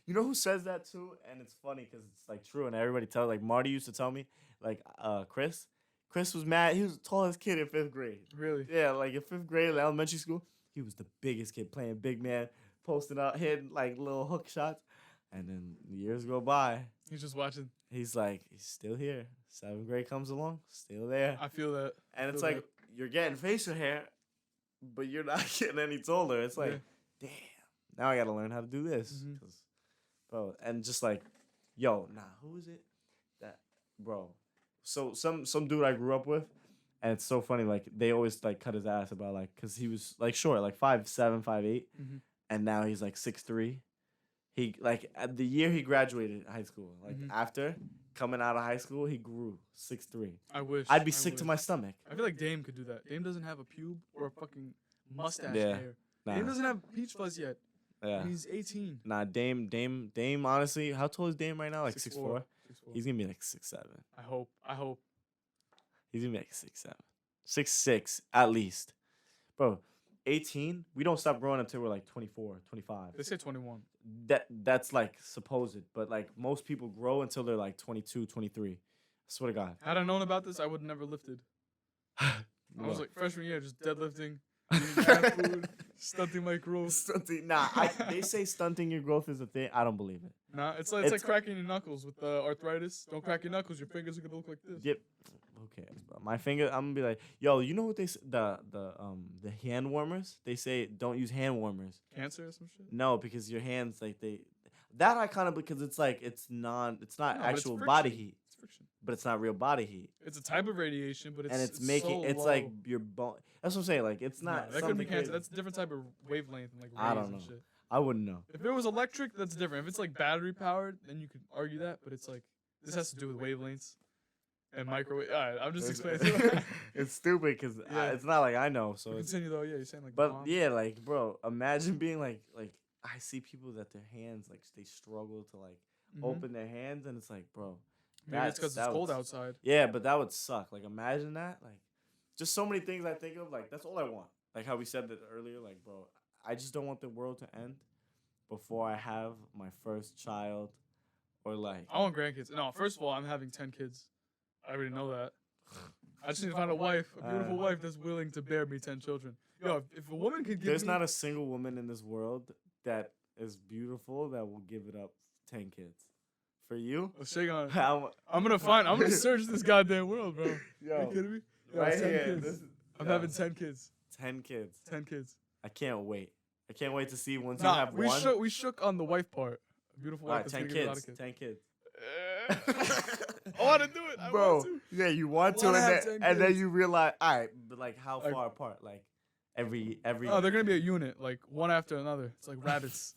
you know who says that too, and it's funny because it's like true, and everybody tells like Marty used to tell me like Chris. Chris was mad. He was the tallest kid in 5th grade. Really? Yeah, like in 5th grade in elementary school, he was the biggest kid playing big man, posting out, hitting like little hook shots. And then years go by. He's just watching. He's like, he's still here. 7th grade comes along, still there. I feel that. And it's like, you're getting facial hair, but you're not getting any taller. It's like, damn, now I got to learn how to do this. Bro, and just like, yo, who is it? That bro. So some dude I grew up with, and it's so funny. Like they always like cut his ass about like because he was like short, like 5'7", 5'8", Mm-hmm. and now he's like 6'3". He like at the year he graduated high school, like Mm-hmm. after coming out of high school, he grew 6'3". I wish. I'd be I sick to wish. my stomach. I feel like Dame could do that. Dame doesn't have a pube or a fucking mustache Yeah. hair. Nah. Dame doesn't have peach fuzz yet. Yeah. And he's 18. Nah, Dame. Honestly, how tall is Dame right now? Like 6'4". 6'4". He's gonna be like 6'7". I hope. He's gonna be like 6'7", 6'6" at least, bro. 18. We don't stop growing until we're like 24, 25. They say 21. That's like supposed, but like most people grow until they're like 22, 23. I swear to God. Had I known about this, I would have never lifted. I was like freshman year, just deadlifting, eating bad food, stunting my growth. Stunting. Nah, they say stunting your growth is a thing. I don't believe it. Nah, it's like cracking your knuckles with arthritis. Don't crack your knuckles. Your fingers are gonna look like this. Yep. Who cares, bro? My finger. I'm gonna be like, yo, you know what they the hand warmers? They say don't use hand warmers. Cancer or some shit. No, because your hands like they. That I kind of because it's like it's not actual it's body heat. It's friction. But it's not real body heat. It's a type of radiation, but it's making so it's low. like your bone. That's what I'm saying. Like it's not. That could be cancer. Crazy. That's a different type of wavelength and like rays I don't know. and shit. I wouldn't know. If it was electric, that's different. If it's like battery powered, then you could argue that. But it's like this has to do with wavelengths and microwave. All right, I'm just explaining. It's stupid because it's not like I know. So continue though. Yeah, you're saying like. But yeah, like bro, imagine being like I see people that their hands like they struggle to like open their hands and it's like bro. Maybe it's because it's cold outside. Yeah, but that would suck. Like imagine that. Like just so many things I think of. Like that's all I want. Like how we said that earlier. Like bro, I just don't want the world to end before I have my first child, or like I want grandkids. No, first of all, I'm having 10 kids. I already know that. I just need to find a wife, a beautiful wife that's willing to bear me 10 children. Yo, if a woman could give there's not a single woman in this world that is beautiful that will give it up 10 kids. For you? Oh, shake on it. I'm gonna search this goddamn world, bro. Yo, are you kidding me? Yo, right 10 here. kids. I'm having 10 kids. 10 kids. 10 kids. I can't wait. I can't wait to see once you have one. We shook on the wife part. A beautiful wife. Right, 10 kids. 10 kids. I want to do it. I want to. Yeah, you want to, and then you realize, all right, but like how far apart? Like every. Oh, they're gonna be a unit, like one after another. It's like rabbits.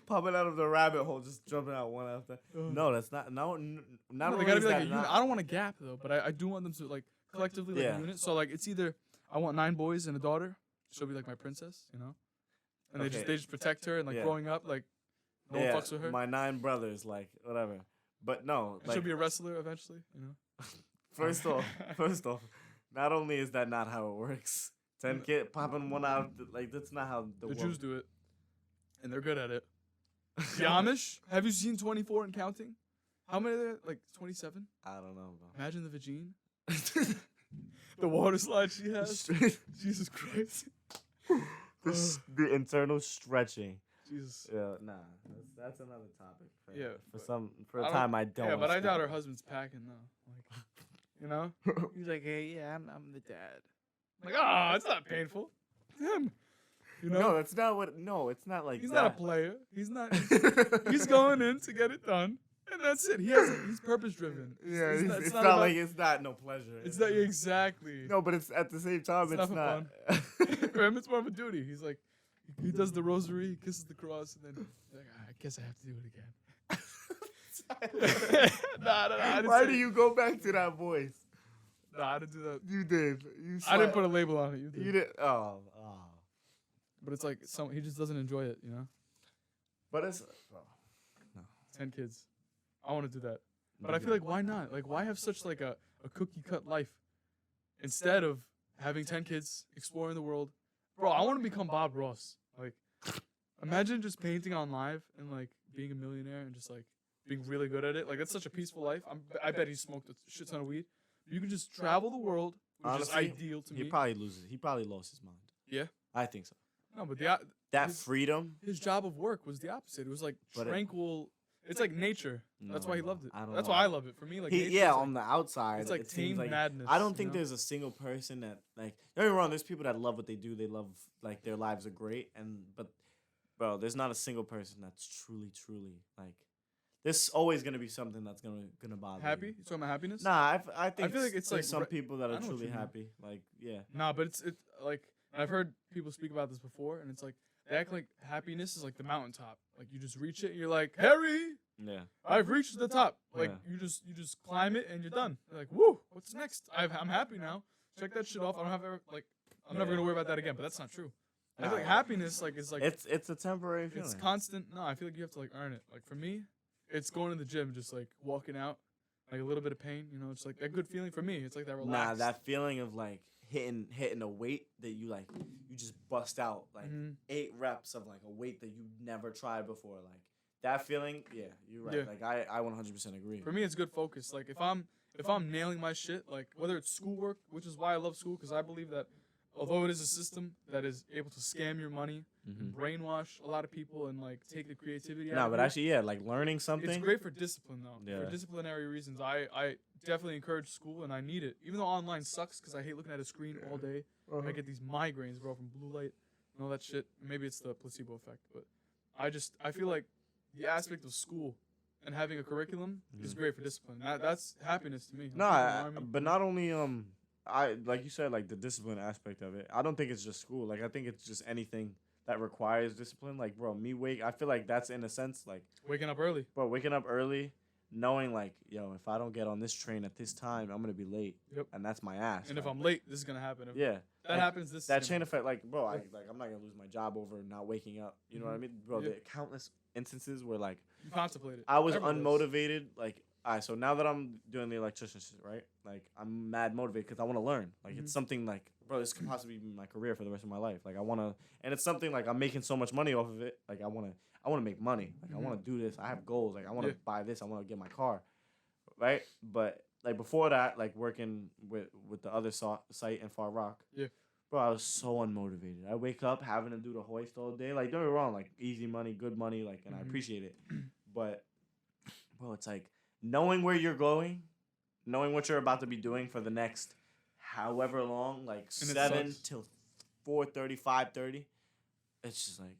Popping out of the rabbit hole, just jumping out one after. No, that's not. Not they gotta be like a unit. I don't want a gap though, but I do want them to like collectively like a unit. So like it's either I want 9 boys and a daughter. She'll be like my princess, you know. And they just protect her and like growing up like no one fucks with her. My 9 brothers, like whatever. But no, like, she'll be a wrestler eventually, you know. First off, not only is that not how it works. 10 kids popping one out, like that's not how the Jews do it. And they're good at it. The Amish? Have you seen 24 and counting? How many are there? Like 27? I don't know, bro. Imagine the vagine. The water slide she has. Jesus Christ. The internal stretching. Jesus. Yeah, nah. That's another topic. Yeah. For a time I don't. Yeah, but I doubt her husband's packing though. Like, you know? He's like, hey, yeah, I'm the dad. I'm like, oh, it's not painful. Him. You know? No, that's not what. No, it's not like he's that. not a player. He's not. He's going in to get it done, and that's it. He's purpose driven. Yeah, it's not like it's not no pleasure. It's not exactly. No, but it's at the same time it's not. For him, it's more of a duty. He's like, he does the rosary, he kisses the cross, and then like, I guess I have to do it again. Nah. Why do you go back to that voice? Nah, I didn't do that. You did. I didn't put a label on it. You did. Oh. But it's like he just doesn't enjoy it, you know. But it's no. 10 kids. I want to do that. But I feel like why not? Like why have such like a cookie cut life instead of having 10 kids, exploring the world? Bro, I want to become Bob Ross. Like imagine just painting on live and like being a millionaire and just like being really good at it. Like that's such a peaceful life. I bet he smoked a shit ton of weed. You can just travel the world, which honestly, is ideal to me. He probably loses. He probably lost his mind. Yeah? I think so. No, but freedom. His job of work was the opposite. It was like tranquil. It's like nature. That's why he loved it. That's why I love it. For me, like on the outside, it's like tame madness. I don't think there's a single person that like. Don't get me wrong. There's people that love what they do. They love like their lives are great, but bro, there's not a single person that's truly like There's always gonna be something that's gonna bother Happy? you. You talking about happiness? Nah, I think feel like it's there's like some people that I are know what truly you mean. happy. Like, yeah. Nah, but it's like I've heard people speak about this before, and it's like they act like happiness is like the mountaintop. Like you just reach it, and you're like, Harry, Yeah. I've reached the top. Like Yeah. you just climb it, and you're done. You're like, woo, what's next? I'm happy now. Check that shit off. I don't have ever like I'm never gonna worry about that again. But that's not true. I feel like happiness like is like it's a temporary feeling. it's constant. No, I feel like you have to like earn it. Like for me, it's going to the gym, just like walking out, like a little bit of pain. You know, it's like that good feeling for me. It's like that relaxed. Nah, that feeling of like hitting a weight that you like you just bust out like 8 reps of like a weight that you never tried before. Like that feeling, yeah, you're right. Yeah. Like I 100% agree. For me, it's good focus. Like if I'm nailing my shit, like whether it's schoolwork, which is why I love school, because I believe that although it is a system that is able to scam your money, and brainwash a lot of people, and like take the creativity out No, of but you, actually, yeah, like learning something. it's great for discipline though. Yeah. For disciplinary reasons, I definitely encourage school, and I need it. Even though online sucks, because I hate looking at a screen all day. I get these migraines, bro, from blue light and all that shit. Maybe it's the placebo effect, but I feel like the aspect of school and having a curriculum is great for discipline. That's happiness to me. No, but not only I like you said, like the discipline aspect of it. I don't think it's just school. Like I think it's just anything that requires discipline. Like, bro, I feel like that's in a sense like waking up early. Bro, waking up early, knowing like, yo, if I don't get on this train at this time, I'm gonna be late. Yep. And that's my ass. And like, if I'm late, this is gonna happen. If yeah. that happens, this that is chain effect, like, bro, I'm not gonna lose my job over not waking up. You know what I mean, bro? Yeah. The countless instances where like you contemplate it. I was Everyone unmotivated. Like, all right, so now that I'm doing the electrician shit, right? Like, I'm mad motivated because I want to learn. Like, it's something like, bro, this could possibly be my career for the rest of my life. Like, I want to, and it's something like I'm making so much money off of it. Like, I want to make money. Like, I want to do this. I have goals. Like, I want to buy this. I want to get my car, right? But like before that, like working with the other site in Far Rock, bro, I was so unmotivated. I wake up having to do the hoist all day. Like, don't get me wrong, like easy money, good money, like, and I appreciate it. But, bro, it's like knowing where you're going, knowing what you're about to be doing for the next however long, like 7 till 4:30, 5:30. It's just like,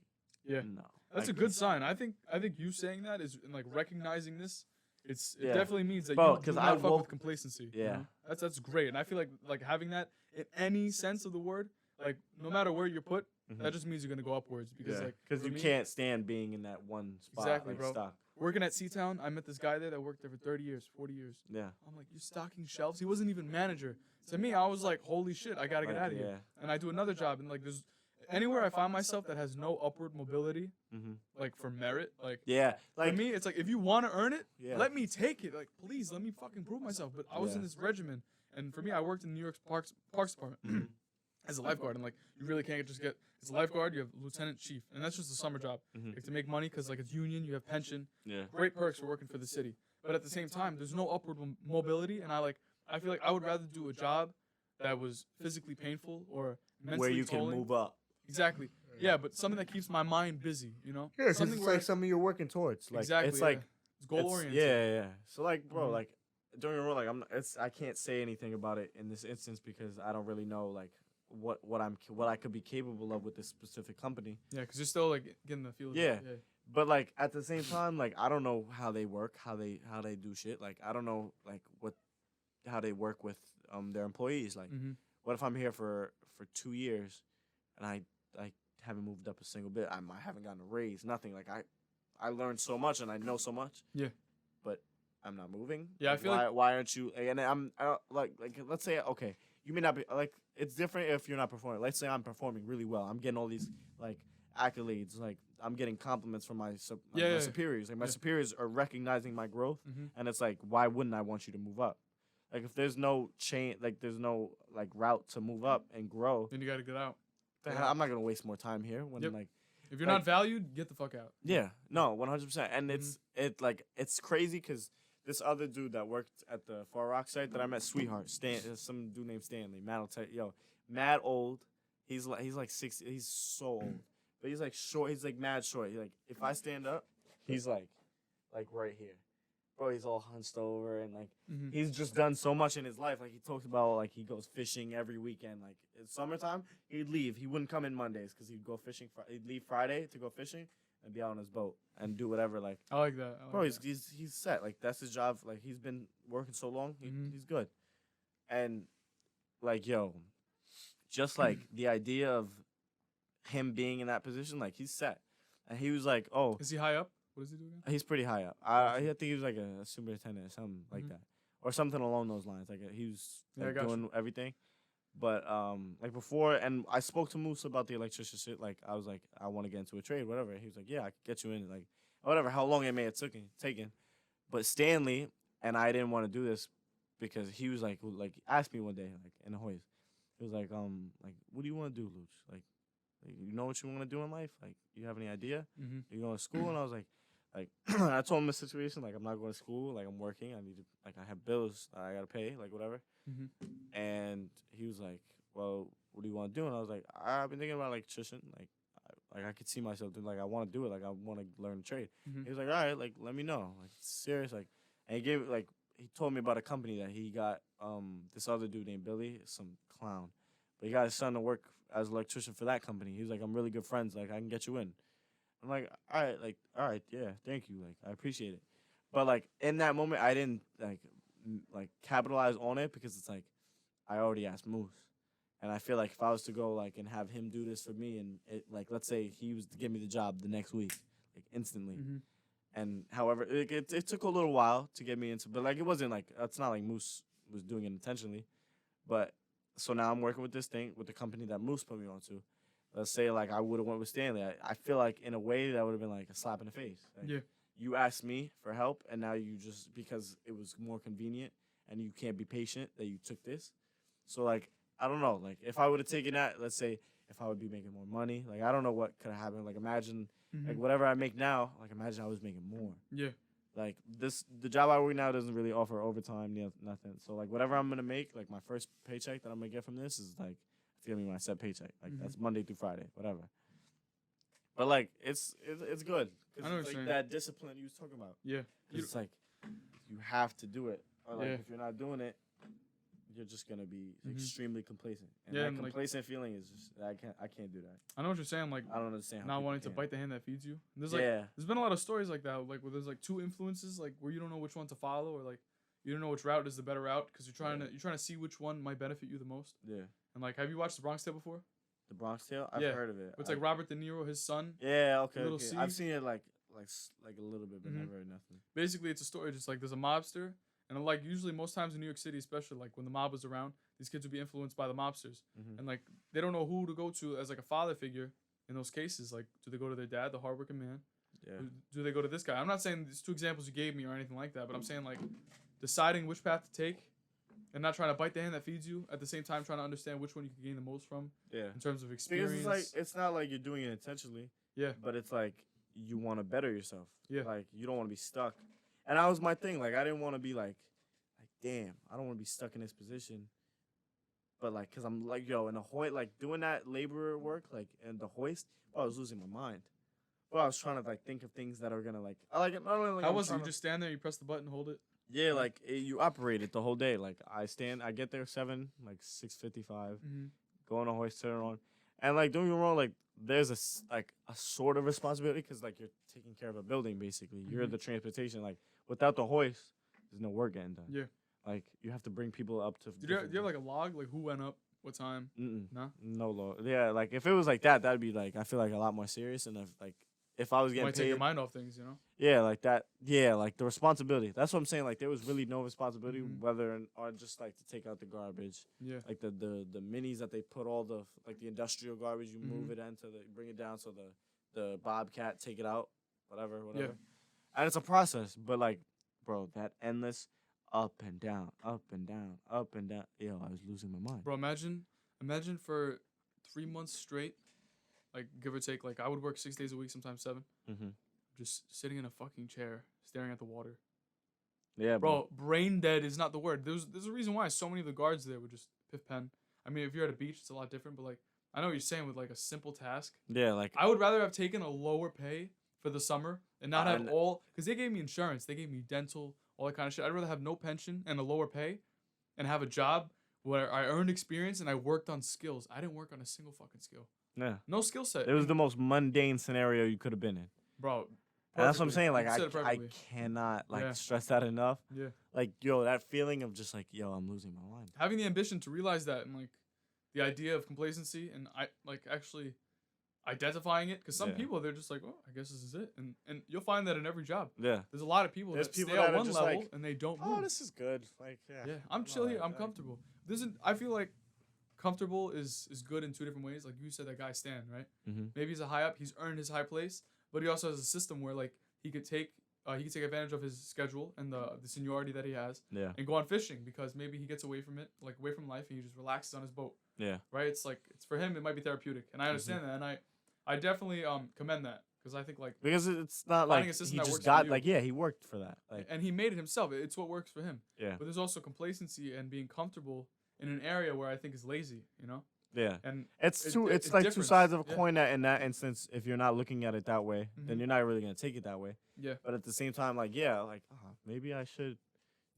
no. That's like, a good sign. I think you saying that is like recognizing this. It Yeah. definitely means that Bro, you 'cause do I not fuck woke- with complacency. Yeah. You know? That's great, and I feel like having that in any sense of the word, like no matter where you're put, that just means you're gonna go upwards because like because for you me, can't stand being in that one spot, Exactly, like, bro. stuck. working at Seatown, I met this guy there that worked there for 30 years, 40 years. Yeah. I'm like, you're stocking shelves? He wasn't even manager. To me, I was like, holy shit, I gotta get Like, out of here. And I do another job, and like there's anywhere I find myself that has no upward mobility, like for merit, like Yeah, like for me, it's like if you want to earn it, Yeah. let me take it. Like, please, let me fucking prove myself. But I was in Yeah. this regimen, and for me, I worked in New York's Parks Department as a lifeguard, and like you really can't just get as a lifeguard. You have lieutenant chief, and that's just a summer job. You have to make money because like it's union, you have pension, yeah, great perks for working for the city. But at the same time, there's no upward mobility, and I feel like I would rather do a job that was physically painful or mentally where you can tolling. move up. Exactly. Yeah, but something that keeps my mind busy, you know? Yeah, 'cause something it's where like something you're working towards. Like, exactly. it's like it's goal oriented. Yeah. So like, bro, like during the role, like I can't say anything about it in this instance because I don't really know like what I could be capable of with this specific company. Yeah, because you're still like getting the feel. Yeah. Of it. But like at the same time, like I don't know how they work, how they do shit. Like I don't know like how they work with their employees. Like what if I'm here for 2 years and I haven't moved up a single bit. I haven't gotten a raise, nothing. Like I learned so much and I know so much. Yeah. But I'm not moving. Yeah, like, I feel why aren't you? And I like let's say okay, you may not be like it's different if you're not performing. Let's say I'm performing really well. I'm getting all these like accolades. Like I'm getting compliments from my superiors. Like my superiors are recognizing my growth, and it's like why wouldn't I want you to move up? Like if there's no chain, like there's no like route to move up and grow, then you gotta get out. I'm not gonna waste more time here when like if you're not valued, get the fuck out. Yeah, no, 100%. And it's crazy because this other dude that worked at the Far Rock site that I met, sweetheart, some dude named Stanley. Man, I'll tell you, mad old. He's like 60. He's so old, but he's like short. He's like mad short. He's like if I stand up, he's like right here. Bro, he's all hunched over and like he's just done so much in his life. Like he talks about like he goes fishing every weekend. Like it's summertime, he'd leave. He wouldn't come in Mondays because he'd go fishing. He'd leave Friday to go fishing, and be out on his boat and do whatever. Like, I like that. bro, he's set. Like, that's his job. Like, he's been working so long. He's good. And like, yo, just like the idea of him being in that position, like he's set. And he was like, oh, Is he high up? What does he do again? he's pretty high up. I think he was like a superintendent or something like that, or something along those lines. Like he was like, doing everything. But like before, and I spoke to Moose about the electrician shit. Like I was like, I want to get into a trade, whatever. He was like, yeah, I could get you in, like whatever, how long it may have taken. But Stanley and I didn't want to do this because he was like asked me one day, like in the hoist. He was like what do you want to do, Luch? Like, you know what you want to do in life? Like, you have any idea? You going to school? And I was like, I told him the situation. Like, I'm not going to school. Like, I'm working. I need to, like, I have bills that I got to pay, like, whatever. And he was like, well, what do you want to do? And I was like, I've been thinking about electrician. Like I could see myself doing, like, I want to do it. Like, I want to learn the trade. He was like, all right, like, let me know. Like, serious. Like, and he gave, like, he told me about a company that he got this other dude named Billy, some clown. But he got his son to work as an electrician for that company. He was like, I'm really good friends. Like, I can get you in. I'm like, all right, yeah, thank you. Like, I appreciate it. But, like, in that moment, I didn't, like capitalize on it because it's like, I already asked Moose. And I feel like if I was to go, like, and have him do this for me and, it, like, let's say he was to give me the job the next week, like, instantly. And, however, it took a little while to get me into, but, like, it wasn't, like, it's not like Moose was doing it intentionally. But, so now I'm working with this thing, with the company that Moose put me on to. Let's say, like, I would have went with Stanley. I feel like, in a way, that would have been, like, a slap in the face. Like, you asked me for help, and now you just, because it was more convenient, and you can't be patient, that you took this. So, like, I don't know. Like, if I would have taken that, let's say, if I would be making more money, like, I don't know what could have happened. Like, imagine, like, whatever I make now, like, imagine I was making more. Like, the job I work now doesn't really offer overtime, nothing. So, like, whatever I'm going to make, like, my first paycheck that I'm going to get from this is, like, it's going to be my set paycheck. Like, that's Monday through Friday, whatever. But, like, it's good. I know what It's you're like saying. that discipline you was talking about. It's like, you have to do it. Or, like, if you're not doing it, you're just going to be extremely complacent. And that complacent feeling is just, I can't do that. I know what you're saying. Like, I don't understand how not wanting to bite the hand that feeds you. And there's, like, there's been a lot of stories like that, like, where there's, like, two influences, like, where you don't know which one to follow, or, like, you don't know which route is the better route because you're trying to see which one might benefit you the most. And, like, have you watched The Bronx Tale before? The Bronx Tale? I've heard of it. It's like Robert De Niro, his son. Okay. I've seen it like a little bit, but never nothing. Basically, it's a story just like there's a mobster, and like usually most times in New York City, especially like when the mob was around, these kids would be influenced by the mobsters, and like they don't know who to go to as like a father figure in those cases. Like, do they go to their dad, the hardworking man? Do they go to this guy? I'm not saying these two examples you gave me or anything like that, but I'm saying like deciding which path to take. And not trying to bite the hand that feeds you. At the same time, trying to understand which one you can gain the most from. In terms of experience. Because it's like, it's not like you're doing it intentionally. But it's like you want to better yourself. Like, you don't want to be stuck. And that was my thing. Like, I didn't want to be like, damn, I don't want to be stuck in this position. But like, cause I'm like, yo, in the hoist, like doing that laborer work, like in the hoist, I was losing my mind. But I was trying to like think of things that are gonna like, I like it. Not only like, how was it? You just stand there, you press the button, hold it. Yeah, like you operate it the whole day. Like I get there 7, like 6:55, go on a hoist, turn it on, and like don't get me wrong, like there's a sort of responsibility because like you're taking care of a building basically. You're the transportation. Like without the hoist, there's no work getting done. Like you have to bring people up to. Do you have like a log, like who went up, what time? No log. Yeah, like if it was like that, that'd be like I feel like a lot more serious. And if I was getting might paid, take your mind off things, you know. Yeah, like that. Yeah, like the responsibility. That's what I'm saying. Like there was really no responsibility, whether or just like to take out the garbage. Like the minis that they put all the like the industrial garbage, you move it into bring it down so the bobcat take it out, whatever. And it's a process, but like, bro, that endless up and down, up and down, up and down. Yo, I was losing my mind. Bro, imagine for 3 months straight. Like, give or take, like, I would work 6 days a week, sometimes 7. Just sitting in a fucking chair, staring at the water. Yeah, bro. Brain dead is not the word. There's a reason why so many of the guards there would just piff pen. I mean, if you're at a beach, it's a lot different, but, like, I know what you're saying with, like, a simple task. Yeah, like... I would rather have taken a lower pay for the summer and not have all... Because they gave me insurance. They gave me dental, all that kind of shit. I'd rather have no pension and a lower pay and have a job where I earned experience and I worked on skills. I didn't work on a single fucking skill. Yeah. No skill set. It was the most mundane scenario you could have been in. bro. And that's what I'm Perfectly. saying. Like You said it I perfectly. cannot like Yeah. stress that enough. Yeah. Like yo, that feeling of just like yo, I'm losing my mind. Having the ambition to realize that and like the idea of complacency and I like actually identifying it because some Yeah. people they're just like, oh, I guess this is it, and you'll find that in every job. Yeah. There's a lot of people There's that people stay that at are one just level like, and they don't oh, move. this is good. Like Yeah, I'm chill here. I'm comfortable. This is I feel like comfortable is good in two different ways. Like you said, that guy Stan, right? Mm-hmm. Maybe he's a high up. He's earned his high place, but he also has a system where like he could take advantage of his schedule and the seniority that he has, Yeah. and go on fishing because maybe he gets away from it, like away from life, and he just relaxes on his boat. Yeah. Right. It's like it's for him. It might be therapeutic, and I understand that, and I definitely commend that because I think like Because it's not finding like a system he that just works for got you. like he worked for that. Like and he made it himself. It's what works for him. yeah. But there's also complacency and being comfortable in an area where I think is lazy. You know. Yeah. And It's it's two. di- It's it's like two difference. sides of a Yeah. coin. That in that instance, if you're not looking at it that way, then Mhm. you're not really gonna take it that way. Yeah. But at the same time, like yeah, like maybe I should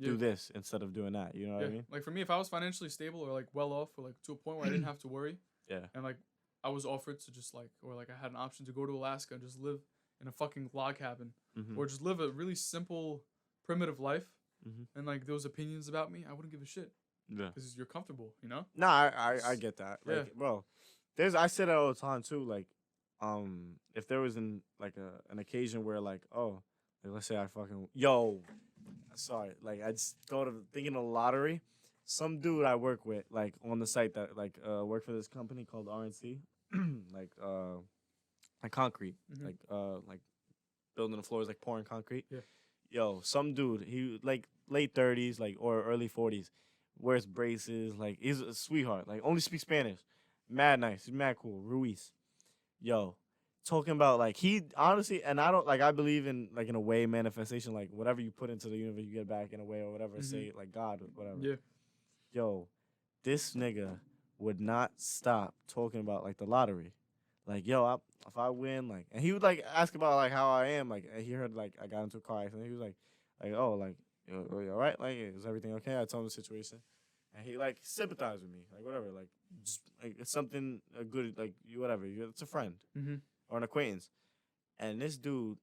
do this instead of doing that. You know what I mean? Like for me, if I was financially stable or like well off or like to a point where I didn't have to worry, Yeah. and like I was offered to just like or like I had an option to go to Alaska and just live in a fucking log cabin Mm-hmm. or just live a really simple, primitive life, Mhm. and like those opinions about me, I wouldn't give a shit Yeah. because you're comfortable, you know. No, I get that. Like, Yeah. bro, I say that all the time too. Like, if there was an occasion where like, oh, like, let's say I fucking sorry, like I just thought of thinking of lottery. Some dude I work with, like on the site that like work for this company called RNC, like concrete, Mhm. like building the floors, like pouring concrete. Yeah. Yo, some dude, he like late 30s, like or early 40s, wears braces, like he's a sweetheart, like only speaks Spanish. Mad nice, he's mad cool. Ruiz. Yo, talking about like he honestly, and I don't like I believe in like in a way manifestation, like whatever you put into the universe you get back in a way or whatever, Mhm. say like God or whatever. Yeah. Yo, this nigga would not stop talking about like the lottery. Like, yo, if I win, like, and he would like ask about like how I am. Like, he heard like I got into a car accident. He was like, oh, like, you all right? Like, is everything okay? I told him the situation, and he like sympathized with me, like whatever, like just like it's something good, like you whatever. It's a friend Mhm. or an acquaintance, and this dude,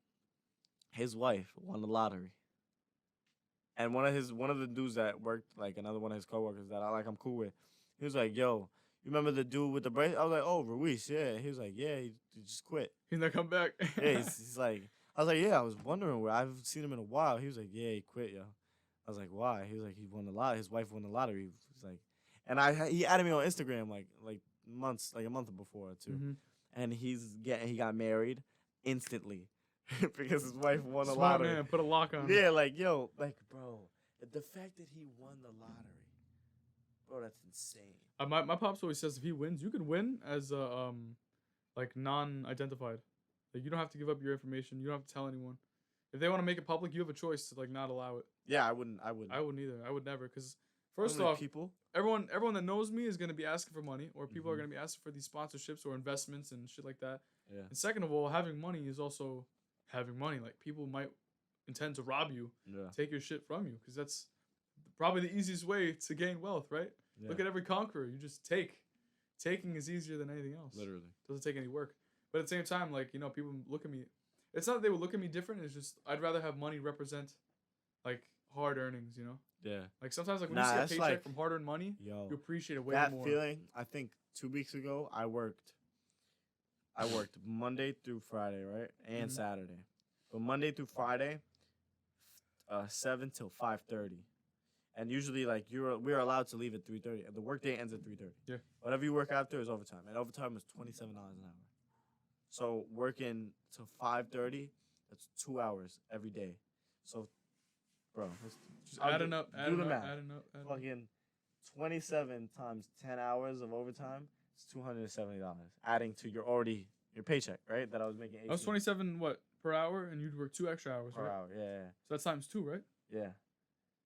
his wife won the lottery, and one of the dudes that worked, like another one of his coworkers that I'm cool with, he was like, yo. You remember the dude with the brace? I was like, oh, Ruiz, yeah. He was like, yeah, he just quit. He's not come back. Yeah, he's like, I was like, yeah, I was wondering where I haven't seen him in a while. He was like, yeah, he quit, yo. I was like, why? He was like, he won the lottery. His wife won the lottery. He's like, and he added me on Instagram like a month before too, Mhm. and he got married instantly because his wife won the Smart lottery. man, put a lock on. Yeah, like yo, like bro, the fact that he won the lottery, bro, that's insane. My pops always says if he wins, you can win as a like non-identified. Like you don't have to give up your information. You don't have to tell anyone. If they want to make it public, you have a choice to like not allow it. Yeah, I wouldn't. I wouldn't either. I would never, because first Only off, people. everyone that knows me is gonna be asking for money, or people are Mhm. gonna be asking for these sponsorships or investments and shit like that. Yeah. And second of all, having money is also having money. Like people might intend to rob you, Yeah. take your shit from you, because that's probably the easiest way to gain wealth, right? Yeah. Look at every conqueror. You just take. Taking is easier than anything else. Literally. Doesn't take any work. But at the same time, like, you know, people look at me. It's not that they would look at me different. It's just I'd rather have money represent, like, hard earnings, you know? Yeah. Like, sometimes, like, when Nah, you see a that's paycheck like- from hard-earned money, Yo, you appreciate it way that more. feeling. I think 2 weeks ago I worked Monday through Friday, right, and Mhm. Saturday. But Monday through Friday, 7 till 5:30, and usually like we're allowed to leave at 3:30. The workday ends at 3:30. Yeah. Whatever you work after is overtime, and overtime is $27 an hour. So working till 5:30, that's 2 hours every day. So, bro, Just adding up, do adding the up, math. adding up, adding up. Fucking 27 times 10 hours of overtime is $270, adding to your paycheck, right? That I was making. That was 27, what, per hour? And you'd work 2 extra hours, per right? hour. Yeah, So that's times 2, right? yeah.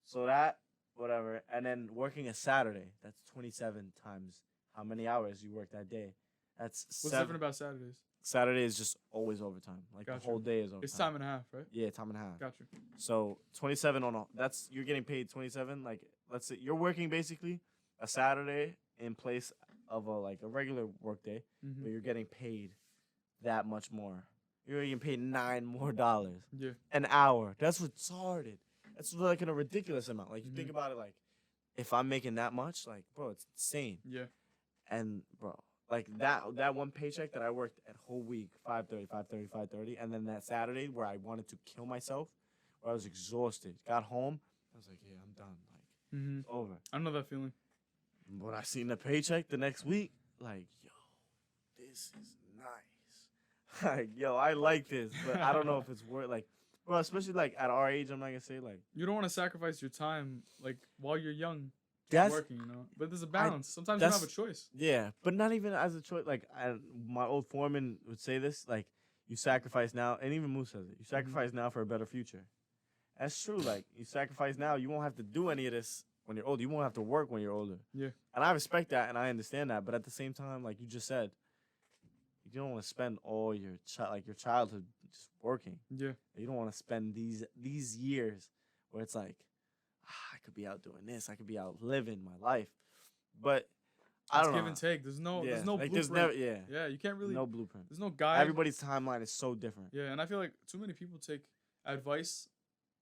So that whatever, and then working a Saturday, that's 27 times how many hours you work that day. That's What's different about Saturdays? Saturday is just always overtime. Like Gotcha. the whole day is overtime. It's time and a half, right? Yeah, time and a half. Got you. So 27 on a you're getting paid 27. Like let's say you're working basically a Saturday in place of a regular work day, Mm-hmm. but you're getting paid that much more you're getting paid $9 more Yeah. an hour. That's retarded. That's like in a ridiculous amount. Like you think Mm-hmm. about it, like if I'm making that much, like bro, it's insane. Yeah. And bro, like that one paycheck that I worked a whole week, 5:30, 5:30, 5:30, and then that Saturday where I wanted to kill myself, where I was exhausted, got home, I was like, yeah, I'm done. Like Mm-hmm. it's over. I know that feeling. But I seen the paycheck the next week, like yo, this is nice. Like yo, I like this, but I don't know if it's worth like, bro, especially like at our age, I'm not gonna say like You don't want to sacrifice your time like while you're young. that's Working, you know, but there's a balance. Sometimes you don't have a choice. yeah, but not even as a choice. Like my old foreman would say this, like you sacrifice now, and even Moose says it. You sacrifice now for a better future. That's true. Like you sacrifice now, you won't have to do any of this when you're older. You won't have to work when you're older. Yeah. And I respect that, and I understand that. But at the same time, like you just said, you don't want to spend all your your childhood just working. Yeah. You don't want to spend these years where it's like, I could be out doing this. I could be out living my life. But I don't know. Give and take. There's no like, blueprint. There's never, yeah. Yeah, you can't really. No blueprint. There's no guide. Everybody's timeline is so different. Yeah, and I feel like too many people take advice,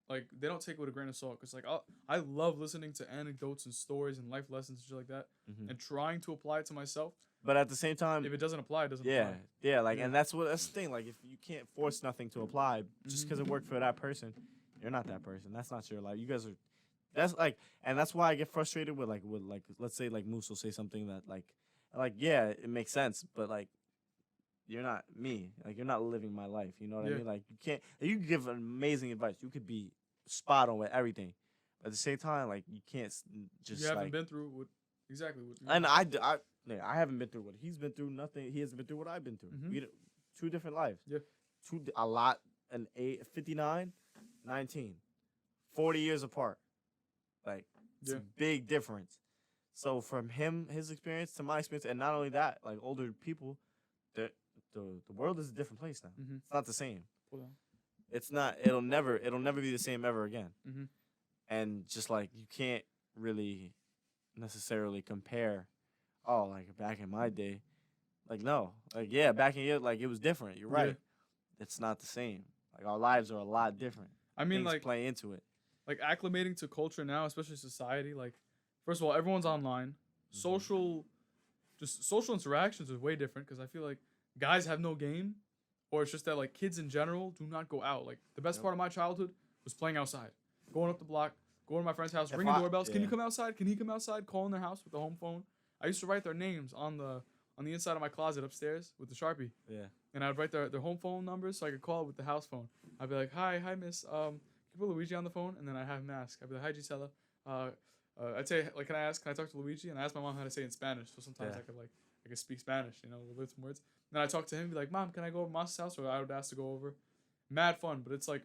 like they don't take it with a grain of salt. Cause like I love listening to anecdotes and stories and life lessons and shit like that, and trying to apply it to myself. But at the same time, if it doesn't apply, it doesn't apply. Yeah, like, and that's the thing. Like, if you can't force nothing to apply just because it worked for that person, you're not that person. That's not your life. You guys are. That's like, and that's why I get frustrated with let's say like Moose will say something that like yeah, it makes sense, but like you're not me. Like you're not living my life. You know what I mean? Like you can't. You can give amazing advice. You could be spot on with everything, but at the same time, like you can't just. You haven't been through what exactly what. And I haven't been through what he's been through. Nothing. He hasn't been through what I've been through. We two different lives. Yeah. A lot. 59, 19, 40 years apart. Like, it's a big difference. So from his experience to my experience, and not only that, like older people, the world is a different place now. It's not the same. It's not. It'll never be the same ever again. And just like you can't really necessarily compare. Oh, like back in my day, like no, like yeah, back in like it was different. You're right. It's not the same. Like our lives are a lot different. I mean, things like play into it. Like acclimating to culture now, especially society. Like, first of all, everyone's online. Social interactions is way different because I feel like guys have no game, or it's just that like kids in general do not go out. Like the best part of my childhood was playing outside, going up the block, going to my friend's house, ringing doorbells. Can you come outside? Can he come outside? Calling their house with the home phone. I used to write their names on the inside of my closet upstairs with the Sharpie. Yeah. And I'd write their home phone numbers so I could call with the house phone. I'd be like, hi miss, can you put Luigi on the phone? And then I have him ask. I'd be like, hi Gisela. I'd say, like, can I talk to Luigi? And I asked my mom how to say it in Spanish. So sometimes I could speak Spanish, you know, a little bit some words. And then I talk to him, be like, Mom, can I go over to Moss's house? Or I would ask to go over. Mad fun, but it's like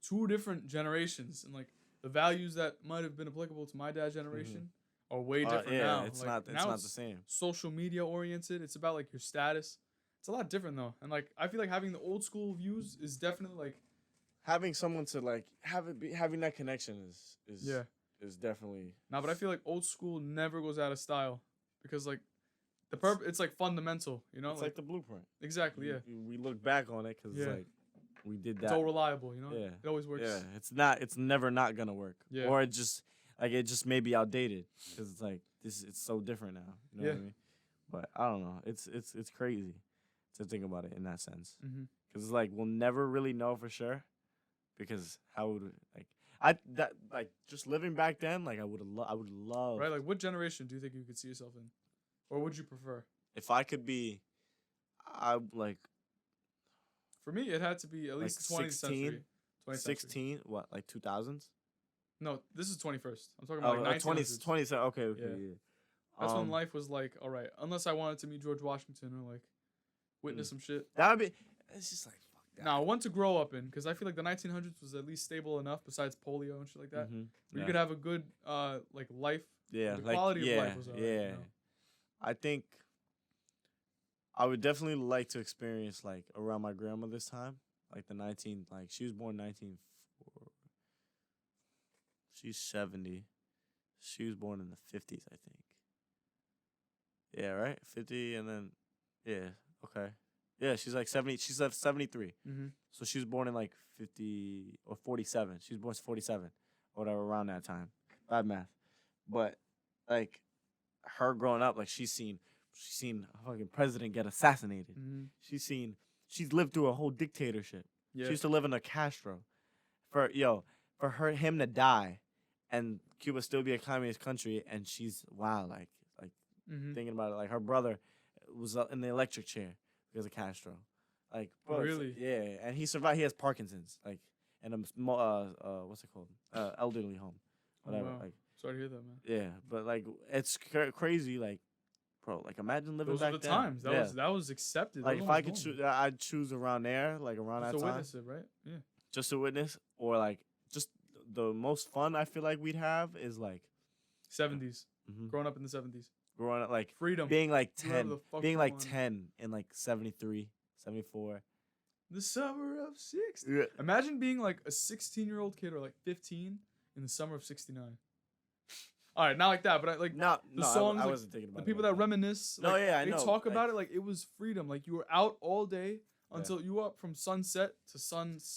two different generations. And like the values that might have been applicable to my dad's generation are way different now. It's like, not the same. Social media oriented. It's about like your status. It's a lot different though. And like I feel like having the old school views is definitely like having someone to like having that connection is definitely. Nah, but I feel like old school never goes out of style because like it's like fundamental, you know? It's like the blueprint. Exactly, yeah. We look back on it because like we did that. It's all reliable, you know? Yeah. It always works. Yeah, it's never not gonna work. Yeah. Or it just may be outdated because it's like it's so different now. You know what I mean? But I don't know. It's crazy to think about it in that sense. Because it's like we'll never really know for sure. Because how would just living back then, like I would love. Right, like what generation do you think you could see yourself in, or would you prefer? If I could be, I like. For me, it had to be at least 20th century. 16, what, like 2000s? No, this is 21st. I'm talking about like 1900s. 20, okay, yeah. That's when life was like, all right, unless I wanted to meet George Washington or like witness some shit. That would be. It's just like. Now, one to grow up in, because I feel like the 1900s was at least stable enough, besides polio and shit like that. Where you could have a good, like, life. Yeah, the quality of life was alright. Yeah, you know? I think I would definitely like to experience, like, around my grandmother's time. Like, she was born 1904. She's 70. She was born in the 50s, I think. Yeah, right? 50, and then, yeah, okay. Yeah, she's like 70. She's like 73. Mm-hmm. So she was born in like 50 or 47. She was born 47 or whatever around that time. Bad math. But like her growing up, like she's seen a fucking president get assassinated. Mm-hmm. She's lived through a whole dictatorship. Yeah. She used to live in a Castro. For him to die and Cuba still be a communist country, and she's like Mm-hmm. thinking about it, like her brother was in the electric chair because of Castro. Like, bro, Really? yeah, and he survived. He has Parkinson's, like, in a what's it called? Elderly home, whatever. Wow. Like, Sorry to hear that, man. yeah, but like, it's crazy. Like, bro, like, imagine living Those back were the then. times. Yeah. That was accepted. Like, That if was I could choose, I'd choose around there, like around just that to time, witness it, right? Yeah. just to witness, or like, just the most fun I feel like we'd have is like 70s. Mhm. Growing up in the 70s. growing up, like Freedom. being like Do whatever 10, the fuck being you like want. 10 in like 73, 74. The summer of 60. Yeah. Imagine being like a 16-year-old kid or like 15 in the summer of 69. All right, not like that, but the songs, I like, wasn't thinking about the it people like that reminisce. No, like, yeah, I they know. talk Like, about it like it was freedom. Like you were out all day until you were up from sunset to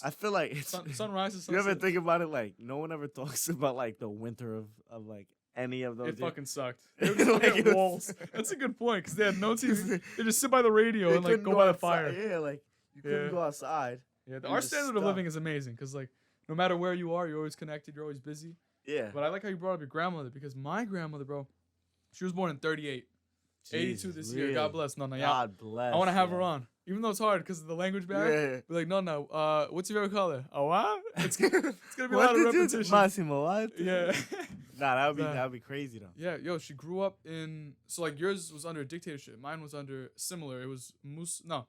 I feel like it's sunrise to sunset. You ever think about it? Like, no one ever talks about like the winter of like any of those. It fucking sucked. It They would was just look like, at it was- walls. That's a good point because they had no TV. They just sit by the radio They and like couldn't go by the outside. fire. Yeah, like you couldn't Yeah. go outside. Yeah, You're our just standard of stuck. living is amazing because like no matter where you are, you're always connected. You're always busy. Yeah. But I like how you brought up your grandmother because my grandmother, bro, she was born in 38. 82 Jesus, this year. really? God bless. No, yeah. God bless. I want to have her yeah. on. Even though it's hard because of the language barrier. Yeah. Be like, no. What's your favorite color? Oh, what? It's gonna be a What lot of did you do? repetition. Massimo, what? Yeah. Nah, that Nah. would be crazy though. Yeah, yo, she grew up in. So, like, yours was under a dictatorship. Mine was under similar. It was No.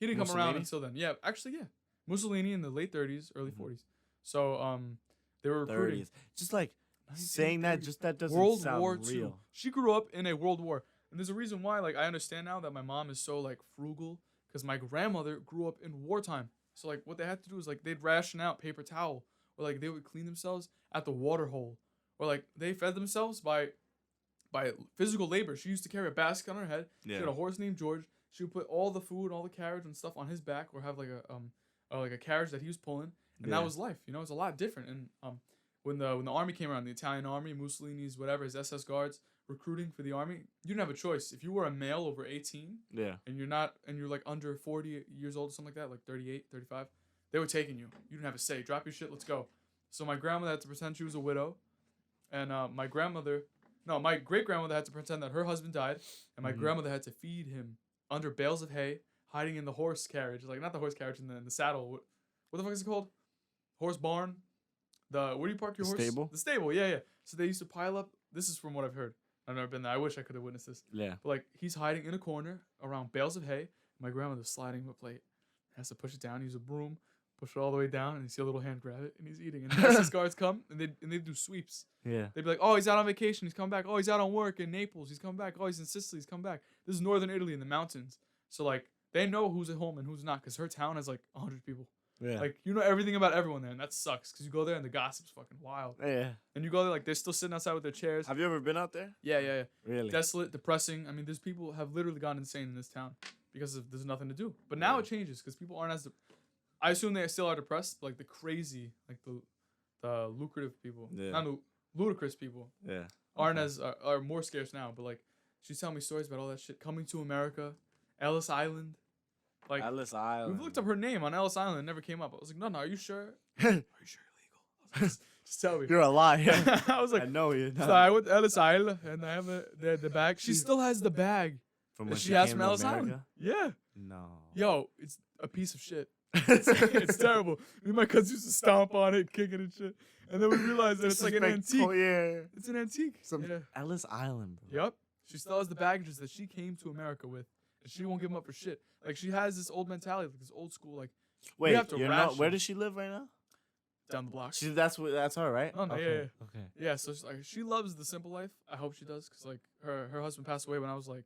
He didn't come around Mussolini? until then. Yeah, actually, yeah. Mussolini in the late 30s, early 40s. So, they were recruiting. 30s. Just like saying that, 1930s. just that doesn't World sound War real. II. She grew up in a World War. And there's a reason why, like, I understand now that my mom is so, like, frugal. Because my grandmother grew up in wartime. So, like, what they had to do is, like, they'd ration out paper towel. Or, like, they would clean themselves at the water hole. Or, like, they fed themselves by physical labor. She used to carry a basket on her head. She had a horse named George. She would put all the food, all the carriage and stuff on his back. Or have, like, a carriage that he was pulling. And that was life. You know, it's a lot different. And when the army came around, the Italian army, Mussolini's, whatever, his SS guards, recruiting for the army, you didn't have a choice. If you were a male over 18 and you're like under 40 years old or something like that, like 38, 35, they were taking you. You didn't have a say. Drop your shit, let's go. So my grandmother had to pretend she was a widow, and my great grandmother had to pretend that her husband died, and my grandmother had to feed him under bales of hay, hiding in the horse carriage, like not the horse carriage, in the saddle. What the fuck is it called? Horse barn. Where do you park your horse? Stable? The stable, yeah. So they used to pile up. This is from what I've heard. I've never been there. I wish I could have witnessed this. Yeah. But like he's hiding in a corner around bales of hay. My grandmother's sliding him a plate. Has to push it down. Use a broom, push it all the way down, and you see a little hand grab it, and he's eating. And the SS guards come and they do sweeps. Yeah. They'd be like, oh, he's out on vacation. He's come back. Oh, he's out on work in Naples. He's come back. Oh, he's in Sicily. He's come back. This is northern Italy in the mountains. So like they know who's at home and who's not because her town has like 100 people. Yeah. Like, you know everything about everyone there, and that sucks, because you go there and the gossip's fucking wild. Yeah. And you go there, like, they're still sitting outside with their chairs. Have you ever been out there? Yeah. Really? Desolate, depressing. I mean, there's people have literally gone insane in this town because there's nothing to do. But now it changes, because people aren't as... I assume they still are depressed, but, like, the crazy, like, the lucrative people, not ludicrous people, aren't as... are more scarce now. But, like, she's telling me stories about all that shit. Coming to America, Ellis Island. Like, Ellis Island. we've looked up her name on Ellis Island. It never came up. I was like, no, are you sure? Are you sure you're legal? Just tell me. You're a liar. I was like, I know you're not. so I went to Ellis Island, and I have the bag. She still has the bag From that when she has came from to Ellis Island. America? Yeah. No. Yo, it's a piece of shit. It's terrible. Me and my cousins used to stomp on it, kick it and shit. And then we realized that it's like an antique. Oh, yeah. It's an antique. Yeah. Ellis Island, bro. Yep. She still has the baggages that she came to America with. And she won't give them up for shit. Like, she has this old mentality, like this old school, like, Wait, we have to you're ration. not, where does she live right now? Down the block. That's her, right? Oh, no, okay. yeah. Okay. Yeah, so like she loves the simple life. I hope she does, because like her husband passed away when I was like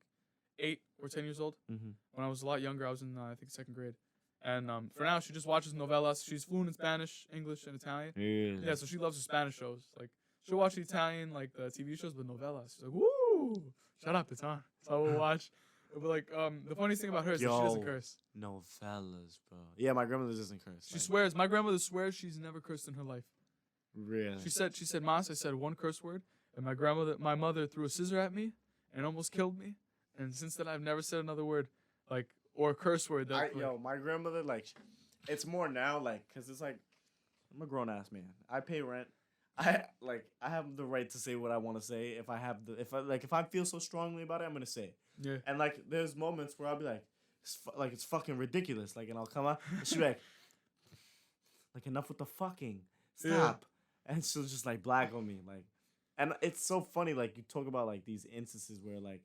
8 or 10 years old. Mm-hmm. When I was a lot younger, I was in I think 2nd grade. And for now, she just watches novellas. She's fluent in Spanish, English, and Italian. Really? Yeah, so she loves the Spanish shows. Like she'll watch the Italian like the TV shows, but novellas. She's like, woo! Shut up, it's on. So we'll watch. But like, the funniest thing about her is that she doesn't curse. No fellas, bro. Yeah, my grandmother doesn't curse. She swears. My grandmother swears she's never cursed in her life. Really? She said, Mas, I said one curse word, and my mother threw a scissor at me and almost killed me. And since then, I've never said another word, like, or a curse word. My grandmother, like, it's more now, like, cause it's like, I'm a grown ass man. I pay rent. I have the right to say what I want to say. If I feel so strongly about it, I'm gonna say it. Yeah. And like, there's moments where I'll be like, it's fucking ridiculous. Like, and I'll come out, and she'll be like, enough with the fucking, stop. Yeah. And she'll just like black on me, like, and it's so funny. Like, you talk about like these instances where like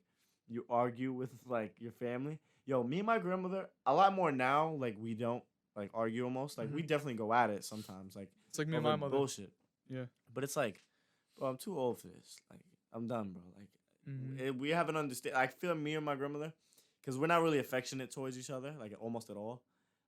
you argue with like your family. Yo, me and my grandmother, a lot more now. Like, we don't like argue almost. Like, we definitely go at it sometimes. Like, it's like me and my mother. Bullshit. Yeah. But it's like, bro, I'm too old for this. Like, I'm done, bro. Like, we haven't understand. I feel me and my grandmother, because we're not really affectionate towards each other, like almost at all.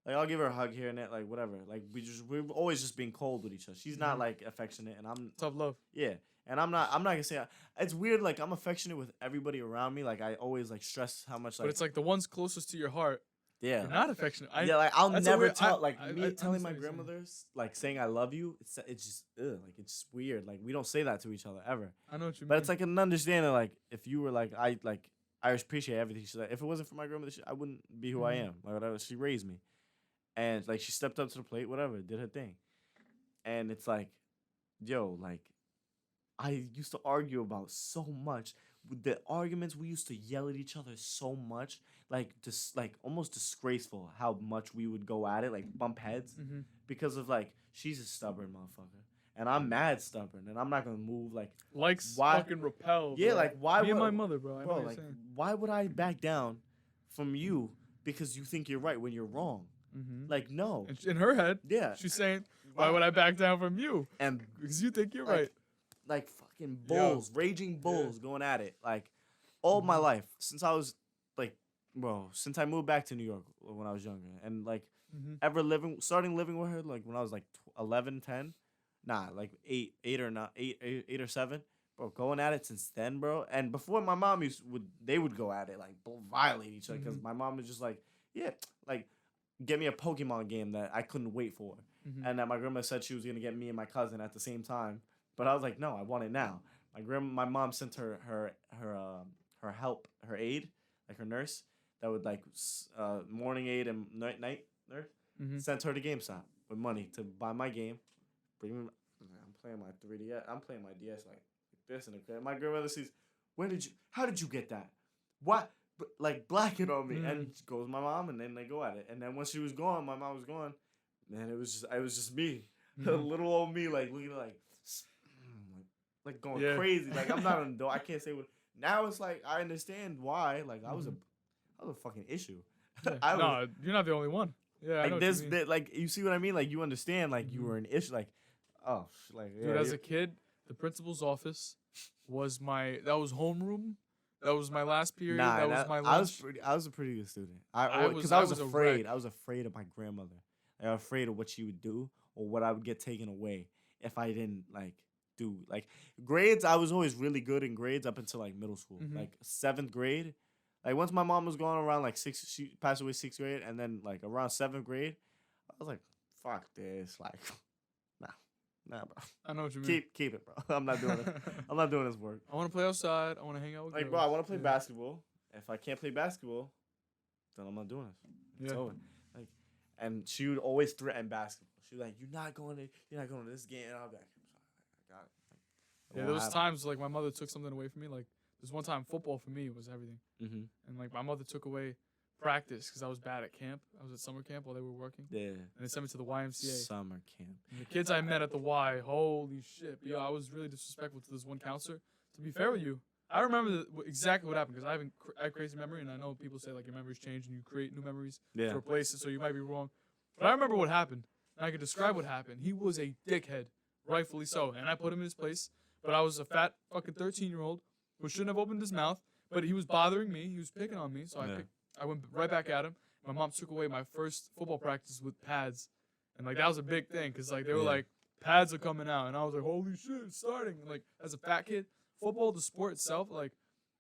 Like, I'll give her a hug here and there, like whatever. Like, we've always just been cold with each other. She's not like affectionate, and I'm tough love. Yeah, and I'm not gonna say it's weird. Like, I'm affectionate with everybody around me. Like, I always like stress how much. Like, but it's like the ones closest to your heart. Yeah, you're not affectionate. Like, I'll never tell. Me telling my grandmothers like saying I love you. It's just like it's just weird. Like, we don't say that to each other ever. I know what you mean. But it's like an understanding. Like, if you were like I appreciate everything. She's like, if it wasn't for my grandmother, I wouldn't be who I am. Like, whatever. She raised me, and like she stepped up to the plate. Whatever, did her thing, and it's like, yo, like, I used to argue about so much. The arguments, we used to yell at each other so much, like, just like almost disgraceful how much we would go at it, like bump heads, because of like, she's a stubborn motherfucker and I'm mad stubborn and I'm not gonna move. Like, fucking repel. Yeah, bro. like, why? Me and my mother, bro. Bro, like, why would I back down from you because you think you're right when you're wrong? Like, no. In her head, yeah, she's saying, why would I back down from you? And because you think you're like, right. Like fucking bulls, raging bulls going at it. Like, all my life, since I was like, bro, since I moved back to New York when I was younger, and like starting living with her like when I was like 11, 10, like 8 or 7, bro, going at it since then, bro. And before, my mom would go at it, like violate each other, because my mom was just like, yeah, like, get me a Pokemon game that I couldn't wait for, and that my grandma said she was gonna get me and my cousin at the same time. But I was like, no, I want it now. My mom sent her aide, like her nurse, that would like morning aide and night nurse, sent her to GameStop with money to buy my game. Bring me. I'm playing my 3DS. I'm playing my DS like this, and my grandmother says, how did you get that? What? Like, black it on me, and she goes my mom, and then they go at it. And then when she was gone, my mom was gone, man, it was just me, little old me, like looking like going crazy. Like, I'm not an adult. I can't say what. Now it's like, I understand why. Like, I was a fucking issue. Yeah. No, you're not the only one. Yeah, like, this bit, like, you see what I mean? Like, you understand, like, you were an issue. Like, oh, like, dude, as a kid, the principal's office was that was homeroom. That was my last period. That was my lunch. I was a pretty good student. Because I was afraid. I was afraid of my grandmother. I was afraid of what she would do or what I would get taken away if I didn't, like, do. Like, grades, I was always really good in grades up until like middle school. Like 7th grade, like, once my mom was going around like she passed away 6th grade, and then like around 7th grade, I was like, fuck this, like, nah, bro. I know what you mean. Keep it, bro. I'm not doing it. I'm not doing this work. I want to play outside. I want to hang out with like, girls. bro, I want to play basketball. If I can't play basketball, then I'm not doing it. It's over. Like, and she would always threaten basketball. She was like, you're not going to this game, and I'll be like, got it. Yeah, there was times like my mother took something away from me. Like, there's one time football for me was everything, and like my mother took away practice because I was bad at camp. I was at summer camp while they were working. Yeah, and they sent me to the YMCA. Summer camp. And the kids I met at the Y, holy shit! But, yo, I was really disrespectful to this one counselor. To be fair with you, I remember exactly what happened because I have crazy memory, and I know people say like your memories change and you create new memories to replace it, so you might be wrong. But I remember what happened, and I could describe what happened. He was a dickhead, rightfully so, and I put him in his place. But I was a fat fucking 13-year-old who shouldn't have opened his mouth. But he was bothering me. He was picking on me, so I went right back at him. My mom took away my first football practice with pads, and like that was a big thing because like they were like pads are coming out, and I was like, holy shit, it's starting. And, like, as a fat kid, football, the sport itself, like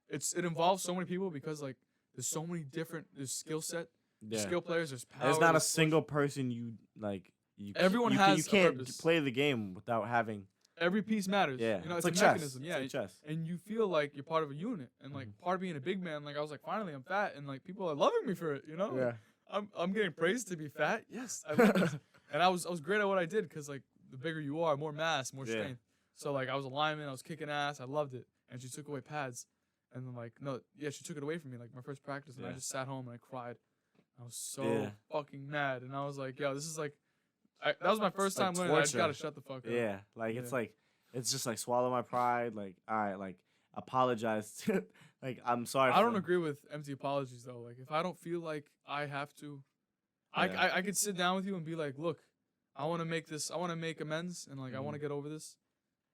it involves so many people because like there's so many different. There's skill set. There's Yeah. skill players. There's power. There's not a there's push. single person you like. Everyone you has a can't purpose. play the game without having. Every piece matters. Yeah, You know, it's it's like a chess. mechanism. Yeah, It's like chess. and you feel like you're part of a unit, and like part of being a big man. Like I was like, finally, I'm fat, and like people are loving me for it. You know. Yeah. I'm getting praised to be fat. Yes, I love this. And I was great at what I did because like the bigger you are, more mass, more Yeah. strength. So like I was a lineman, I was kicking ass, I loved it. And she took away pads, and then like no, yeah, she took it away from me like my first practice, and I Yeah. just sat home and I cried. I was so Yeah. fucking mad, and I was like, yo, this is like, that was my first It's like time learning. I just torture. gotta shut the fuck up. Yeah, like it's Yeah. like it's just like swallow my pride. Like all right, like apologize. To, like I'm sorry. I don't agree with empty apologies though. Like if I don't feel like I have to, Yeah. I could sit down with you and be like, look, I want to make this. I want to make amends, and like I want to get over this,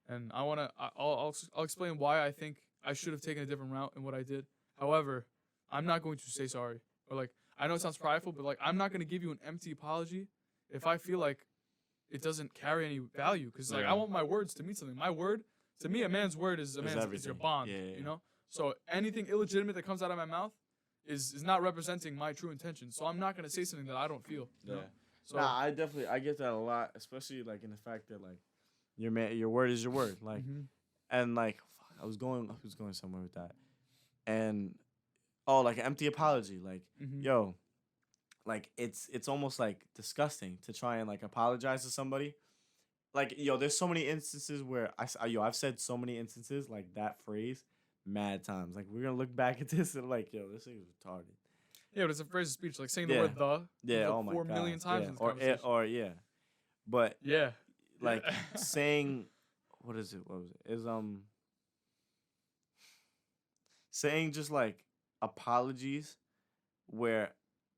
and I want to. I'll explain why I think I should have taken a different route in what I did. However, I'm not going to say sorry, or like I know it sounds prideful, but like I'm not going to give you an empty apology if I feel like it doesn't carry any value. Because like Yeah. I want my words to mean something. My word, to me, a man's word is a Is man's is your everything. bond. Yeah, yeah. You know. So anything illegitimate that comes out of my mouth is not representing my true intention. So I'm not going to say something that I don't feel. You know? So Nah, I get that a lot, especially like in the fact that like your word is your word, like and like fuck, I was going somewhere with that, and like an empty apology, like yo, like it's almost like disgusting to try and like apologize to somebody, like yo, there's so many instances where I've said so many instances like that phrase, mad times, like we're gonna look back at this and like yo, this thing is retarded. yeah, but it's a phrase of speech, like saying the Yeah. word "the" Yeah, like oh my 4 god, million times yeah. in this conversation. or yeah, but Yeah, like saying what is it? What was it? Is saying just like apologies where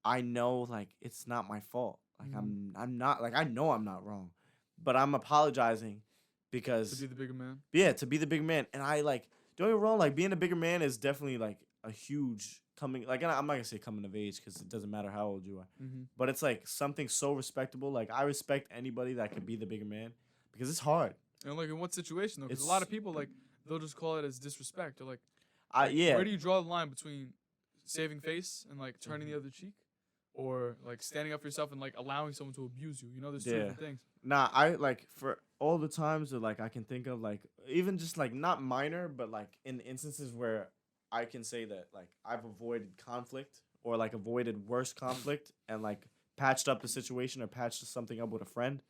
I know like it's not my fault. Like I'm not like I know I'm not wrong, but I'm apologizing because to be the bigger man. to be the big man. And I like don't get me wrong, like being a bigger man is definitely like a huge coming like and I'm not gonna say coming of age because it doesn't matter how old you are. But it's like something so respectable. Like I respect anybody that can be the bigger man because it's hard. And like in what situation though? Because a lot of people like they'll just call it as disrespect or like where do you draw the line between saving face and like turning the other cheek, or like standing up for yourself and like allowing someone to abuse you? You know, there's two different things. Nah, I like for all the times that like I can think of, like even just like not minor, but like in instances where I can say that like I've avoided conflict or like avoided worse conflict and like patched up the situation or patched something up with a friend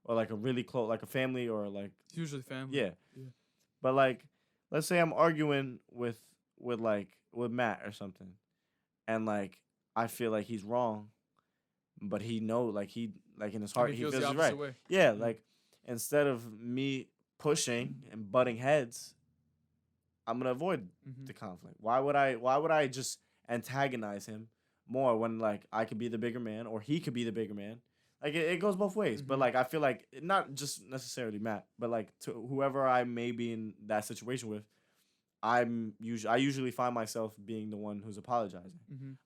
or like a really close like a family or like It's usually family. yeah. Yeah. But like let's say I'm arguing with Matt or something and like I feel like he's wrong, but he in his heart he feels the he's opposite right. way. Yeah, like instead of me pushing and butting heads, I'm gonna avoid the conflict. Why would I just antagonize him more when like I could be the bigger man or he could be the bigger man? Like it goes both ways. But like I feel like not just necessarily Matt, but like to whoever I may be in that situation with, I usually find myself being the one who's apologizing.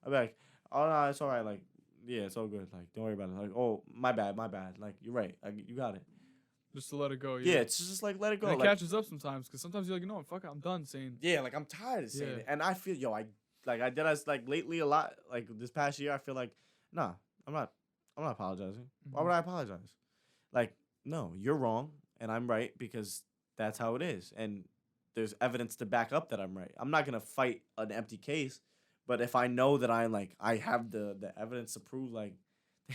I'll be like, oh no, it's all right. Like yeah, it's all good. Like don't worry about it. Like oh my bad. Like you're right. You got it. Just to let it go. Yeah, it's just like let it go. And it like, catches up sometimes because sometimes you're like, you know what, fuck it, I'm done saying. Yeah, like I'm tired of saying it, and I feel I did as like lately a lot. Like this past year, I feel like nah, I'm not apologizing. Why would I apologize? Like no, you're wrong and I'm right because that's how it is, and there's evidence to back up that I'm right. I'm not gonna fight an empty case, but if I know that I have the evidence to prove like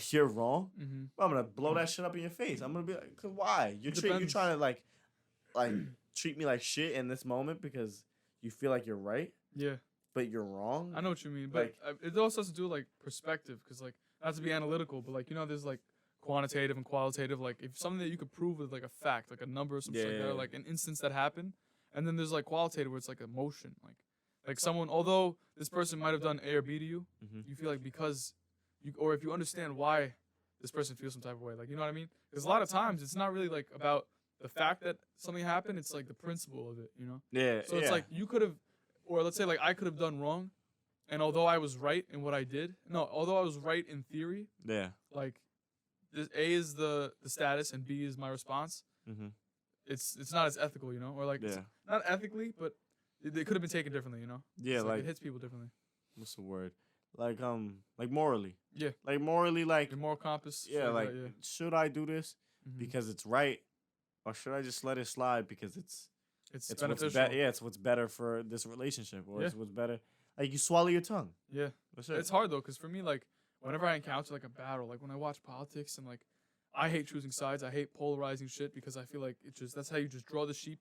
you're wrong, I'm gonna blow that shit up in your face. I'm gonna be like, cause why? You're trying to like treat me like shit in this moment because you feel like you're right. Yeah. But you're wrong. I know what you mean, but it also has to do with like perspective, because like not to be analytical, but like you know, there's like quantitative and qualitative. Like if something that you could prove with like a fact, like a number or something like that, or like an instance that happened, and then there's like qualitative where it's like emotion, like someone, although this person might have done A or B to you, you feel like because you, or if you understand why this person feels some type of way, like you know what I mean? Because a lot of times it's not really like about the fact that something happened, it's like the principle of it, you know? Yeah. So it's like you could have, or let's say like I could have done wrong, and although I was right in what I did, although I was right in theory, like this A is the status and B is my response. It's not as ethical, you know, or like it's not ethically, but it could have been taken differently, you know. Yeah, It's like it hits people differently. what's the word? Like morally. Yeah. Like morally, like Your moral compass. yeah, like yeah. should I do this Mhm. because it's right, or should I just let it slide because it's beneficial. it's what's better for this relationship, or Yeah. it's what's better. Like you swallow your tongue. Yeah. That's it. It's hard though, cause for me, like, whenever I encounter like a battle, like when I watch politics and like, I hate choosing sides. I hate polarizing shit because I feel like that's how you just draw the sheep,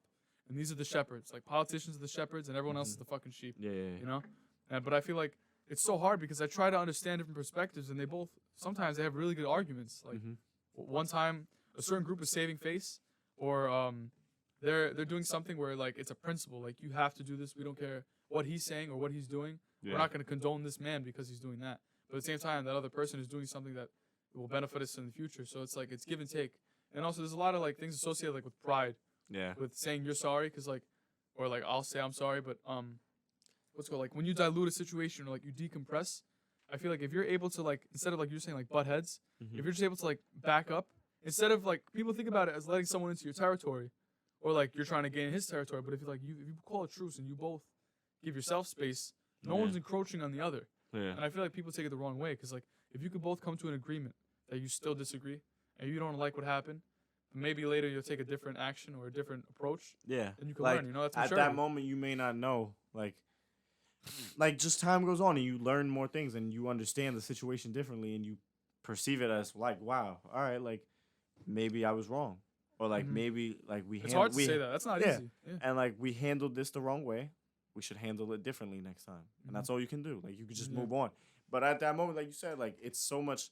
and these are the shepherds. Like politicians are the shepherds, and everyone else is the fucking sheep. Yeah. You know, but I feel like it's so hard because I try to understand different perspectives, and sometimes they have really good arguments. Like one time, a certain group is saving face, or they're doing something where like it's a principle, like you have to do this. We don't care what he's saying or what he's doing. Yeah. We're not going to condone this man because he's doing that. But at the same time, that other person is doing something that will benefit us in the future. So it's like it's give and take. And also, there's a lot of like things associated like with pride. Yeah. With saying you're sorry, because like, or like I'll say I'm sorry, but what's called like when you dilute a situation or like you decompress, I feel like if you're able to like instead of like you're saying like butt heads, if you're just able to like back up instead of like people think about it as letting someone into your territory, or like you're trying to gain his territory. But if you call a truce and you both give yourself space, no one's encroaching on the other. Yeah. And I feel like people take it the wrong way because like if you could both come to an agreement that you still disagree and you don't like what happened, maybe later you'll take a different action or a different approach. Yeah. And you can like, learn. You know, that's at maturity. that moment you may not know like just time goes on and you learn more things and you understand the situation differently and you perceive it as like wow, all right, like maybe I was wrong, or like maybe like it's hard to say that. That's not easy. Yeah. And like we handled this the wrong way. We should handle it differently next time. And that's all you can do. Like you could just move on. But at that moment, like you said, like it's so much.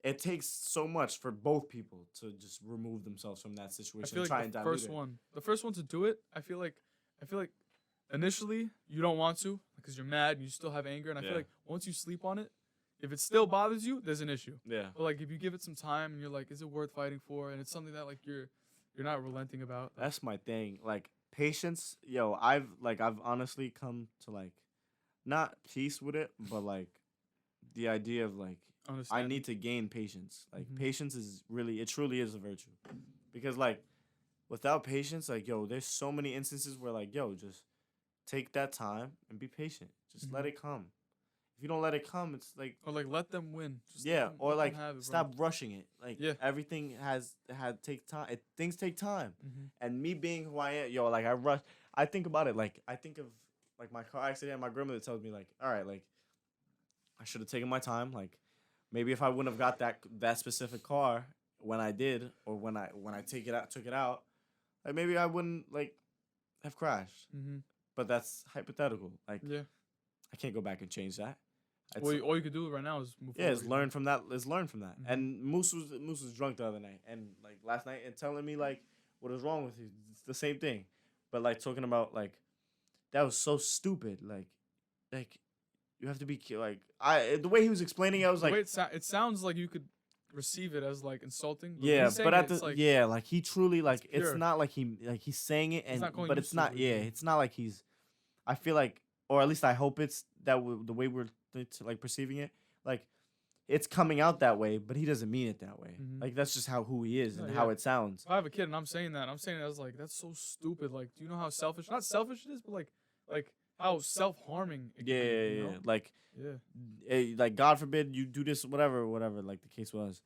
It takes so much for both people to just remove themselves from that situation. I feel like try and dilute the first one to do it, I feel like initially you don't want to because you're mad and you still have anger, and I feel like once you sleep on it, if it still bothers you, there's an issue. Yeah. But like if you give it some time and you're like, is it worth fighting for? And it's something that like you're not relenting about. That's my thing. Like patience, yo. I've honestly come to like, not peace with it, but like, the idea of like. I need to gain patience. Like patience is really, it truly is a virtue, because like without patience, like yo, there's so many instances where like yo, just take that time and be patient. Just let it come. If you don't let it come, it's like or like let them win. Just or like stop rushing it. Like everything take time. Things take time. And me being who I am, yo, like I rush. I think about it like I think of like my car accident. My grandmother tells me like, all right, like I should have taken my time, like. Maybe if I wouldn't have got that specific car when I did, or when I took it out, like maybe I wouldn't like have crashed. But that's hypothetical. Like I can't go back and change that. All you could do right now is move forward. Is learn from that. Let's learn from that. And Moose was drunk the other night, and like last night, and telling me like what is wrong with you. It's the same thing, but like talking about like that was so stupid. Like. You have to be like the way he was explaining it, I was like it sounds like you could receive it as like insulting. But but at the like he truly like it's not like he's saying it, and but it's not it's not like he's. I feel like, or at least I hope it's that the way we're like perceiving it, like it's coming out that way, but he doesn't mean it that way. Like that's just who he is and how it sounds. If I have a kid and I'm saying that as like that's so stupid. Like, do you know how selfish? Not selfish it is, but like. How self-harming it can be, you know? Like like God forbid you do this, whatever like the case was.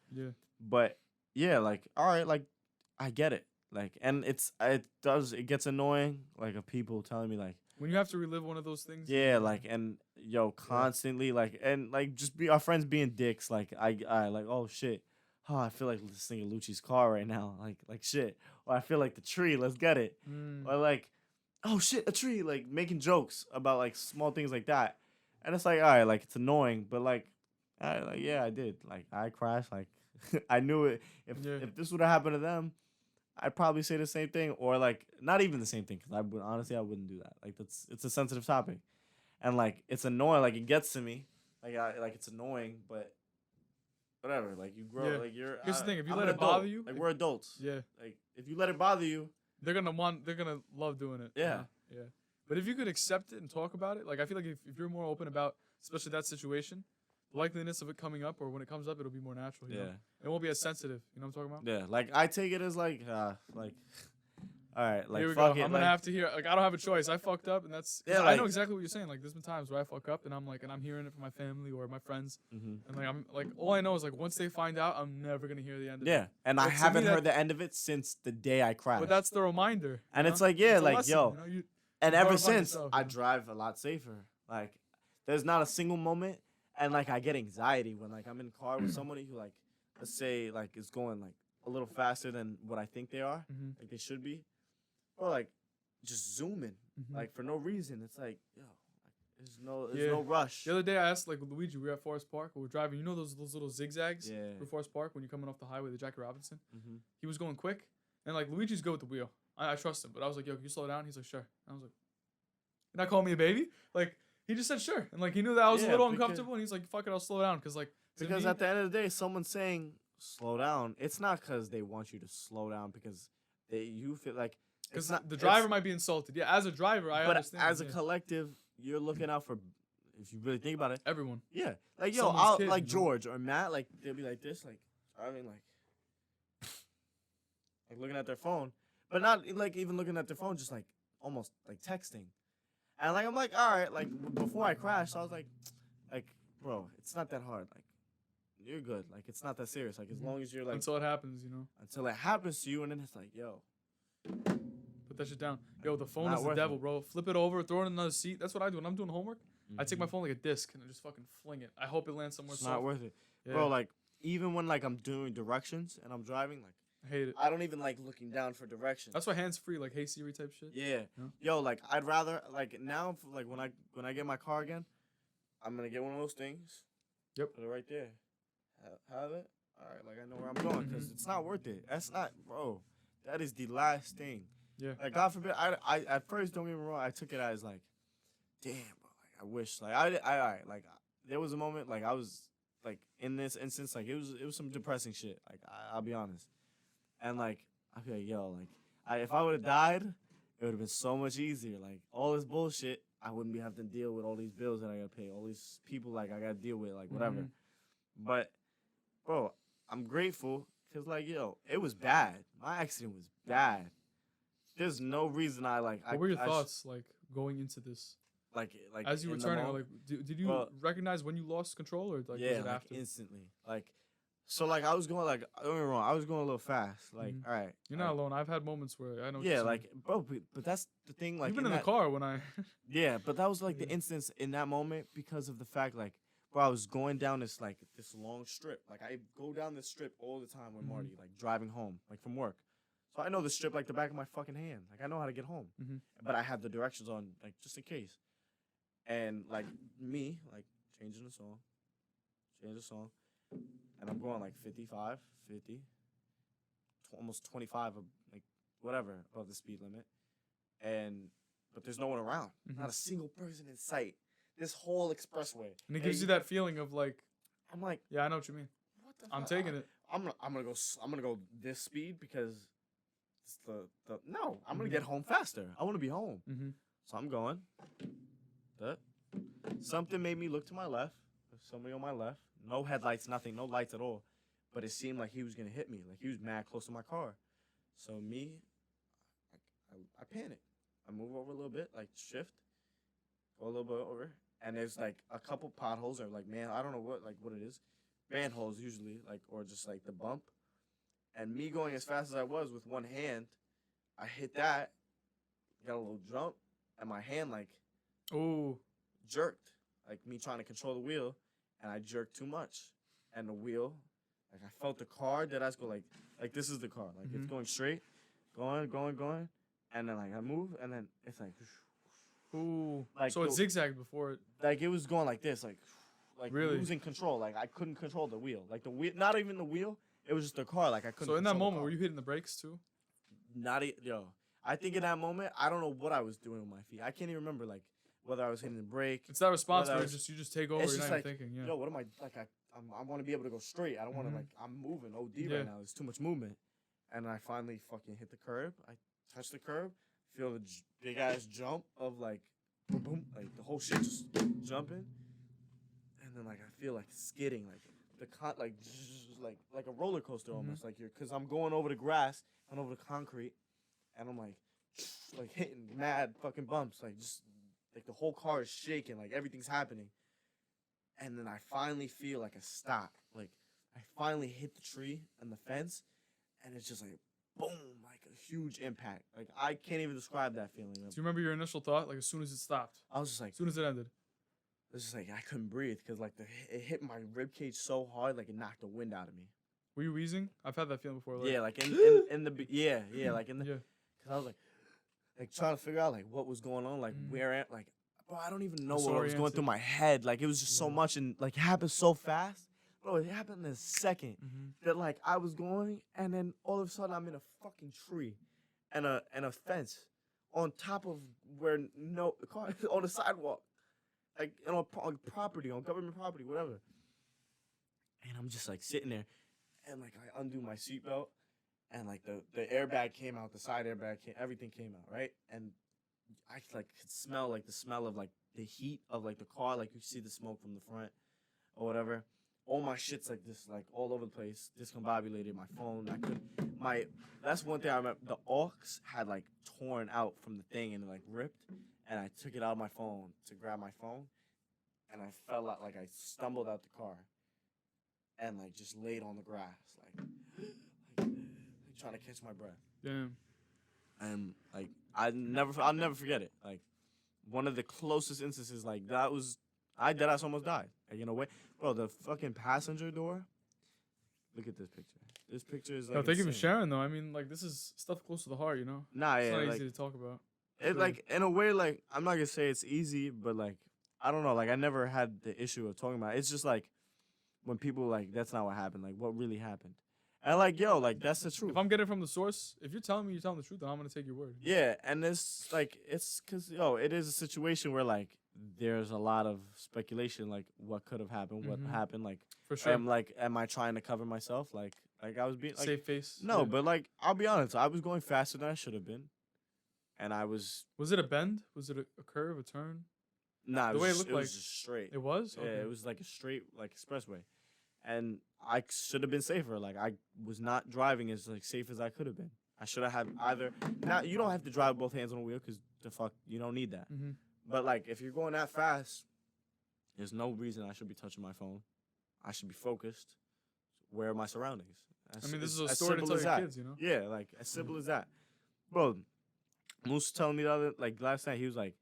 But like all right, like I get it, like, and it gets annoying, like of people telling me like when you have to relive one of those things. Like, and yo constantly like, and like just be our friends being dicks, like I like, oh shit, I feel like listening to Lucci's car right now, like shit, or I feel like the tree, let's get it, or like. Oh shit, a tree, like making jokes about like small things like that. And it's like, all right, like it's annoying, but like I did. Like I crashed, like I knew it. If this would have happened to them, I'd probably say the same thing, or like not even the same thing, because I wouldn't do that. Like it's a sensitive topic. And like it's annoying, like it gets to me. Like it's annoying, but whatever. Like you grow, like you're here's the thing, if you let it bother you, like we're adults. Like if you let it bother you, they're gonna love doing it. Yeah. But if you could accept it and talk about it, like I feel like if you're more open about, especially that situation, the likeliness of it coming up, or when it comes up, it'll be more natural. You know? It won't be as sensitive. You know what I'm talking about? Yeah. Like I take it as all All right, like Here we fuck go. it. I'm gonna like, have to hear. Like I don't have a choice. I fucked up, and that's. Yeah, I know like- exactly what you're saying. Like there's been times where I fuck up, and I'm like, and I'm hearing it from my family or my friends, Mhm. and like I'm like, all I know is like once they find out, I'm never gonna hear the end of it. Yeah, and I But to me, haven't that- heard the end of it since the day I crashed. But that's the reminder. And you it's know? like, yeah, It's a like, lesson, yo. you know? You And brought ever it upon since, yourself, I you know? drive a lot safer. Like, there's not a single moment, and like I get anxiety when like I'm in a car with somebody who like, let's say like is going like a little faster than what I think they are, Mhm. like they should be, or like just zooming, Mhm. like for no reason. It's like, yo, like, there's Yeah. no rush. The other day I asked like Luigi, we were at Forest Park, we were driving. You know those little zigzags Yeah. through Forest Park when you're coming off the highway, the Jackie Robinson. Mm-hmm. He was going quick, and like Luigi's good with the wheel. I trust him, but I was like, yo, can you slow down? He's like, sure. And I was like, you're not calling me a baby? Like he just said sure, and like he knew that I was a Yeah, little because- uncomfortable, and he's like, fuck it, I'll slow down, because like to Because me- at the end of the day, someone saying slow down, it's not because they want you to slow down because you feel like Because it's not the it's- driver might be insulted. Yeah, as a driver, I but understand. as a yeah. collective, you're looking out for. If you really think about it, Everyone. yeah, like yo, Someone's I'll, kid, like you know? George or Matt, like they'll be like this, like I mean, like looking at their phone, but not like even looking at their phone, just like almost like texting, and like I'm like, all right, like before I crashed, I was like, bro, it's not that hard, like you're good, like it's not that serious, like as long as you're like Until it happens, you know. until it happens to you, and then it's like, yo, Put that shit down. Yo, the phone Not is the worth devil, it. bro. Flip it over, throw it in another seat. That's what I do when I'm doing homework. I take my Mhm. phone like a disc and I just fucking fling it. I hope it lands somewhere It's soft. not worth it, Yeah, bro. Like even when like I'm doing directions and I'm driving, like I hate it. I don't even like looking down for directions. That's why hands free, like Hey Siri type shit. Yeah. Yeah. Yo, like I'd rather like now like when I get my car again, I'm gonna get one of those things. Yep. Put it right there. Have it. All right. Like I know where I'm going because Mhm. it's not worth it. That's not, bro. That is the last thing. Yeah. Like God forbid. I at first don't get me wrong. I took it as like, damn, bro. Like I wish. Like I like there was a moment like I was like in this instance like it was some depressing shit. Like I'll be honest. And like I feel like yo like if I would have died, it would have been so much easier. Like all this bullshit, I wouldn't be having to deal with all these bills that I gotta pay, all these people like I gotta deal with, like whatever. Mhm. But bro, I'm grateful because like yo, it was bad. My accident was bad. There's no reason I like. What were your thoughts like going into this? Like As you were in the turning, moment? like, did you Well, recognize when you lost control, or like yeah, was it like after? instantly. Like so, like I was going like don't get me wrong, I was going a little fast. Like Mhm. all right, You're not alone. I've had moments where I know. what Yeah, you're saying. like bro, but that's the thing. Like even in the that- car when I. Yeah, but that was like the Yeah. instance in that moment because of the fact like, bro, I was going down this like this long strip. Like I go down this strip all the time with Mhm. Marty, like driving home, like from work. So I know the strip like the back of my fucking hand. Like I know how to get home. Mhm. But I have the directions on like just in case. And like me, like changing the song, and I'm going like 55, 50, almost 25, like whatever above the speed limit. But there's no one around. Mhm. Not a single person in sight. This whole expressway. And it gives you that feeling of like, I'm like, yeah, I know what you mean. what the I'm fuck? taking it. I'm gonna go this speed because it's no. I'm gonna Mhm. get home faster. I want to be home. Mm-hmm. So I'm going. Something made me look to my left. There's somebody on my left. No headlights, nothing, no lights at all. But it seemed like he was gonna hit me. Like he was mad close to my car. So me, I panic. I move over a little bit, like shift, go a little bit over, and there's like a couple potholes or like I don't know what it is, manholes usually, like or just like the bump. And me going as fast as I was with one hand, I hit that, got a little jump, and my hand like Oh, jerked, like me trying to control the wheel, and I jerked too much, and the wheel, like I felt the car that I was go like this is the car, like it's Mhm. going straight, going, and then like I move, and then it's ooh. Like So it the- zigzagged before it. like it was going like this, like Really? losing control, like I couldn't control the wheel, like the wheel, not even the wheel, it was just the car, like I couldn't. So in that control the moment, car. were you hitting the brakes too? Yo, I think in that moment, I don't know what I was doing with my feet. I can't even remember like whether I was hitting the brake. It's that response Well, where that you just take over. it's You're just not even like, thinking. Yeah. Yo, what am I like? I want to be able to go straight. I don't want to Mhm. like. I'm moving OD Yeah. right now. There's too much movement, and I finally fucking hit the curb. I touch the curb, feel the big ass jump of like, boom, boom, like the whole shit just jumping, and then like I feel like skidding, like like a roller coaster Mhm. almost, like because I'm going over the grass and over the concrete, and I'm like like hitting mad fucking bumps, like just like the whole car is shaking, like everything's happening. And then I finally feel like a stop. Like I finally hit the tree and the fence, and it's just like boom, like a huge impact. Like I can't even describe that feeling. Do you remember your initial thought, like as soon as it stopped? I was just like, as soon as it ended. It's just like I couldn't breathe because like it hit my rib cage so hard, like it knocked the wind out of me. Were you wheezing? I've had that feeling before. Like, yeah, like in the like in the because I was like trying to figure out like what was going on, like where like bro, I don't even know what was going through my head. Like it was just so much and like it happened so fast. Bro, it happened in a second that like I was going and then all of a sudden I'm in a fucking tree and a fence on top of where the car on the sidewalk. Like on property, on government property, whatever. And I'm just like sitting there and like I undo my seatbelt and like the airbag came out, the side airbag everything came out, right? And I like could smell like the smell of like the heat of like the car, like you see the smoke from the front or whatever. All my shit's like this, like all over the place, discombobulated. My phone, that's one thing I remember. The aux had like torn out from the thing and like ripped, and I took it out of my phone to grab my phone, and I fell out, like I stumbled out the car, and like just laid on the grass, like trying to catch my breath. Damn. And like I'll never forget it. Like one of the closest instances, like that was. I deadass almost died. Like, in a way. Bro, the fucking passenger door. Look at this picture. This picture is like. No, thank you for sharing, though. I mean, like, this is stuff close to the heart, you know? Nah, it's not like, easy to talk about. It, like, in a way, like, I'm not going to say it's easy, but, like, I don't know. Like, I never had the issue of talking about it. It's just, like, when people, like, that's not what happened. Like, what really happened. And, like, yo, like, that's the truth. If I'm getting from the source, if you're telling me you're telling the truth, then I'm going to take your word. Yeah, and it's, like, it's because, yo, it is a situation where, like, there's a lot of speculation, like what could have happened, what happened, like for sure. Am I trying to cover myself? Like I was being like, safe face. No, but like I'll be honest, I was going faster than I should have been, and I was. Was it a bend? Was it a curve, a turn? Nah, the way it looked like was just straight. It was. Yeah, it was like a straight like expressway, and I should have been safer. Like I was not driving as like safe as I could have been. I should have had either. Now you don't have to drive both hands on the wheel because the fuck you don't need that. But, like, if you're going that fast, there's no reason I should be touching my phone. I should be focused. Where are my surroundings? I mean, this is a story to tell your kids, you know? Yeah, like, as simple as that. Bro, Moose was telling me last night, he was like,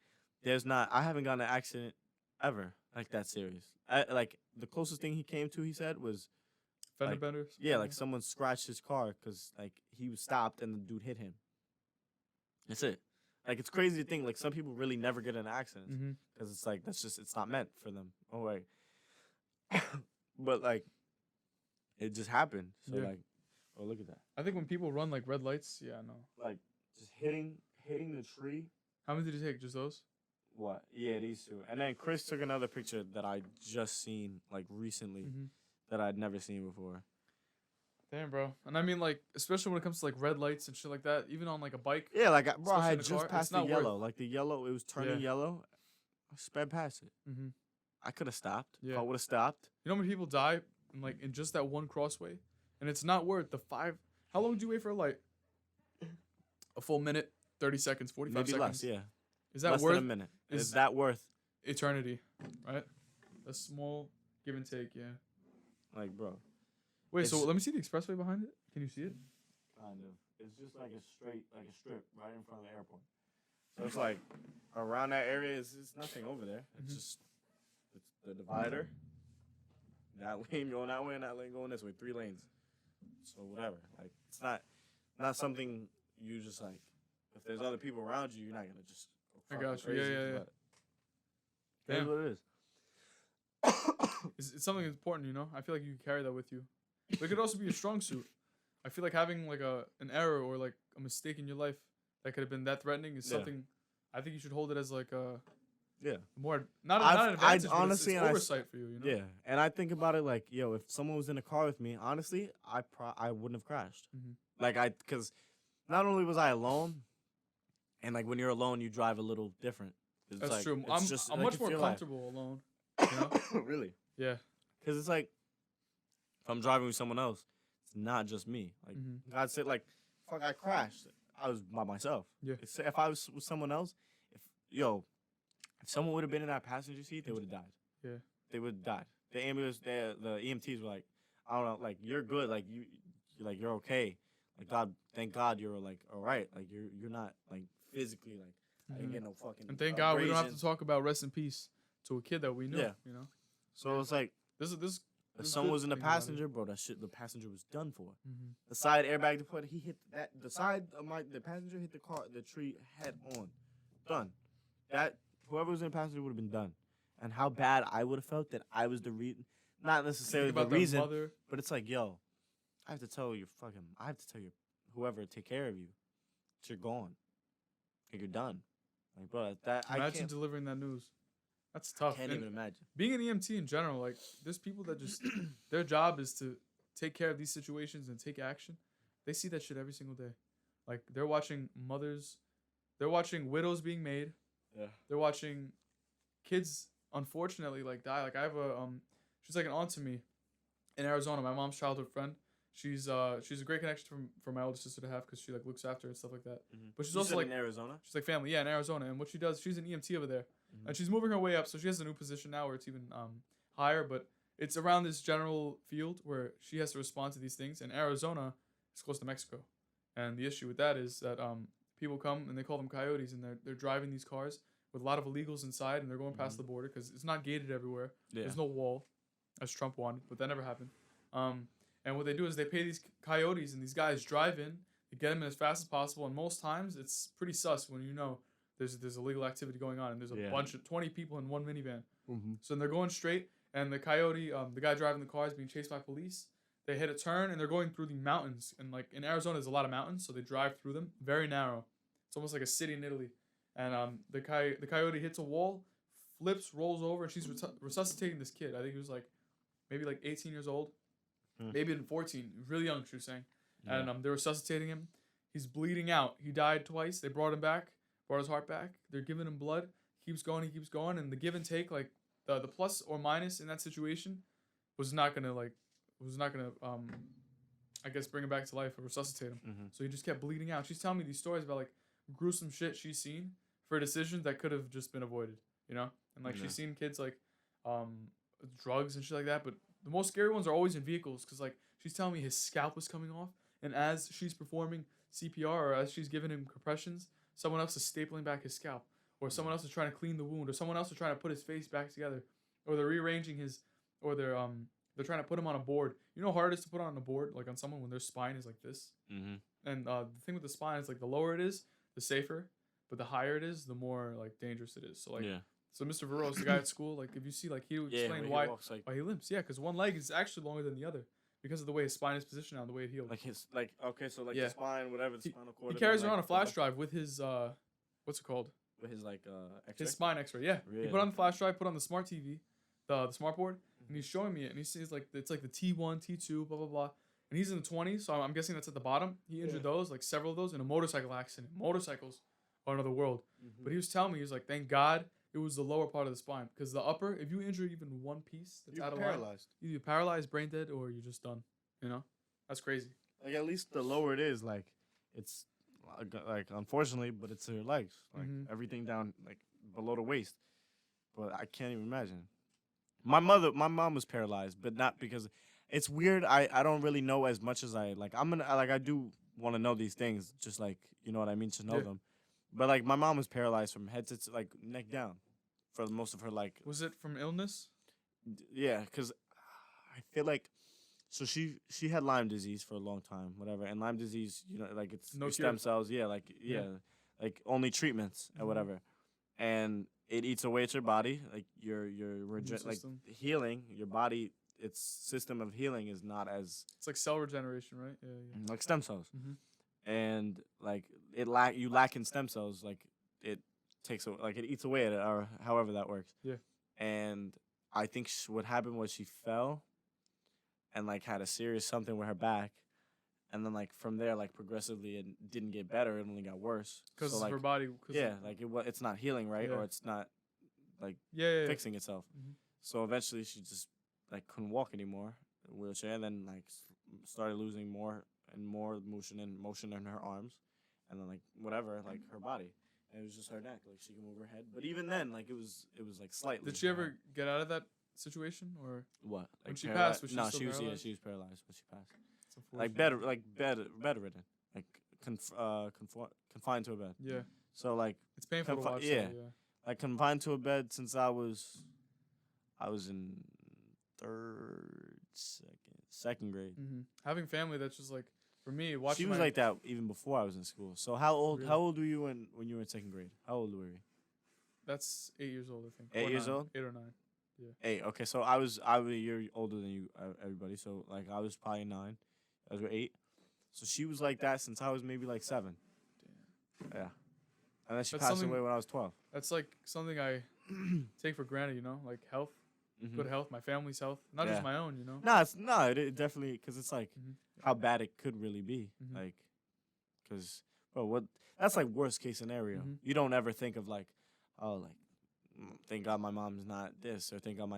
I haven't gotten an accident ever, like, that serious. Like, the closest thing he came to, he said, was... Fender like, benders? Yeah, like, someone scratched his car because, like, he was stopped and the dude hit him. That's it. Like, it's crazy to think, like, some people really never get in an accident. Because it's like, it's not meant for them. Oh, wait. But, like, it just happened. So, like, oh, look at that. I think when people run, like, red lights, yeah, no. Like, just hitting the tree. How many did you take? Just those? What? Yeah, these two. And then Chris took another picture that I just seen, like, recently. That I'd never seen before. Damn, bro. And I mean, like, especially when it comes to, like, red lights and shit like that, even on, like, a bike. Yeah, like, bro, I had just passed the yellow. Like, the yellow, it was turning yellow. I sped past it. I could have stopped. Yeah. If I would have stopped. You know how many people die in just that one crossway? And it's not worth the 5... How long do you wait for a light? A full minute, 30 seconds, 45 Maybe seconds. Maybe less, yeah. Is that less worth... than a minute. Is that worth... Eternity, right? A small give and take, yeah. Like, bro... Wait, so let me see the expressway behind it. Can you see it? Kind of. It's just like a straight, like a strip right in front of the airport. So it's like around that area is nothing over there. It's just it's the divider. That lane going that way and that lane going this way. 3 lanes. So whatever. Like it's not something you just like. If there's other people around you, you're not gonna just. I got you. Crazy, Yeah. That's what it is. It's something important, you know. I feel like you can carry that with you. But it could also be a strong suit. I feel like having like an error or like a mistake in your life that could have been that threatening is something. I think you should hold it as like a more not an advantage, but honestly, it's oversight for you. You know? Yeah, and I think about it like, yo, if someone was in a car with me, honestly, I wouldn't have crashed. Like because not only was I alone, and like when you're alone, you drive a little different. That's like, true. I'm just, I'm much more comfortable alone. You know? Really? Yeah. Because it's like, if I'm driving with someone else, it's not just me. Like, God said, like, fuck, I crashed. I was by myself. Yeah. If I was with someone else, if someone would have been in that passenger seat, they would have died. Yeah. They would have died. The ambulance, the EMTs were like, I don't know, like you're good, like you're okay. Like God, thank God you're like all right. Like you're not like physically like I didn't get no fucking. And thank God we don't have to talk about rest in peace to a kid that we knew. Yeah. You know. So it's like this. if someone was in the passenger, bro, the passenger was done for. The side airbag deployed, he hit that. The side of the passenger hit the tree head on. Done. That whoever was in the passenger would have been done. And how bad I would have felt that I was the reason, not necessarily the reason, but it's like, yo, I have to tell your whoever to take care of you, that you're gone, like you're done. Like, bro, imagine delivering that news. That's tough. I can't even imagine. Being an EMT in general, like there's people that just their job is to take care of these situations and take action. They see that shit every single day. Like they're watching widows being made. Yeah. They're watching kids unfortunately like die. Like I have she's like an aunt to me in Arizona, my mom's childhood friend. She's a great connection from my older sister to have because she like looks after her and stuff like that. But she's also like in Arizona. She's like family, yeah, in Arizona. And what she does, she's an EMT over there, and she's moving her way up. So she has a new position now where it's even higher, but it's around this general field where she has to respond to these things. And Arizona is close to Mexico, and the issue with that is that people come and they call them coyotes, and they're driving these cars with a lot of illegals inside, and they're going past the border because it's not gated everywhere. Yeah. There's no wall, as Trump wanted, but that never happened. And what they do is they pay these coyotes, and these guys drive in, they get them in as fast as possible, and most times it's pretty sus when you know there's illegal activity going on, and there's a bunch of 20 people in one minivan. So they're going straight, and the coyote, the guy driving the car is being chased by police. They hit a turn, and they're going through the mountains, and like in Arizona there's a lot of mountains, so they drive through them, very narrow. It's almost like a city in Italy. And the coyote hits a wall, flips, rolls over, and she's resuscitating this kid. I think he was like maybe like 18 years old. Maybe even 14, really young, she was saying. Yeah. And they're resuscitating him. He's bleeding out. He died twice. They brought him back, brought his heart back. They're giving him blood. He keeps going, and the give and take, like the plus or minus in that situation, was not gonna I guess bring him back to life or resuscitate him. So he just kept bleeding out. She's telling me these stories about like gruesome shit she's seen for decisions that could have just been avoided, you know? And like she's seen kids like drugs and shit like that, but the most scary ones are always in vehicles because, like, she's telling me his scalp was coming off, and as she's performing CPR or as she's giving him compressions, someone else is stapling back his scalp, or someone else is trying to clean the wound, or someone else is trying to put his face back together, or they're rearranging or they're trying to put him on a board. You know how hard it is to put on a board, like on someone when their spine is like this? And the thing with the spine is, like, the lower it is, the safer, but the higher it is, the more, like, dangerous it is. So, like... Yeah. So Mr. Veros, the guy at school, like if you see, like he would explain why he limps. Yeah, because one leg is actually longer than the other because of the way his spine is positioned now, the way it healed. Like his the spine, whatever the spinal cord. He carries around a flash drive with his what's it called? With his like X-ray? His spine X-ray. Yeah, really? He put on the flash drive, put on the smart TV, the smart board, and he's showing me it, and he sees like it's like the T1, T2, blah blah blah, and he's in the 20s, so I'm guessing that's at the bottom. He injured those, like several of those, in a motorcycle accident. Motorcycles are another world. But he was telling me, he was like, thank God it was the lower part of the spine, because the upper, if you injure even one piece that's out of line, you're paralyzed, brain dead, or you're just done. You know, that's crazy. Like at least the lower it is, like it's like unfortunately, but it's your legs, like everything down like below the waist. But I can't even imagine. My mom was paralyzed, but not because it's weird. I don't really know as much as I like. I do want to know these things, just like you know what I mean to know them. But like my mom was paralyzed from head to like neck down for most of her like. Was it from illness? Yeah, because I feel like so she had Lyme disease for a long time, whatever. And Lyme disease, you know, like it's no stem cells, like only treatments or whatever. And it eats away at your body, like your like healing your body. Its system of healing is not as. It's like cell regeneration, right? Yeah. Like stem cells. And like you lack in stem cells, like it eats away at it, or however that works. Yeah. And I think what happened was she fell, and like had a serious something with her back, and then like from there like progressively it didn't get better, it only got worse. Because so, like, her body. Like it's not healing right, or it's not like fixing itself. So eventually she just like couldn't walk anymore, in a wheelchair, and then like started losing more and more motion in her arms, and then like whatever, like her body. And it was just her neck, like she can move her head. But even then, like it was like slightly. Did she ever get out of that situation, or what? when Like she passed? Was she no, still she was paralyzed? she was paralyzed, but she passed. It's Like unfortunate. bedridden, like confined to a bed. Yeah, So like it's painful to watch. yeah. Though, yeah. like confined to a bed since I was in second grade. Having family that's just like for me She watching. was like that even before I was in school. So how old Really? how old were you when you were in second grade? How old were you? That's 8 years old, I think. 8 years old? 8 or 9. 8. Okay, so I was a year older than you, everybody. So like I was probably 9. I was 8. So she was like that since I was maybe like 7. Damn. Yeah. And then she That's passed something- away when I was 12. That's like something I take for granted, you know, like health, good health, my family's health, not Yeah. just my own, you know. It definitely, because it's like Mhm. how bad it could really be. Mhm. Like, because, bro, that's like worst case scenario. Mhm. You don't ever think of like, oh, like, thank God my mom's not this, or thank God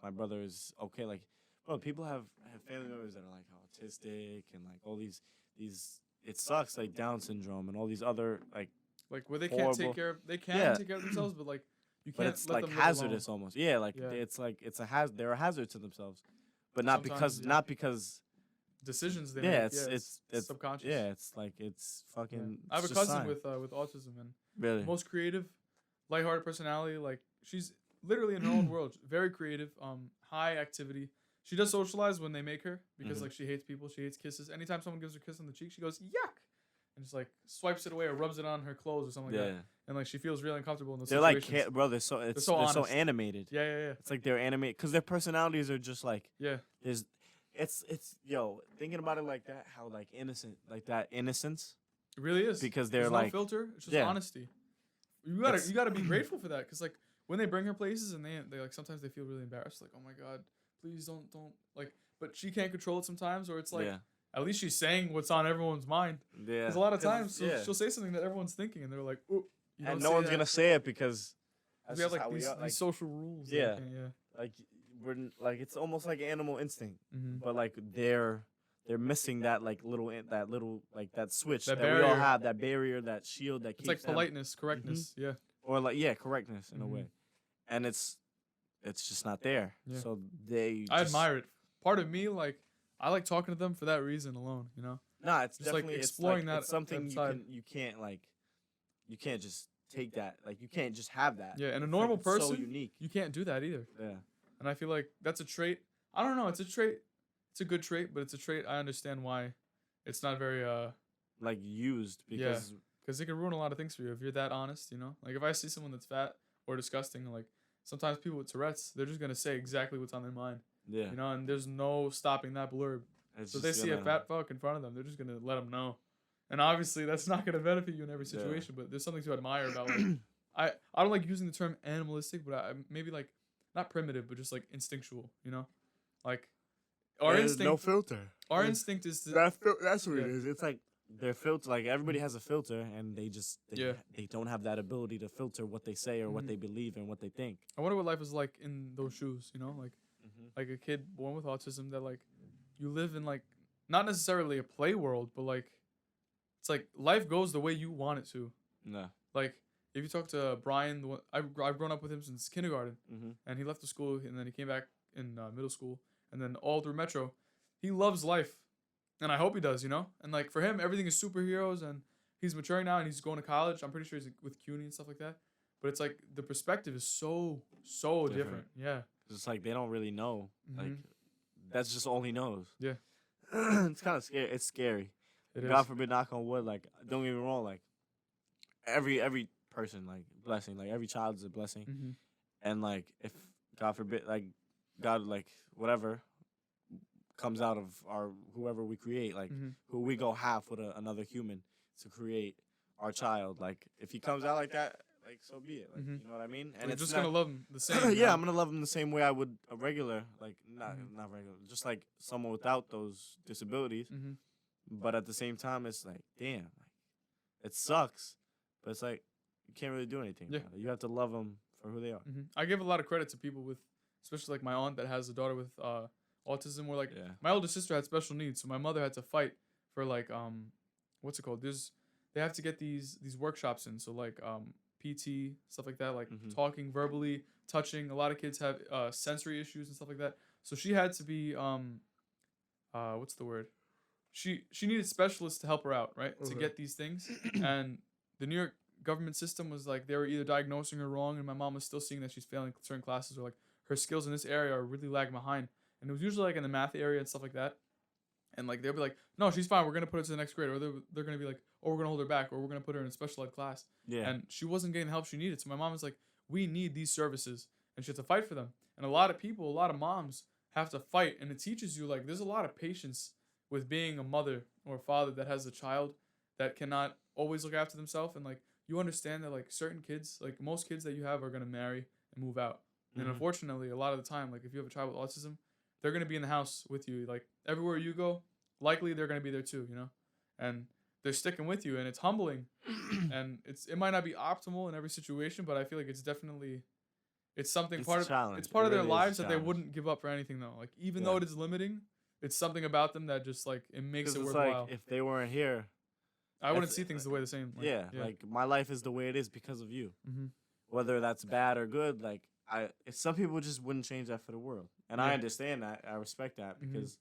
my brother is okay. Like, bro, people have family members that are like autistic and like all these, it sucks, like Down syndrome and all these other like, Like where they can't horrible- take care of, they can Yeah. take care of themselves, but like you but can't it's let like them live alone. hazardous almost. Yeah, like Yeah. it's like they're a hazard to themselves, but not Sometimes, because decisions they yeah, make. it's subconscious. yeah, it's like it's Yeah. fucking. I have a it's just cousin sign. with autism and really. most creative, lighthearted personality. Like she's literally in her own world, very creative, high activity. She does socialize when they make her because Mhm. like she hates people, she hates kisses. Anytime someone gives her a kiss on the cheek, she goes yuck, and just like swipes it away or rubs it on her clothes or something like Yeah, that. And like she feels really uncomfortable in those they're like situations. bro. They're so so they're so honest. animated. Yeah. It's like they're animated because their personalities are just like Yeah. there's. It's yo thinking about it like that, how like innocent, like that innocence, It really is. because they're There's like no filter. It's just yeah. honesty. It's- You gotta be grateful for that because like when they bring her places and they like sometimes they feel really embarrassed like oh my god please don't like but she can't control it sometimes or it's like yeah, at least she's saying what's on everyone's mind. yeah. Because a lot of 'Cause times yeah. she'll say something that everyone's thinking and they're like oh you and don't no say one's that. gonna say it because We have just how like we these, are, like, these social rules. Yeah. Yeah. like we're like it's almost like animal instinct, Mm-hmm. but like they're missing that like little like that switch That that we all barrier. have, that barrier, that shield that It's keeps like them- politeness, correctness. Yeah. or like correctness in a Mhm. way, and it's just not there. Yeah. So they I just- admire it. Part of me like I like talking to them for that reason alone. You know. Nah, it's Just, like, definitely exploring it's, like, that it's something side. you can't just take that, like you can't just have that. Yeah, and a It's, normal it's so person, unique. you can't do that either. Yeah. And I feel like that's a trait. I don't know. It's a trait. It's a good trait, but it's a trait. I understand why it's not very Like used because because it can ruin a lot of things for you if you're that honest. You know, like if I see someone that's fat or disgusting, like sometimes people with Tourette's, they're just gonna say exactly what's on their mind. yeah. You know, and there's no stopping that blurb. It's So just they see a gonna- fat fuck in front of them, they're just gonna let them know. And obviously, that's not gonna benefit you in every Yeah. situation. But there's something to admire about like I don't like using the term animalistic, but I maybe like not primitive, but just like instinctual. You know, like our There's instinct. no filter. Our There's- instinct is to That's what it Yeah. is. It's like their filter. Like everybody has a filter, and they just Yeah. they don't have that ability to filter what they say or what Mhm. they believe and what they think. I wonder what life is like in those shoes. You know, Mm-hmm. like a kid born with autism that like you live in like not necessarily a play world, but like it's like life goes the way you want it to. No. Like if you talk to Brian, the one I've grown up with him since kindergarten, Mm-hmm. and he left the school and then he came back in middle school and then all through Metro. He loves life, and I hope he does. You know, and like for him, everything is superheroes, and he's maturing now and he's going to college. I'm pretty sure he's with CUNY and stuff like that. But it's like the perspective is so different. Different. Yeah. It's like they don't really know. Like Mhm. that's just all he knows. Yeah. It's kind of scary. It's scary. It is. God forbid, knock on wood. Like don't get me wrong. Like every person, like blessing. Like every child is a blessing. Mm-hmm. And like if God forbid, like God, like whatever comes out of our whoever we create, like Mm-hmm. who we go half with another human to create our child. Like if he comes out like that, like so be it. Like Mhm. you know what I mean? And it's just not- gonna love him the same. you yeah, know? I'm gonna love him the same way I would a regular, like Mhm. not regular, just like someone without those disabilities. Mm-hmm. But at the same time, it's like, damn, like, it sucks, but it's like you can't really do anything. Yeah. about it. You have to love them for who they are. Mm-hmm. I give a lot of credit to people with, especially like my aunt that has a daughter with autism. Where like Yeah. my older sister had special needs, so my mother had to fight for like what's it called? There's they have to get these workshops in. So like PT stuff like that, like Mm-hmm. talking verbally, touching. A lot of kids have sensory issues and stuff like that. So she had to be what's the word? She needed specialists to help her out, right? To get these things. And the New York government system was like they were either diagnosing her wrong, and my mom was still seeing that she's failing certain classes, or like her skills in this area are really lagging behind. And it was usually like in the math area and stuff like that. And like they'll be like, no, she's fine. We're gonna put her to the next grade, or they're gonna be like, oh, we're gonna hold her back, or we're gonna put her in a special ed class. Yeah. And she wasn't getting the help she needed. So my mom was like, we need these services, and she had to fight for them. And a lot of people, a lot of moms have to fight, and it teaches you like there's a lot of patience with being a mother or a father that has a child that cannot always look after themselves, and like you understand that like certain kids, like most kids that you have, are gonna marry and move out. Mm-hmm. And unfortunately, a lot of the time, like if you have a child with autism, they're gonna be in the house with you. Like everywhere you go, likely they're gonna be there too, you know, and they're sticking with you, and it's humbling, and it might not be optimal in every situation, but I feel like it's definitely something It's part a challenge. it's part It of their really is a lives that they challenge. wouldn't give up for anything though. Like even Yeah. though it is limiting, it's something about them that just like it makes 'Cause it it's worthwhile. like if they weren't here, I wouldn't that's- see things the way the same. Like, yeah, like my life is the way it is because of you. Mhm. Whether that's bad or good, like some people just wouldn't change that for the world, and I Yeah. understand that. I respect that Mhm. because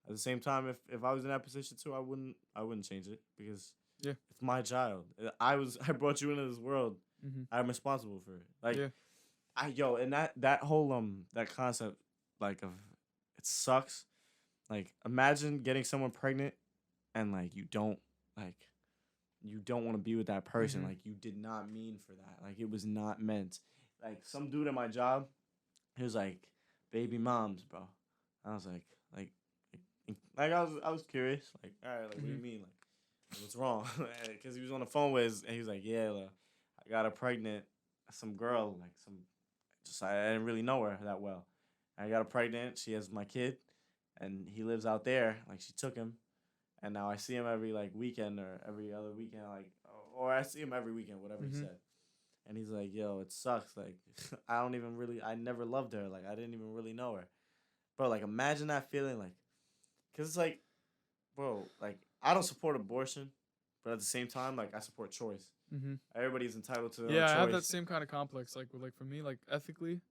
at the same time, if I was in that position too, I wouldn't change it because Yeah. it's my child. I brought you into this world. Mhm. I'm responsible for it. Like Yeah. and that whole that concept like of it sucks. Like imagine getting someone pregnant and like you don't want to be with that person. Mhm. Like you did not mean for that. Like it was not meant. Like some dude at my job, he was like, "Baby moms, bro." I was like I was curious. Like, all right, like what do you mean? Like, what's wrong? Because he was on the phone with, and he was like, "Yeah, look, I got a pregnant some girl. Like I didn't really know her that well. I got her pregnant. She has my kid, and he lives out there. Like she took him." And now I see him every like weekend or every other weekend, like, or I see him every weekend, whatever he said. And he's like, "Yo, it sucks. Like, I never loved her. Like, I didn't even really know her, bro. Like, imagine that feeling, like, cause it's like, bro, like, I don't support abortion, but at the same time, like, I support choice. Mhm. Everybody's entitled to their Yeah, own I choice. have that same kind of complex. Like for me, like ethically.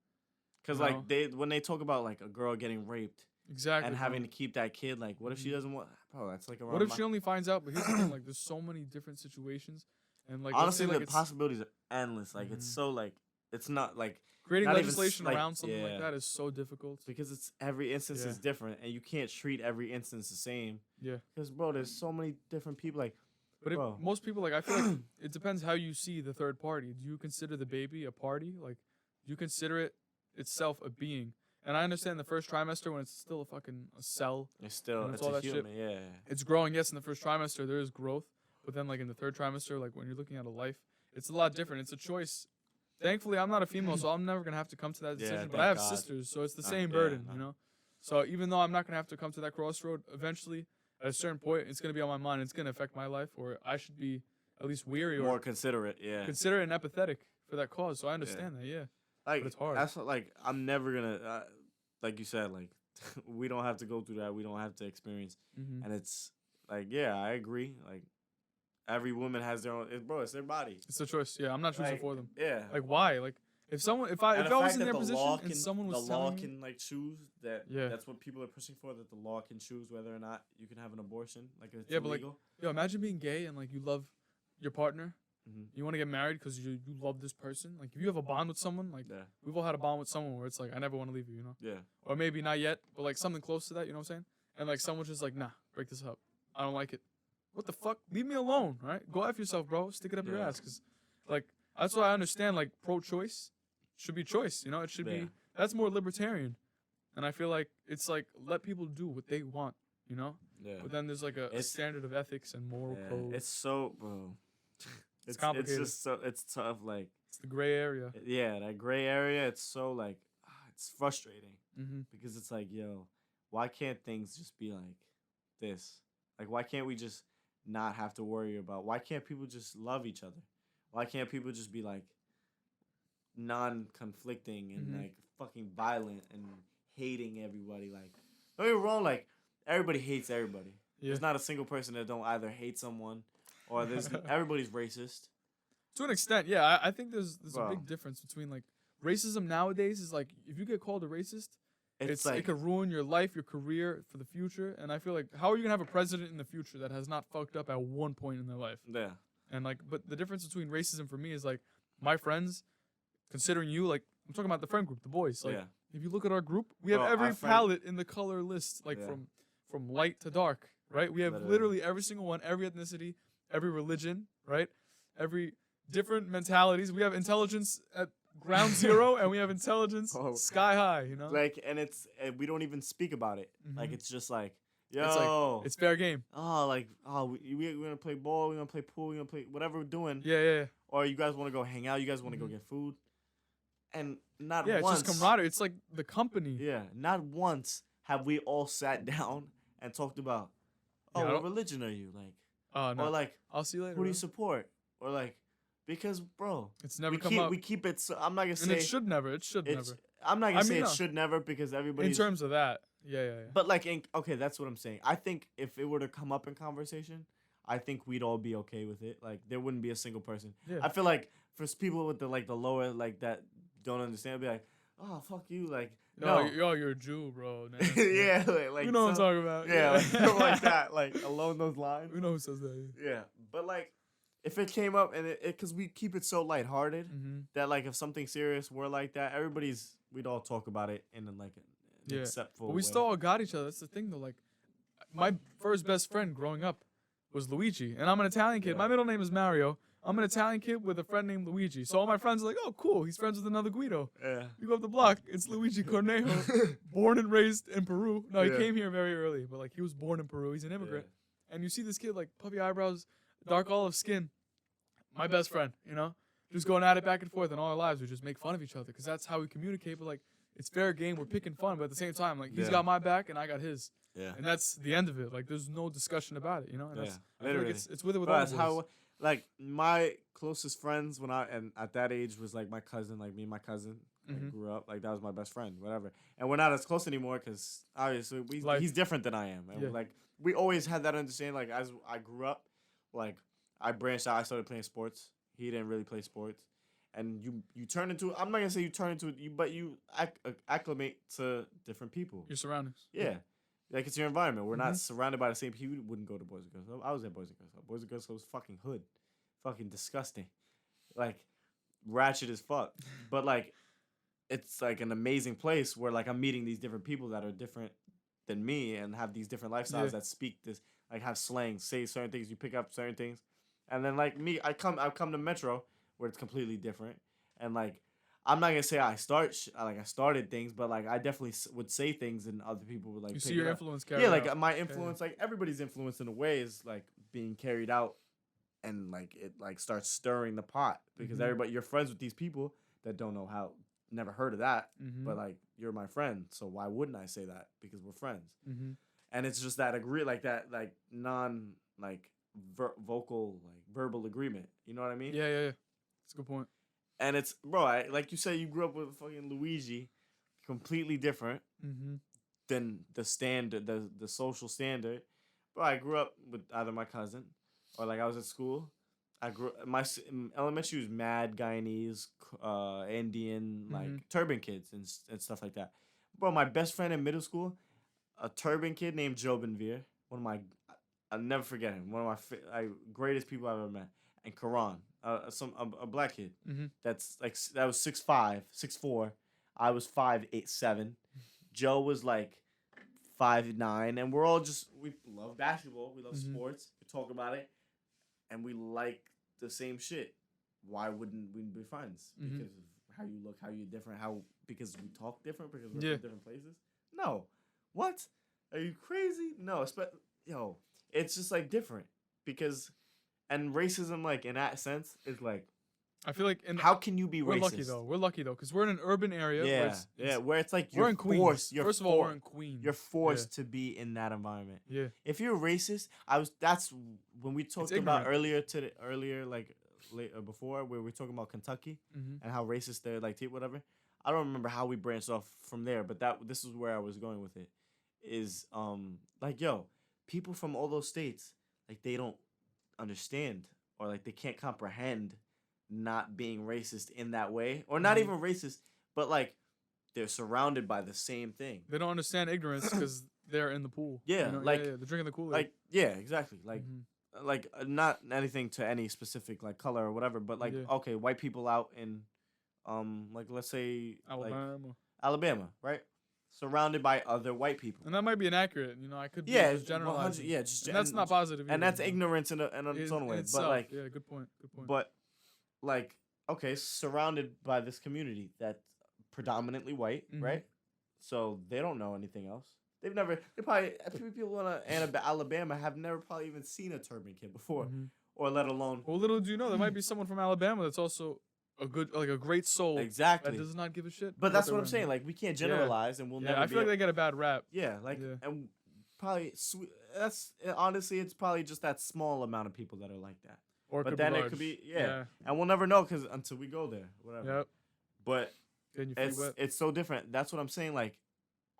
Cause No. like when they talk about like a girl getting raped Exactly. and bro. having to keep that kid, like, what if she doesn't want? Bro, that's like around. What if she only finds out? But here's the thing: like, there's so many different situations, and like Honestly, let's say, the like, possibilities are endless. Like it's so like it's not like creating not even legislation like, around something yeah. like that is so difficult. because it's every instance Yeah. is different, and you can't treat every instance the same. Yeah. Because bro, there's so many different people. Like, But bro, most people, like, I feel like it depends how you see the third party. Do you consider the baby a party? Like, do you consider it itself a being? And I understand the first trimester when it's still a cell. it's still and it's all a that shit. human. Yeah. It's growing. Yes, in the first trimester there is growth, but then like in the third trimester, like when you're looking at a life, it's a lot different. It's a choice. Thankfully, I'm not a female, so I'm never gonna have to come to that Yeah, decision. But thank I have God. sisters, so it's the No, same yeah, burden, no. you know. So even though I'm not gonna have to come to that crossroad, eventually, at a certain point, it's gonna be on my mind. It's gonna affect my life, or I should be at least weary or More considerate. Yeah. considerate and empathetic for that cause. So I understand that, yeah. Like it's hard. That's what, like I'm never gonna like you said, like we don't have to go through that. We don't have to experience. Mm-hmm. And it's like, yeah, I agree. Like every woman has their own. It's their body. It's a choice. Yeah, I'm not choosing Like, for them. Yeah. Like why? Like if I And if the I was fact in that their the position law and someone was the law telling me, can like choose that. Yeah. That's what people are pushing for. That the law can choose whether or not you can have an abortion. Like it's Yeah, but, like, illegal. yo, imagine being gay and like you love your partner. Mhm. You want to get married because you love this person. Like if you have a bond with someone, like Yeah. we've all had a bond with someone where it's like I never want to leave you, you know. Yeah. Or maybe not yet, but like something close to that, you know what I'm saying? And like someone's just like, nah, break this up. I don't like it. What the fuck? Leave me alone, right? Go F yourself, bro. Stick it up your Yeah. ass. Cause like that's why I understand like pro-choice should be choice, you know? It should Yeah. be that's more libertarian. And I feel like it's like let people do what they want, you know? Yeah. But then there's like a It's- standard of ethics and moral Yeah. code. It's so, bro. It's complicated. It's just so it's tough. Like It's the gray area. yeah, that gray area. It's so like it's frustrating Mm-hmm. because it's like, yo, why can't things just be like this? Like, why can't we just not have to worry about? Why can't people just love each other? Why can't people just be like non-conflicting and Mhm. like fucking violent and hating everybody? Like, don't get me wrong. Like, everybody hates everybody. Yeah. There's not a single person that don't either hate someone or everybody's racist. To an extent, yeah. I think there's a Bro. big difference between like racism nowadays is like if you get called a racist, It's like it could ruin your life, your career for the future. And I feel like how are you gonna have a president in the future that has not fucked up at one point in their life? yeah, And like, but the difference between racism for me is like my friends, considering you, like I'm talking about the friend group, the boys. Like yeah. if you look at our group, we have Bro, every our friend- palette in the color list, like Yeah. from light to dark, right? We have Literally. literally every single one, every ethnicity, every religion, right? Every different mentalities. We have intelligence at ground zero, and we have intelligence Oh. sky high. You know, Like, and we don't even speak about it. Like, Mhm. it's just like, yo, it's like it's fair game. we're gonna play ball, we're gonna play pool, we're gonna play whatever we're doing. Yeah. Or you guys want to go hang out, you guys want to go get food, and not Yeah, once. it's just camaraderie. It's like the company. Yeah, not once have we all sat down and talked about, Yeah, I what don't- religion are you, like, No, or like, I'll see you later. who do you bro. support, or like, because bro, It's never we come keep up, we keep it. So I'm not gonna and say it should never. It should it's. never. I'm not gonna I say mean, it no. should never because everybody. In terms of that, yeah. But like, okay, that's what I'm saying. I think if it were to come up in conversation, I think we'd all be okay with it. Like, there wouldn't be a single person. Yeah. I feel like for people with the lower that don't understand, be like, oh fuck you, like no, You're a Jew, bro. Nah. yeah, like You know what I'm so- talking about. yeah, like, something like that, like along those lines. We know who says that. Yeah, but like, if it came up and it because we keep it so lighthearted Mm-hmm. that like if something serious were like that, we'd all talk about it in like an Yeah. acceptful But we way. still all got each other. That's the thing, though. Like, my first best friend growing up was Luigi, and I'm an Italian kid. Yeah. My middle name is Mario. I'm an Italian kid with a friend named Luigi. So all my friends are like, oh, cool. He's friends with another Guido. Yeah. You go up the block, it's Luigi Cornejo, born and raised in Peru. No, he Yeah. came here very early, but like he was born in Peru. He's an immigrant. And you see this kid like puffy eyebrows, dark olive skin. My best friend, you know, just going at it back and forth, and all our lives we just make fun of each other because that's how we communicate. But like, it's fair game. We're picking fun, but at the same time, like he's Yeah. got my back and I got his, Yeah. and that's the end of it. Like, there's no discussion about it, you know. And Yeah. that's, I feel Literally. like it's with it with Bro, all that's boys. how like my closest friends and at that age was like my cousin, like me and my cousin Mhm. grew up, like that was my best friend, whatever. And we're not as close anymore because obviously Life. he's different than I am, and Yeah. like we always had that understanding. Like as I grew up, like I branched out, I started playing sports. He didn't really play sports, and you turn into I'm not gonna say you turn into you, but you acclimate to different people. Your surroundings. Yeah. Like, it's your environment. We're Mm-hmm. not surrounded by the same people. You wouldn't go to Boys and Girls Club. I was at Boys and Girls Club. Boys and Girls Club was fucking hood. Fucking disgusting. Like, ratchet as fuck. But, like, it's, like, an amazing place where, like, I'm meeting these different people that are different than me and have these different lifestyles Yeah. that speak this, like, have slang, say certain things, you pick up certain things. And then, like, me, I've come to Metro where it's completely different. And, like, I'm not gonna say I started things, but like I definitely would say things, and other people would like. You pick see it your up. influence carried Yeah, like out. my influence, like everybody's influence in a way is like being carried out, and like it like starts stirring the pot because Mhm. everybody you're friends with these people that don't know how, never heard of that, Mhm. but like you're my friend, so why wouldn't I say that because we're friends? Mhm. And it's just that non vocal like verbal agreement. You know what I mean? Yeah. That's a good point. And it's bro, like you said, you grew up with fucking Luigi, completely different Mm-hmm. than the standard, the social standard. Bro, I grew up with either my cousin or like I was at school. In elementary was mad Guyanese, Indian, like turban kids and stuff like that. Bro, my best friend in middle school, a turban kid named Joe Benvir, I'll never forget him. One of my greatest people I've ever met. And Karan, a black kid. Mhm. That was 6'5", 6'4". I was 5'7". Joe was like 5'9", and we're all we love basketball, we love sports, we talk about it, and we like the same shit. Why wouldn't we be friends? Mhm. Because of how you look, how you're different, because we talk different, because we're Yeah. from different places. No, what? Are you crazy? No, it's just like different because. And racism, like in that sense, is like I feel like how can you be we're racist? We're lucky though, because we're in an urban area. Where it's like We're in Queens. You're First of all, we're in Queens. You're forced to be in that environment. Yeah. If you're racist, that's when we talked about ignorant. before where we were talking about Kentucky Mhm. and how racist they're like whatever. I don't remember how we branched off from there, but this is where I was going with it. Is like people from all those states, like they don't understand or like they can't comprehend not being racist in that way, or not even racist, but like they're surrounded by the same thing. They don't understand ignorance because they're in the pool. Yeah, you know? like they're drinking the Kool-Aid. like yeah, exactly. Like not anything to any specific like color or whatever, but like okay, white people out in like let's say Alabama, right? Surrounded by other white people. And that might be inaccurate, you know. I could be just generalizing. Yeah, just and that's not positive either, and that's ignorance in its own way. Itself. But like yeah, good point. But like okay, surrounded by this community that's predominantly white, right? So they don't know anything else. They probably people in Alabama have never probably even seen a turban kid before, or let alone. Well, little do you know, there might be someone from Alabama that's also a great soul. Exactly. That does not give a shit. But that's what I'm saying. Like we can't generalize, and we'll never. I feel like they get a bad rap. Yeah, and probably that's honestly, it's probably just that small amount of people that are like that. Or but then it could be and we'll never know because until we go there, whatever. Yep. But it's so different. That's what I'm saying. Like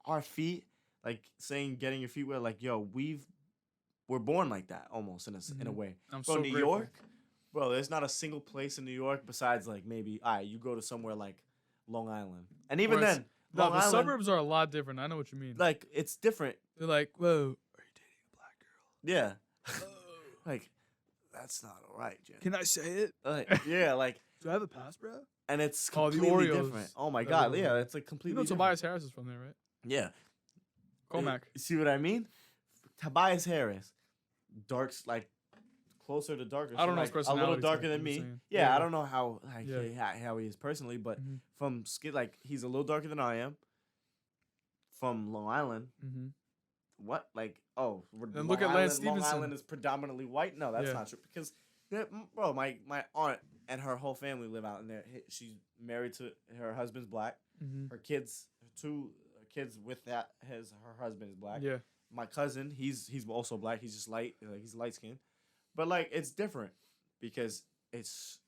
our feet. Like saying getting your feet wet, like yo, we're born like that almost in a way. Bro, New York, bro, there's not a single place in New York besides like maybe you go to somewhere like Long Island, and even then, the suburbs are a lot different. I know what you mean. Like it's different. They're like, whoa, are you dating a black girl? Yeah, like that's not all right, Jen. Can I say it? Yeah, like do I have a pass, bro? And it's completely different. Oh my god, yeah, it's like completely. You know, Tobias Harris is from there, right? Yeah. Comac. You see what I mean? Tobias Harris, darks like closer to darker. I don't know like, his personality. A little darker than me. Yeah, I don't know how he is personally, but from skin, like he's a little darker than I am. From Long Island. What? Like then look at Lance Long Stevenson. Island is predominantly white. No, that's not true because bro, my aunt and her whole family live out in there. She's married to her husband's black. Her kids, two kids with her husband is black. Yeah. My cousin, he's also black. He's just light, like he's light skinned. But like it's different because it's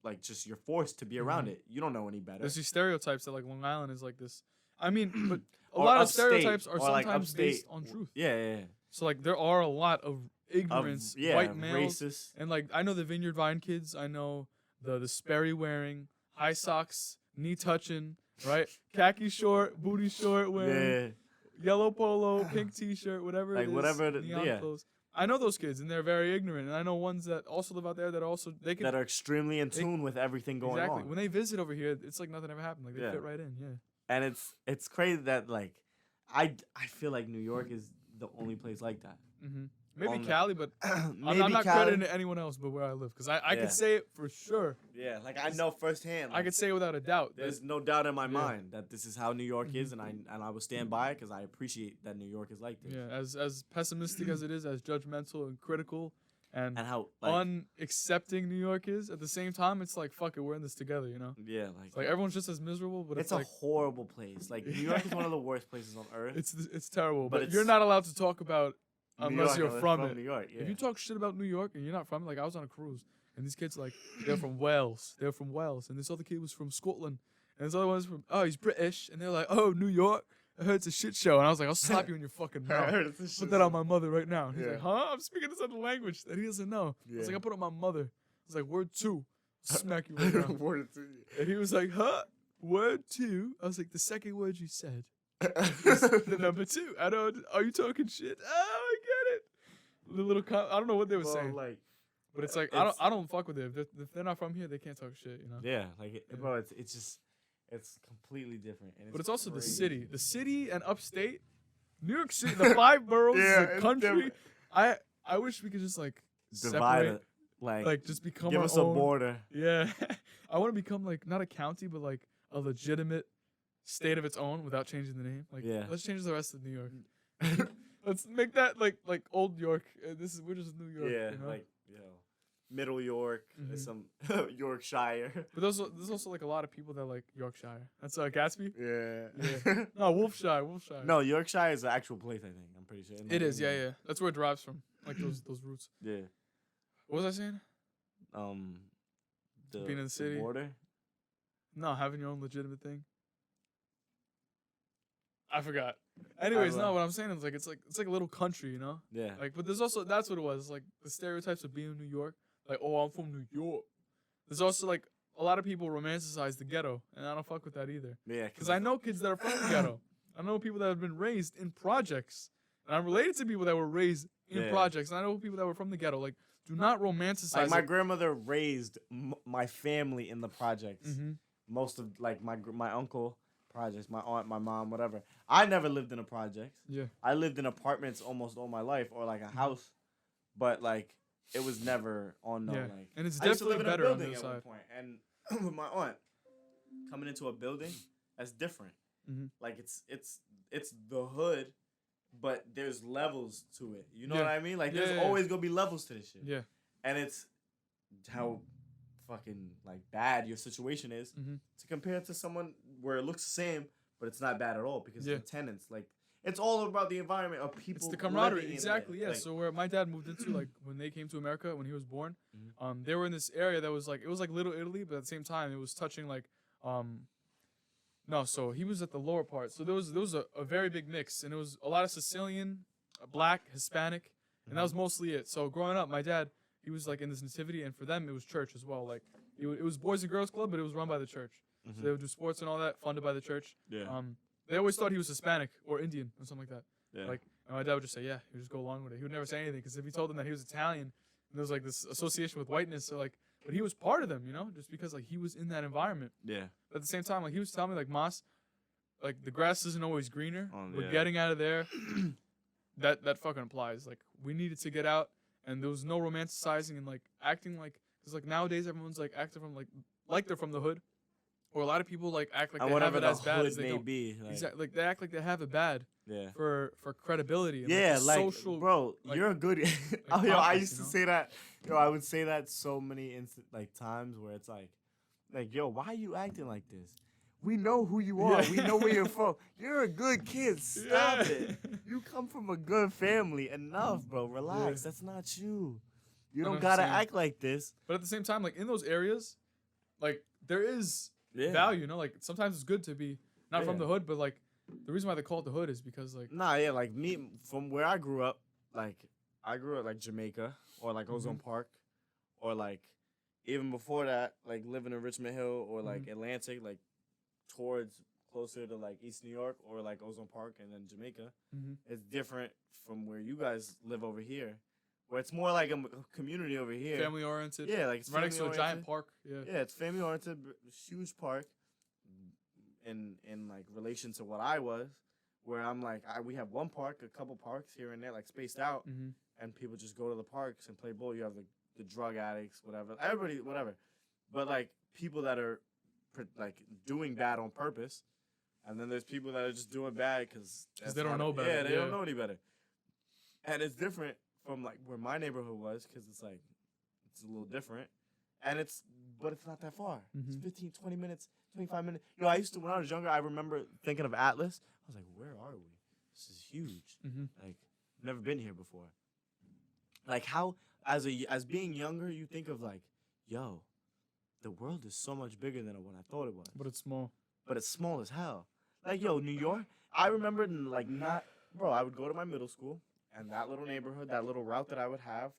like just you're forced to be around it. You don't know any better. There's these stereotypes that like Long Island is like this. I mean, but a lot of stereotypes are sometimes based on truth. Yeah. So like there are a lot of ignorance, white males, racist. And like I know the Vineyard Vine kids. I know the Sperry wearing, high socks, knee touching. Right, khaki short, booty short, wearing yellow polo, pink T-shirt, whatever like it is. Whatever, clothes. I know those kids, and they're very ignorant. And I know ones that also live out there that are extremely in tune with everything going on. Exactly. When they visit over here, it's like nothing ever happened. Like they fit right in. Yeah. And it's crazy that like I feel like New York is the only place like that. Maybe Cali, but I'm not crediting anyone else but where I live. Because I could say it for sure. Yeah, like I know firsthand. Like, I could say it without a doubt. There's no doubt in my mind that this is how New York is, and I will stand by it because I appreciate that New York is like this. Yeah, as pessimistic as it is, as judgmental and critical, and how unaccepting New York is, at the same time, it's like, fuck it, we're in this together, you know? Yeah, like everyone's just as miserable, but it's a like, horrible place. Like, New York is one of the worst places on earth. It's terrible, but you're not allowed to talk about unless you're from it. New York, yeah. If you talk shit about New York and you're not from it, like I was on a cruise and these kids like they're from Wales, and this other kid was from Scotland, and this other one's from he's British, and they're like New York, I heard it's a shit show, and I was like I'll slap you in your fucking mouth. Put that on my mother right now. And he's like I'm speaking this other language that he doesn't know. I was like I put it on my mother. I was like word 2, smack you right now. Word 2. And he was like word 2. I was like the second word you said. The number 2. Are you talking shit? Oh, I get it. The little I don't know what they were saying. Like, but it's like I don't fuck with it. If they're not from here, they can't talk shit, you know. Yeah, like bro, it's just completely different. And but it's also crazy. The city and upstate, New York City, the 5 boroughs, the country. I wish we could just like divide separate, like just become give our us own. A border. Yeah, I want to become like not a county, but like a legitimate state of its own without changing the name. Like, let's change the rest of New York. Let's make that like old York. We're just New York. Yeah, you know? like Middle York, some Yorkshire. But there's also like a lot of people that like Yorkshire. That's Gatsby. Yeah. No, Wolfshire. No, Yorkshire is an actual place. I think I'm pretty sure. It is. Yeah. That's where it derives from. Like those roots. Yeah. What was I saying? Being in the city. Border. No, having your own legitimate thing. I forgot. Anyways, no, what I'm saying is it's like a little country, you know? Yeah. Like, but there's also that's what it was. Like the stereotypes of being in New York. Like, oh, I'm from New York. There's also like a lot of people romanticize the ghetto, and I don't fuck with that either. Yeah. Because I know kids that are from the ghetto. I know people that have been raised in projects, and I'm related to people that were raised in projects. And I know people that were from the ghetto. Like, do not romanticize. Like my grandmother raised my family in the projects. Mm-hmm. Most of like my uncle projects, my aunt, my mom, whatever. I never lived in a project. Yeah. I lived in apartments almost all my life, or like a house, but like it was never on no like. And it's I used to definitely live in better a on the building other at side. one point, and with my aunt coming into a building, that's different. Mm-hmm. Like it's the hood, but there's levels to it. You know what I mean? Like there's always gonna be levels to this shit. Yeah. And it's how fucking like bad your situation is to compare it to someone where it looks the same, but it's not bad at all because the tenants, like it's all about the environment of people. It's the camaraderie, exactly. Yeah. Like, so where my dad moved into, like when they came to America when he was born, they were in this area that was like it was like Little Italy, but at the same time it was touching like no, so he was at the lower part. So there was a very big mix, and it was a lot of Sicilian, Black, Hispanic, and that was mostly it. So growing up, my dad, he was like in this nativity, and for them it was church as well. Like it was Boys and Girls Club, but it was run by the church. So they would do sports and all that, funded by the church. Yeah. They always thought he was Hispanic or Indian or something like that. Yeah. Like, and my dad would just say, yeah, he would just go along with it. He would never say anything because if he told them that he was Italian, and there was like this association with whiteness, so like, but he was part of them, you know, just because like he was in that environment. Yeah. But at the same time, like he was telling me, like Mas, like the grass isn't always greener. We're getting out of there. that fucking applies. Like we needed to get out, and there was no romanticizing and like acting like, because like nowadays everyone's like acting from like they're from the hood. Or a lot of people like act like they have it as bad as they don't. Be, like, exactly, like they act like they have it bad. Yeah. For credibility. And, like social, bro, like, you're a good. like yo, I used to say that. Yo, I would say that so many times where it's like, yo, why are you acting like this? We know who you are. We know where you're from. You're a good kid. Stop it. You come from a good family. Enough, bro. Relax. That's not you. You don't gotta act like this. But at the same time, like in those areas, like there is value, you know, like sometimes it's good to be not from the hood, but like the reason why they call it the hood is because like like me from where I grew up, like I grew up like Jamaica or like Ozone Park or like even before that, like living in Richmond Hill or like Atlantic, like towards closer to like East New York or like Ozone Park and then Jamaica. It's different from where you guys live over here. Where it's more like a community over here. Family oriented. Yeah, like it's right next to a giant park. Yeah. Yeah, it's family oriented, huge park. In like relation to what I was, where I'm like, we have one park, a couple parks here and there, like spaced out, and people just go to the parks and play ball. You have the drug addicts, whatever, everybody, whatever. But like people that are like doing bad on purpose, and then there's people that are just doing bad because they don't know better. Yeah, they don't know any better. And it's different from like where my neighborhood was, because it's like it's a little different, and but it's not that far. It's 15, 20 minutes, 25 minutes. You know, I used to, when I was younger, I remember thinking of Atlas. I was like, where are we? This is huge. Like, I've never been here before. Like how as being younger, you think of like, yo, the world is so much bigger than what I thought it was. But it's small. But it's small as hell. Like, yo, New York, I remember like I would go to my middle school. And that little neighborhood, that little route that I would have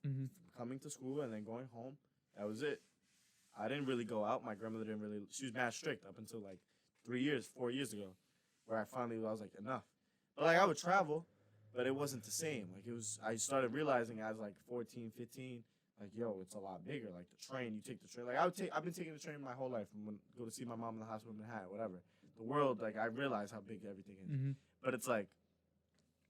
coming to school and then going home, that was it. I didn't really go out. My grandmother didn't really. She was mad strict up until like 4 years ago, where I was like, enough. But like I would travel, but it wasn't the same. Like it was. I started realizing as like 14, 15, like yo, it's a lot bigger. Like the train, you take the train. Like I've been taking the train my whole life. Go to see my mom in the hospital in Manhattan, whatever. The world, like I realized how big everything is. But it's like.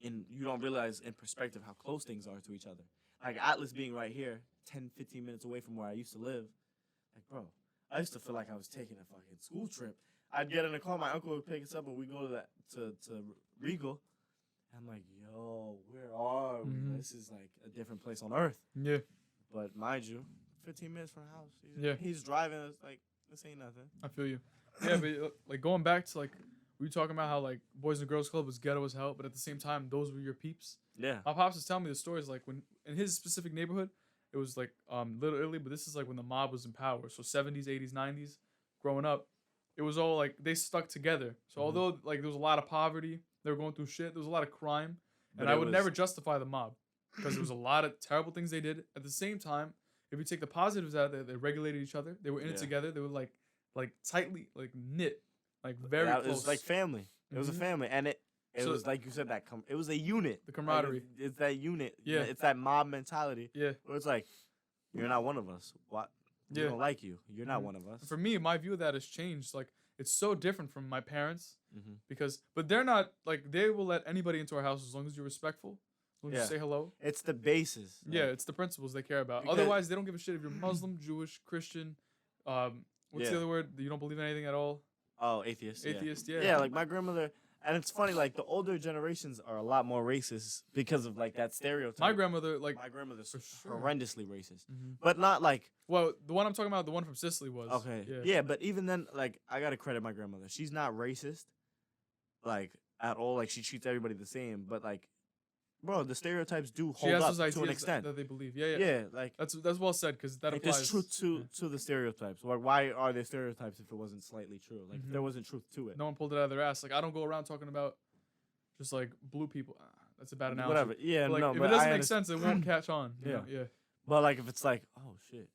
You don't realize in perspective how close things are to each other. Like Atlas being right here, 10, 15 minutes away from where I used to live. Like, bro, I used to feel like I was taking a fucking school trip. I'd get in a car, my uncle would pick us up, and we go to Regal. And I'm like, yo, where are we? This is like a different place on earth. Yeah. But mind you, 15 minutes from the house. He's driving. It's like, this ain't nothing. I feel you. Yeah, but like going back to like, we were talking about how like Boys and Girls Club was ghetto as hell, but at the same time, those were your peeps. Yeah. My pops was telling me the stories like when in his specific neighborhood, it was like Little Italy, but this is like when the mob was in power. So 70s, 80s, 90s, growing up, it was all like they stuck together. So although like there was a lot of poverty, They were going through shit. There was a lot of crime, But and I it would was- never justify the mob because there was a lot of terrible things they did. At the same time, if you take the positives out, they regulated each other. They were in it Yeah. together. They were like tightly like knit, like very Yeah, close. it was like family. It was a Mhm. family, and it So- was like you said that it was a unit. The camaraderie. It's that unit. Yeah. It's that mob mentality. Yeah. Where it's like, you're not one of us. What? We Yeah. don't like you. You're not Mhm. one of us. For me, my view of that has changed. Like it's so different from my parents Mm-hmm. but they're not like they will let anybody into our house as long as you're respectful, as long as Yeah. you say hello. It's the basis. Yeah, like, it's the principles they care about. Because- Otherwise, they don't give a shit if you're Muslim, Jewish, Christian. What's Yeah. the other word? You don't believe in anything at all. Oh, atheist. Yeah. Atheist. Yeah. Yeah, like my grandmother, and it's funny. Like the older generations are a lot more racist because of like that stereotype. My grandmother, like, My grandmother's for sure. horrendously racist, Mhm. but not like Well, the one I'm talking about, the one from Sicily was. okay, Yeah. yeah. But even then, like I gotta credit my grandmother. She's not racist, like at all. Like she treats everybody the same. But like, bro, the stereotypes do She hold has up those ideas to an extent. that they believe. Yeah, yeah. Yeah, like That's well said because that like applies. there's truth to yeah. to the stereotypes. Like why are there stereotypes if it wasn't slightly true? Like if there Mhm. wasn't truth to it. No one pulled it out of their ass. Like I don't go around talking about just like blue people. That's a bad analogy. Whatever. Yeah, But, like, no, if but it doesn't I make sense, it won't catch on. You Yeah. know? Yeah. But like if it's like, oh shit,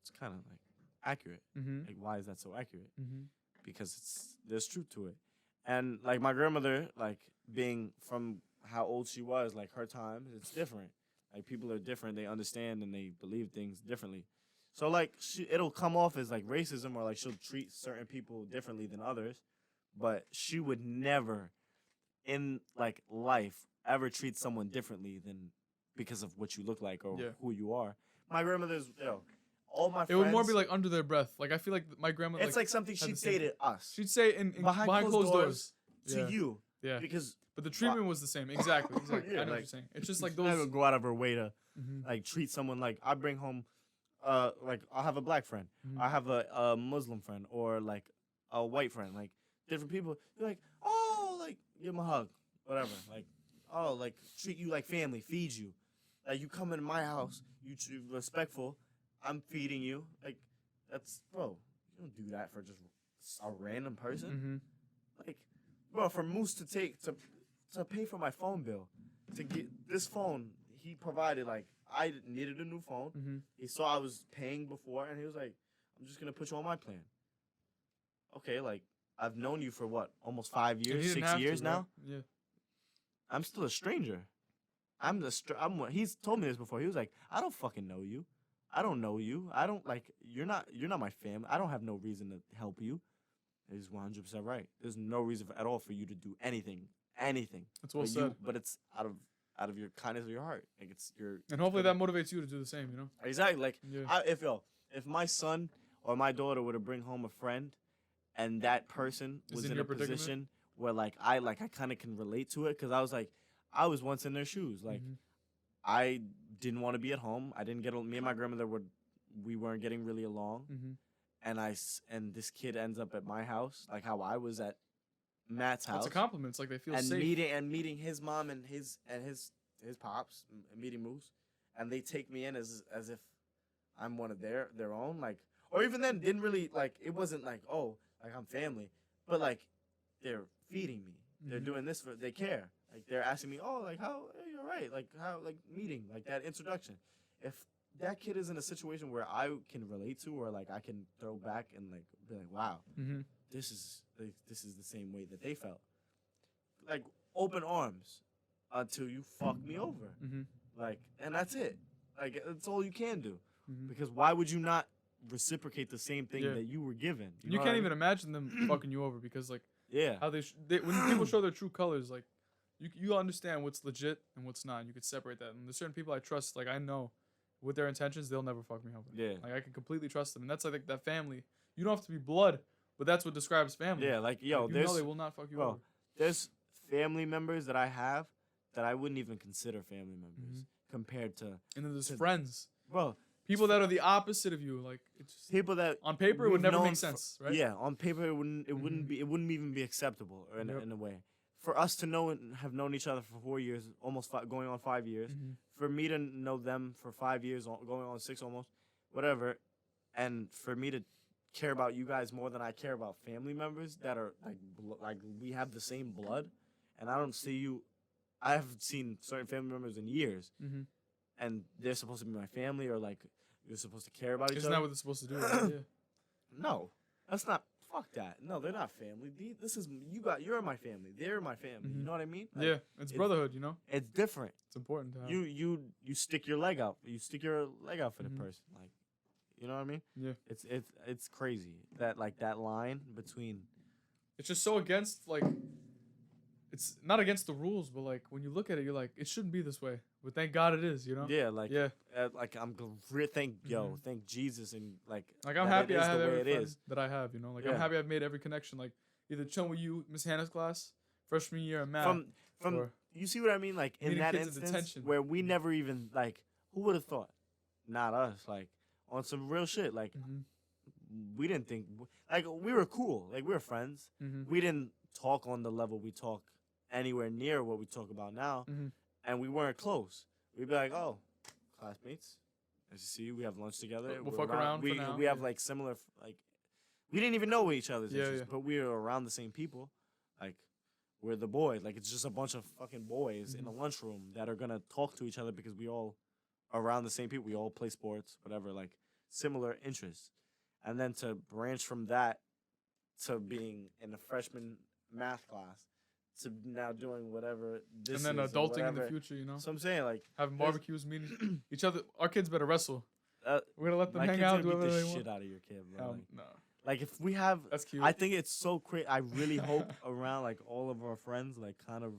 it's kind of like accurate. Mm-hmm. Like why is that so accurate? Mm-hmm. Because there's truth to it. And like my grandmother, like being from how old she was, like her time, it's different. Like people are different. They understand and they believe things differently. So like it'll come off as like racism or like she'll treat certain people differently than others, but she would never in like life ever treat someone differently than because of what you look like or Yeah. who you are. My grandmother's all my It friends. would more be like under their breath. Like I feel like my grandma. it's like something had the she'd same say to us she'd say in behind closed doors. to Yeah. you Yeah. because But the treatment was the same. Exactly. Exactly. Yeah, I know what like, you're saying. It's just like she'll never those. go out of her way to Mhm. like treat someone like I bring home, like I'll have a black friend, Mhm. I have a Muslim friend, or like a white friend, like different people. You're like, oh, like give them a hug, whatever, like oh, like treat you like family, feed you, like you come into my house, you respectful, I'm feeding you, like that's bro, you don't do that for just a random person, Mhm. like bro, for Moose to pay for my phone bill, to get this phone, he provided like I needed a new phone. Mhm. He saw I was paying before, and he was like, "I'm just gonna put you on my plan." Okay, like I've known you for what, almost 5 And he years, didn't 6 have to, years right? now. Yeah. I'm still a stranger. He's told me this before. He was like, "I don't fucking know you. I don't know you. I don't like you're not my family. I don't have no reason to help you." He's 100% right. There's no reason at all for you to do anything. That's well But said. but it's out of your kindness of your heart. Like it's your And hopefully that motivates you to do the same. You know. exactly like Yeah. if my son or my daughter were to bring home a friend, and that person Is was in in your a predicament? position where I kind of can relate to it because I was once in their shoes. Like Mhm. I didn't want to be at home. I didn't get me and my grandmother we weren't getting really along, Mhm. and this kid ends up at my house like how I was at Matt's house. It's a compliment. It's like they feel and safe. meeting his mom and his pops, meeting Moose, and they take me in as if I'm one of their own, like, or even then didn't really like it wasn't like, oh, like I'm family, but like they're feeding me, they're Mhm. doing this for, they care, like they're asking me, oh, like how, hey, you're right, like how, like meeting, like that introduction. If that kid is in a situation where I can relate to, or like I can throw back and like be like, wow, Mhm. this is the same way that they felt. Like open arms until you fuck me over. Mhm. Like, and that's it. Like that's all you can do. Mhm. Because why would you not reciprocate the same thing Yeah. that you were given? You know what can't I even mean? imagine them fucking you over because like Yeah. how when people show their true colors, like you understand what's legit and what's not. And you can separate that. And there's certain people I trust, like I know, with their intentions, they'll never fuck me over. Yeah. Like I can completely trust them, and that's like that family. You don't have to be blood, but that's what describes family. Yeah. Like yo, Like, you there's know they will not fuck you bro, over. there's family members that I have that I wouldn't even consider family members compared to And then there's to- friends, bro. people that are the opposite of you. Like it's just, People that on paper it would we've never known make for- sense, right? Yeah, on paper it wouldn't Mhm. it wouldn't even be acceptable in, Yep. in a way. For us to know and have known each other for 4 years, almost going on 5 years. Mhm. For me to know them for 5 years, going on 6 almost, whatever, and for me to care about you guys more than I care about family members that are like we have the same blood, and I don't see you. I haven't seen certain family members in years, Mm-hmm. and they're supposed to be my family, or like you're supposed to care about each Isn't other. that what they're supposed to do? Right? Yeah. No, that's not. Fuck that. No, they're not family. This is You're my family. They're my family. You know what I mean? Like, Yeah. It's brotherhood, you know? It's different. It's important to have. You stick your leg out. You stick your leg out for the Mhm. person. Like, you know what I mean? Yeah. It's crazy that like that line between. It's just so against, like, it's not against the rules, but like when you look at it, you're like, it shouldn't be this way. But thank God it is, you know? Yeah, like Yeah. like thank Jesus and like Like I'm that happy it is I have the way every it friend is. that I have, you know? Like Yeah. I'm happy I've made every connection. Like either chilling with you, Miss Hannah's class, freshman year in math. From or you see what I mean? Like in meeting that kids at instance detention. where we never even like who would have thought? Not us. Like on some real shit. Like Mhm. we didn't think like we were cool. Like we were friends. Mhm. We didn't talk on the level we talk anywhere near what we talk about now, Mhm. and we weren't close. We'd be like, oh, classmates. Nice to see you. We have lunch together. We'll We're fuck around We for now, we have yeah. like similar like we didn't even know each other's Yeah, interests, yeah. but we were around the same people. Like we're the boys. Like it's just a bunch of fucking boys in a lunchroom that are gonna talk to each other because we all are around the same people. We all play sports, whatever. Like similar interests, and then to branch from that to being in a freshman math class to now doing whatever this And then is or adulting in the whatever. future, you know? So I'm saying like Having there's- barbecues, meeting each other. Our kids better wrestle. uh, We're gonna let them my hang kid's out, gonna do beat whatever the they shit want. out of your kid, bro. No. Like if we have, That's cute. I think it's so crazy. I really hope around like all of our friends like kind of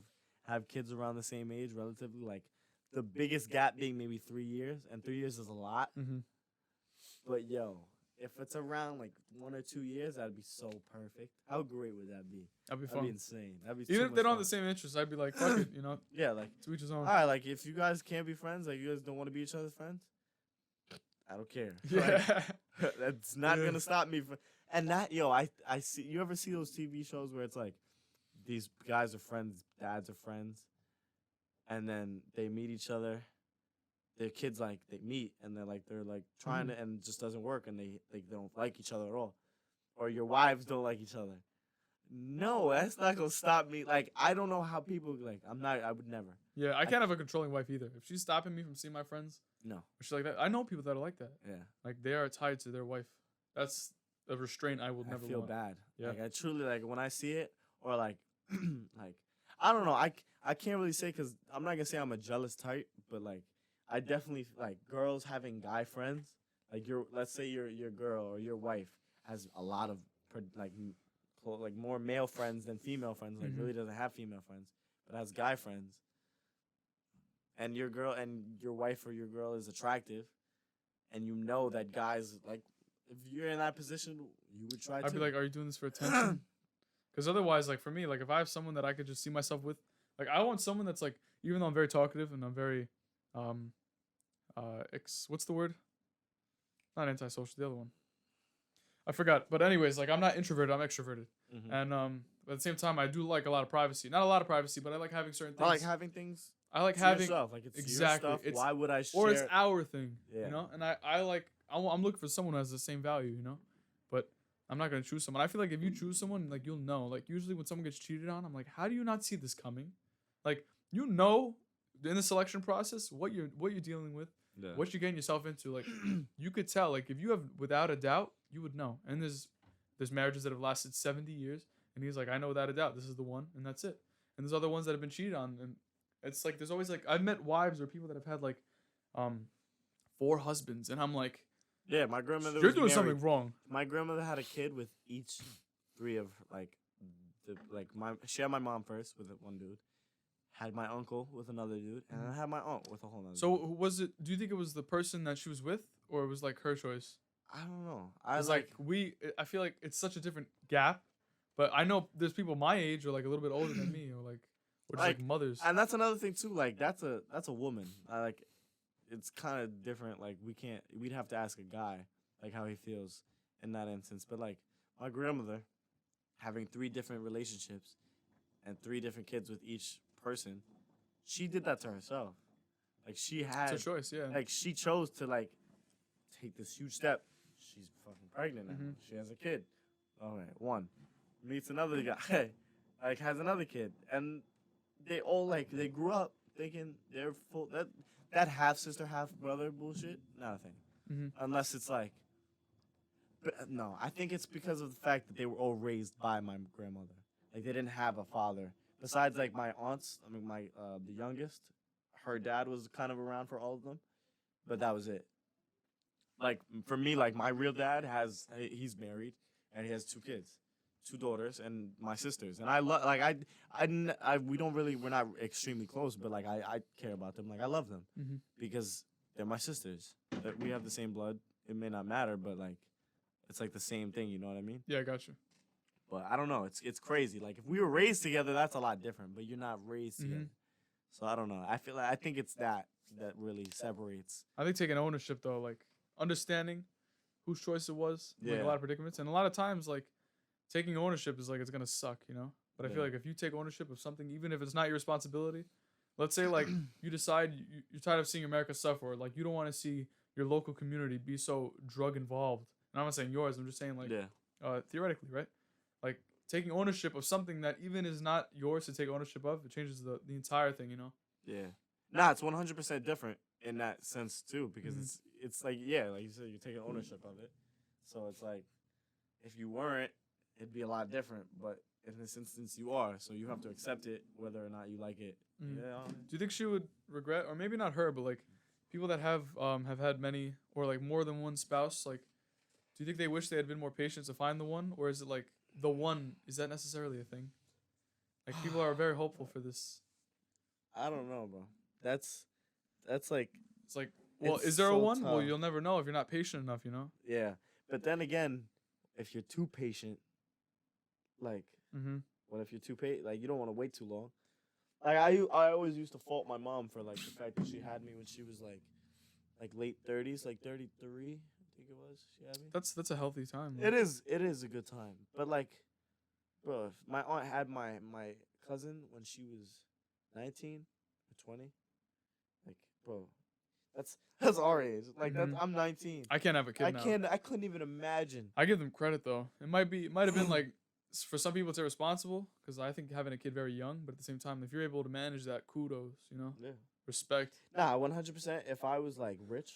have kids around the same age, relatively. Like the biggest gap being maybe 3 years, and 3 years is a lot. Mm-hmm. But yo, if it's around like 1 or 2 years, that'd be so perfect. How great would that be? That'd be That'd fun. be insane. That'd be Even too if they much don't have the fun. same interests, I'd be like, fuck it, you know? Yeah, like To each his own. all right, like if you guys can't be friends, like you guys don't want to be each other's friends, I don't care. Yeah. Like, that's not Yeah. gonna stop me from. And that I see. You ever see those TV shows where it's like these guys are friends, dads are friends, and then they meet each other. Their kids like they meet and they're like trying to and it just doesn't work and they don't like each other at all, or your wives don't like each other. No, that's not gonna stop me. Like I don't know how people like. I would never. Yeah, I can't have a controlling wife either. If she's stopping me from seeing my friends, No. or she's like that. I know people that are like that. Yeah. Like they are tied to their wife. That's a restraint I will never I feel want. bad. Yeah. Like I truly like when I see it or like like I don't know. I can't really say because I'm not gonna say I'm a jealous type, but like I definitely like girls having guy friends. Like let's say your girl or your wife has a lot of like more male friends than female friends. Like really doesn't have female friends, but has guy friends. And your girl and your wife or your girl is attractive, and you know that guys like if you're in that position, you would try. I'd be like, are you doing this for attention? Because otherwise, like for me, like if I have someone that I could just see myself with, like I want someone that's like, even though I'm very talkative and I'm very, what's the word? Not antisocial, the other one. I forgot. But anyways, like I'm not introverted, I'm extroverted. And but at the same time, I do like a lot of privacy. Not a lot of privacy, but I like having certain things. I like having things. I like to having yourself. Like it's exactly. your stuff. It's, Why would I share? or it's our thing, Yeah. you know. And I like I'm looking for someone who has the same value, you know. But I'm not gonna choose someone. I feel like if you choose someone, like you'll know. Like usually when someone gets cheated on, I'm like, how do you not see this coming? Like you know, in the selection process, what you're dealing with, Yeah. what you're getting yourself into. Like you could tell. Like if you have without a doubt, you would know. And there's marriages that have lasted 70 years, and he's like, I know without a doubt, this is the one, and that's it. And there's other ones that have been cheated on, and it's like there's always like I've met wives or people that have had like 4 husbands, and I'm like, Yeah, my grandmother. you're was doing married. something wrong. My grandmother had a kid with each 3 of she had my mom first with one dude, had my uncle with another dude, and I had my aunt with a whole nother. So dude. was it? Do you think it was the person that she was with, or it was like her choice? I don't know. I It's like I feel like it's such a different gap, but I know there's people my age or like a little bit older than me, or just like mothers. and that's another thing too. Like that's a woman. It's kind of different. Like we'd have to ask a guy like how he feels in that instance. But like my grandmother having 3 different relationships and 3 different kids with each person, she did that to herself. Like she had It's a choice, yeah. like she chose to like take this huge step. She's fucking pregnant now. She has a kid. All right, one meets another guy, like has another kid, and they all like they grew up thinking they're full that half sister half brother bullshit. Not a thing. Mm-hmm. Unless it's like, but no, I think it's because of the fact that they were all raised by my grandmother. Like they didn't have a father besides like my aunts. I mean, my the youngest, her dad was kind of around for all of them, but that was it. Like for me, like my real dad he's married and he has two kids, two daughters and my sisters, and I love like we don't really we're not extremely close, but like I care about them. Like I love them Mm-hmm. because they're my sisters. That we have the same blood. It may not matter, but like it's like the same thing. You know what I mean? Yeah, I got you. But I don't know. It's crazy. Like if we were raised together, that's a lot different. But you're not raised Mm-hmm. together, so I don't know. I think it's that really separates. I think taking ownership though, like understanding whose choice it was, like a Yeah. lot of predicaments, and a lot of times like taking ownership is like it's gonna suck, you know. But I feel Yeah. like if you take ownership of something, even if it's not your responsibility, let's say like you decide you're tired of seeing America suffer, or like you don't want to see your local community be so drug involved. And I'm not saying yours. I'm just saying like Yeah. theoretically, right? Like taking ownership of something that even is not yours to take ownership of, it changes the entire thing, you know. Yeah. Nah, it's 100% different in that sense too, because Mhm. it's like yeah, like you said, you're taking ownership of it. So it's like if you weren't, it'd be a lot different. But in this instance, you are, so you have to accept it, whether or not you like it. Mhm. Yeah. Do you think she would regret, or maybe not her, but like people that have had many or like more than one spouse, like do you think they wish they had been more patient to find the one, or is it like the one? Is that necessarily a thing? Like people are very hopeful for this. I don't know, bro. That's like It's like, well, it's is there a so one? Well, tough. you'll never know if you're not patient enough, you know. Yeah. But then again, if you're too patient, like Mm-hmm. what if you're too patient? Like you don't want to wait too long. Like I always used to fault my mom for like the fact that she had me when she was like late 30s, like 33, I think it was. She had me. That's a healthy time. It is a good time. But like, bro, if my aunt had my cousin when she was 19 or 20, like, bro, that's our age. Like that's I'm 19. I can't have a kid now. I couldn't even imagine. I give them credit though. It might have been like for some people it's irresponsible because I think having a kid very young, but at the same time, if you're able to manage that, kudos, you know, Yeah. respect. Nah, 100%. If I was like rich,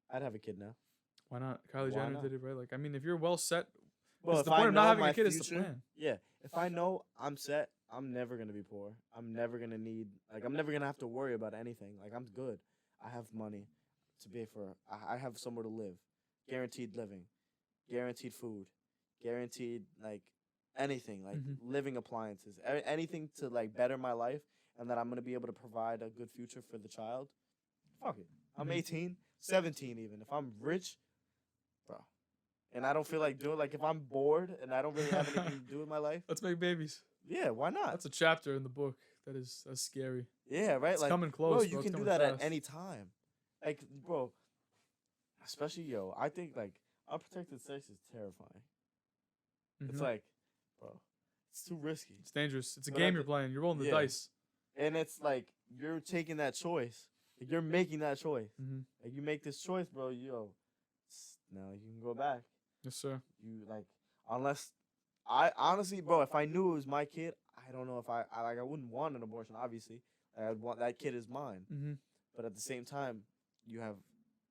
I'd have a kid now. Why not? Kylie Why Jenner not? did it right. Like I mean, if you're well set, Well, it's if the point I of not know having my a kid is the future, plan. yeah. If I know I'm set, I'm never gonna be poor. I'm never gonna need I'm never gonna have to worry about anything. Like I'm good. I have money to pay for. I have somewhere to live, guaranteed living, guaranteed food, guaranteed like anything like Mhm. living appliances, anything to like better my life, and that I'm gonna be able to provide a good future for the child. Fuck it. I'm Mhm. 18, 17 even. If I'm rich, bro, and I don't feel like doing like if I'm bored and I don't really have anything to do with my life, Let's make babies. yeah, why not? That's a chapter in the book. That's scary. Yeah, right. It's Like, coming bro, close. you Bro. It's can do coming that at fast. any time. Like, bro, especially I think like unprotected sex is terrifying. It's Mhm. like, bro, it's too risky, It's dangerous. It's a But game at you're the- playing. You're rolling the yeah. dice. and it's like you're taking that choice. Like, you're making that choice. Mhm. Like you make this choice, bro. Now you can go back. Yes, sir. You like unless I honestly, bro, if I knew it was my kid, I don't know if I wouldn't want an abortion. Obviously, I'd want that kid is mine. Mhm. But at the same time, you have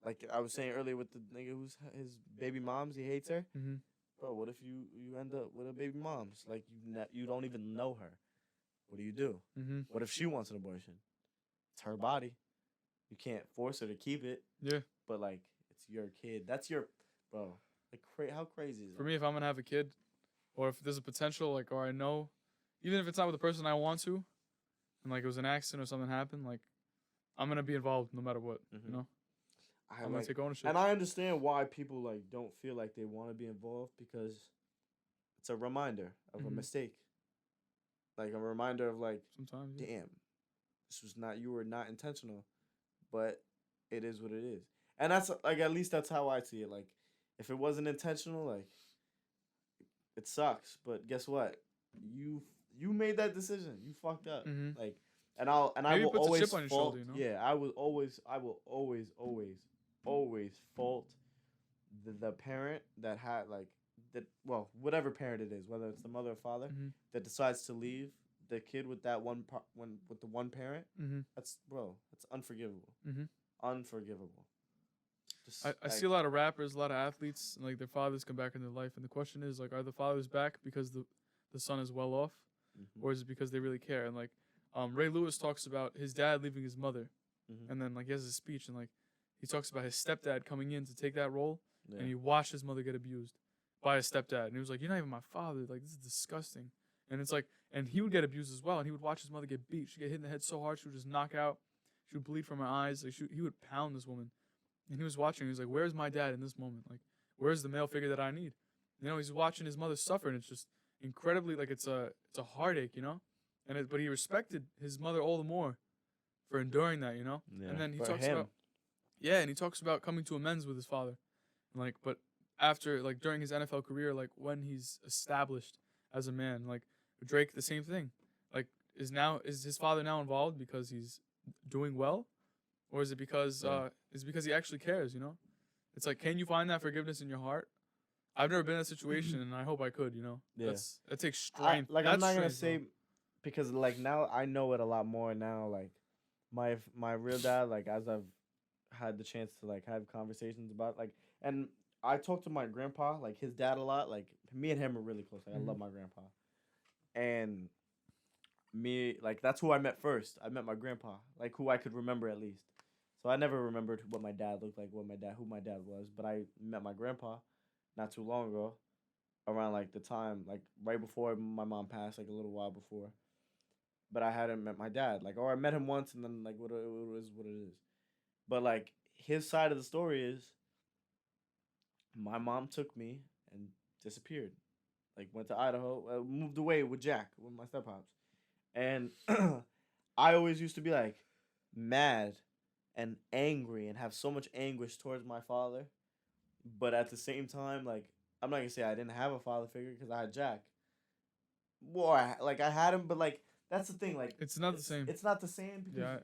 like I was saying earlier with the nigga who's his baby mom's, he hates her. Mhm. Bro, what if you end up with a baby mom's like you don't even know her? What do you do? Mhm. What if she wants an abortion? It's her body. You can't force her to keep it. Yeah. But like it's your kid. That's your bro. Like how crazy is For that? me, if I'm gonna have a kid, or if there's a potential, like, or I know, even if it's not with the person I want to, and like it was an accident or something happened, like I'm gonna be involved no matter what. Mhm. You know, I I'm gonna take ownership. And I understand why people like don't feel like they want to be involved because it's a reminder of a Mhm. mistake. Like a reminder of like, Sometimes. Yeah. damn, you were not intentional, but it is what it is. And that's like at least that's how I see it. Like if it wasn't intentional, like it sucks. But guess what? You made that decision. You fucked up. Mhm. Like I Maybe it will puts a always chip on your fault. shoulder, you know? Yeah, I will always fault the parent that had like that. Well, whatever parent it is, whether it's the mother or father Mhm. that decides to leave the kid with that with the one parent, Mm-hmm. that's unforgivable. Mm-hmm. Unforgivable. Just I see a lot of rappers, a lot of athletes, and like their fathers come back in their life, and the question is like, are the fathers back because the son is well off, or is it because they really care? And like, Ray Lewis talks about his dad leaving his mother, and then like he has a speech, and like he talks about his stepdad coming in to take that role, and he watched his mother get abused by his stepdad, and he was like, "You're not even my father. Like this is disgusting." And it's like, and he would get abused as well, and he would watch his mother get beat. She'd get hit in the head so hard she would just knock out. She would bleed from her eyes. Like he would pound this woman. And he was watching. He was like, "Where's my dad in this moment? Like, where's the male figure that I need?" You know, he's watching his mother suffer, and it's just incredibly like it's a heartache, you know. But he respected his mother all the more for enduring that, you know. Yeah. And then he talks about and he talks about coming to amends with his father, and like, but after like during his NFL career, like when he's established as a man, like Drake, the same thing. Like, is his father now involved because he's doing well? Or is it because he actually cares, you know? It's like, can you find that forgiveness in your heart? I've never been in a situation, and I hope I could, you know? Yeah. That takes strength. I'm not going to say, because, like, now I know it a lot more now. Like, my real dad, like, as I've had the chance to, like, have conversations about, like, and I talk to my grandpa, like, his dad a lot. Like, me and him are really close. Like, I love my grandpa. And me, like, that's who I met first. I met my grandpa, like, who I could remember at least. So I never remembered what my dad looked like, who my dad was. But I met my grandpa not too long ago, around like the time, like right before my mom passed, like a little while before. But I hadn't met my dad, like, or I met him once, and then like what it is, what it is. But like his side of the story is, my mom took me and disappeared, like went to Idaho, moved away with Jack, with my steppops, and I always used to be like mad and angry and have so much anguish towards my father, but at the same time, like, I'm not gonna say I didn't have a father figure because I had Jack. Well, I had him, but like that's the thing, like it's not the same. It's not the same because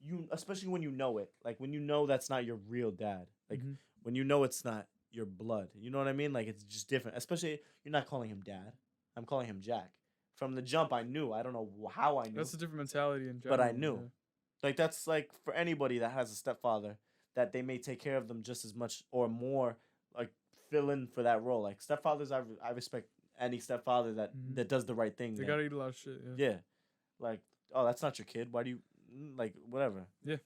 you, especially when you know it, like when you know that's not your real dad, like when you know it's not your blood, you know what I mean? Like it's just different. Especially you're not calling him dad. I'm calling him Jack. From the jump, I knew. I don't know how I knew. That's a different mentality in general. But I knew. Yeah. Like, that's, like, for anybody that has a stepfather, that they may take care of them just as much or more, like, fill in for that role. Like, stepfathers, I respect any stepfather that does the right thing. They gotta eat a lot of shit, yeah. Like, oh, that's not your kid. Why do you, like, whatever. Yeah.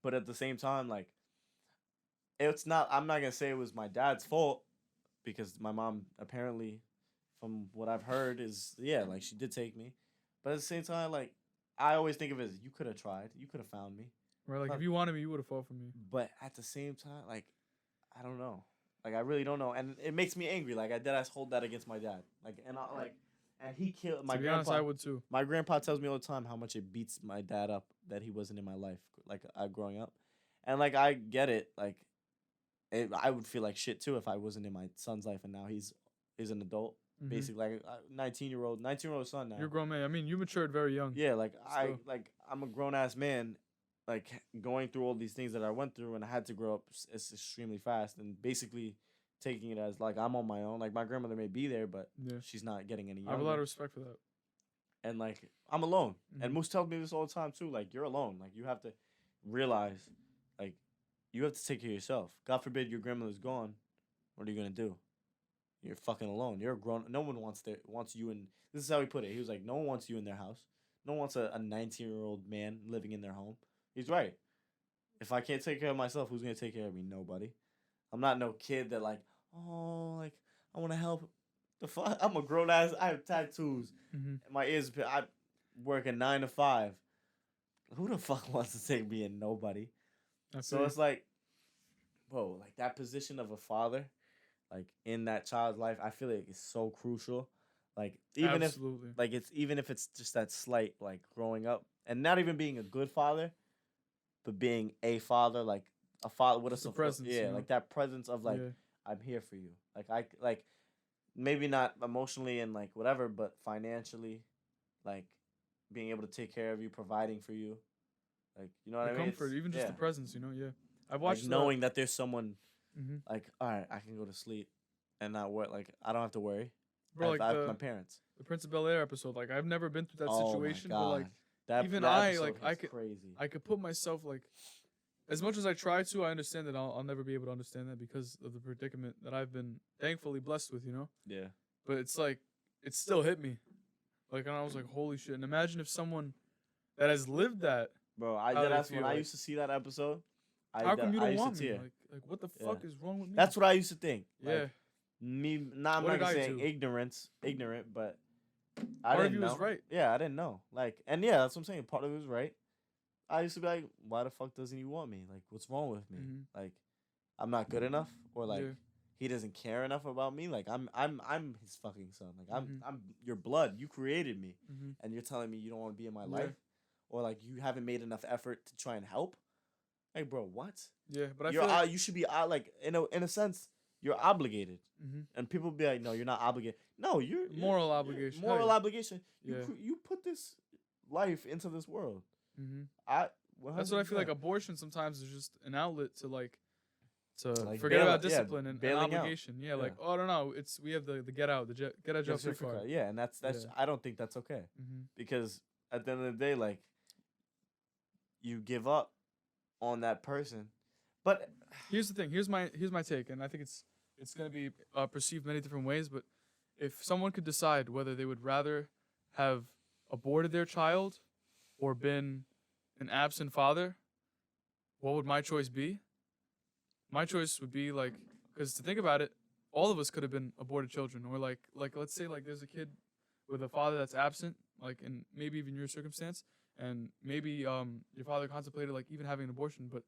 But at the same time, like, I'm not gonna say it was my dad's fault, because my mom, apparently, from what I've heard, is, like, she did take me. But at the same time, like, I always think of it as, you could have tried. You could have found me. Right, like, if you wanted me, you would have fought for me. But at the same time, like, I don't know. Like, I really don't know. And it makes me angry. Like, I deadass hold that against my dad. Like, and he killed my grandpa. To be honest, I would too. My grandpa tells me all the time how much it beats my dad up that he wasn't in my life, like, growing up. And, like, I get it. Like, I would feel like shit, too, if I wasn't in my son's life and now he's an adult. Basically, like, 19-year-old son now. You're a grown man. I mean, you matured very young. Yeah, like, I'm a grown-ass man, like, going through all these things that I went through, and I had to grow up extremely fast, and basically taking it as, like, I'm on my own. Like, my grandmother may be there, but she's not getting any younger. I have a lot of respect for that. And, like, I'm alone. And Moose tells me this all the time, too. Like, you're alone. Like, you have to realize, like, you have to take care of yourself. God forbid your grandmother's gone. What are you going to do? You're fucking alone. You're a grown. No one wants you in. This is how he put it. He was like, no one wants you in their house. No one wants a 19-year-old man living in their home. He's right. If I can't take care of myself, who's gonna take care of me? Nobody. I'm not no kid that like, oh, like I want to help. The fuck. I'm a grown ass. I have tattoos. My ears. I work a 9 to 5. Who the fuck wants to take me in? Nobody. So it's like, bro, like that position of a father. Like in that child's life, I feel like it's so crucial. Like even if it's just that slight like growing up and not even being a good father, but being a father, like a father with a presence, like that presence of like I'm here for you. Like maybe not emotionally and like whatever, but financially, like being able to take care of you, providing for you, like you know what I mean. Comfort, even just the presence, you know. Yeah, I've watched like knowing that there's someone. Like, all right, I can go to sleep and not worry. Like, I don't have to worry. Bro, like my parents. the Prince of Bel-Air episode. Like I've never been through that Oh situation, my but god, like that even that I episode like hits crazy. I could put myself like as much as I try to, I understand that I'll never be able to understand that because of the predicament that I've been thankfully blessed with, you know? Yeah. But it's like, it still hit me. Like, and I was like, holy shit. And imagine if someone that has lived that. Bro, How when I like, used to see that episode, how come you I don't used want to me? tear. Like, what the fuck is wrong with me? That's what I used to think. Yeah. Like, I'm What not did gonna I say do? ignorant, but I Part of didn't you know. was right. Yeah, I didn't know. Like, and yeah, that's what I'm saying. Part of it was right. I used to be like, why the fuck doesn't he want me? Like, what's wrong with me? Like, I'm not good enough, or like, he doesn't care enough about me. Like, I'm his fucking son. Like, I'm your blood. You created me, and you're telling me you don't want to be in my life, or like you haven't made enough effort to try and help. Like, bro, what? Yeah, but I feel like you should be like in a sense you're obligated, and people be like, no, you're not obligated. No, you're moral obligation. Moral obligation. Yeah. You put this life into this world. That's what I feel like. Abortion sometimes is just an outlet to like like forget about discipline and obligation. Out. Yeah, like I don't know. We have the get out jail free card. Yeah, and that's I don't think that's okay because at the end of the day, like you give up on that person. But here's the thing. Here's my take, and I think it's gonna be perceived many different ways. But if someone could decide whether they would rather have aborted their child or been an absent father, what would my choice be? My choice would be like, because to think about it, all of us could have been aborted children, or like let's say like there's a kid with a father that's absent, like in maybe even your circumstance, and maybe your father contemplated like even having an abortion, but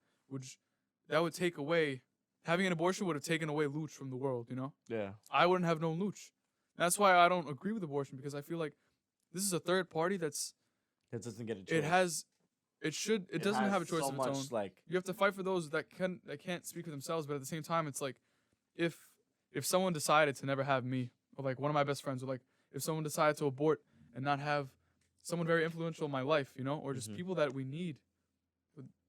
that would take away having an abortion would have taken away Lucci from the world, you know? Yeah. I wouldn't have known Lucci. That's why I don't agree with abortion, because I feel like this is a third party that doesn't get a choice. It doesn't have a choice of its own. Like, you have to fight for those that can't speak for themselves, but at the same time, it's like if someone decided to never have me, or like one of my best friends, or like if someone decided to abort and not have someone very influential in my life, you know, or just people that we need,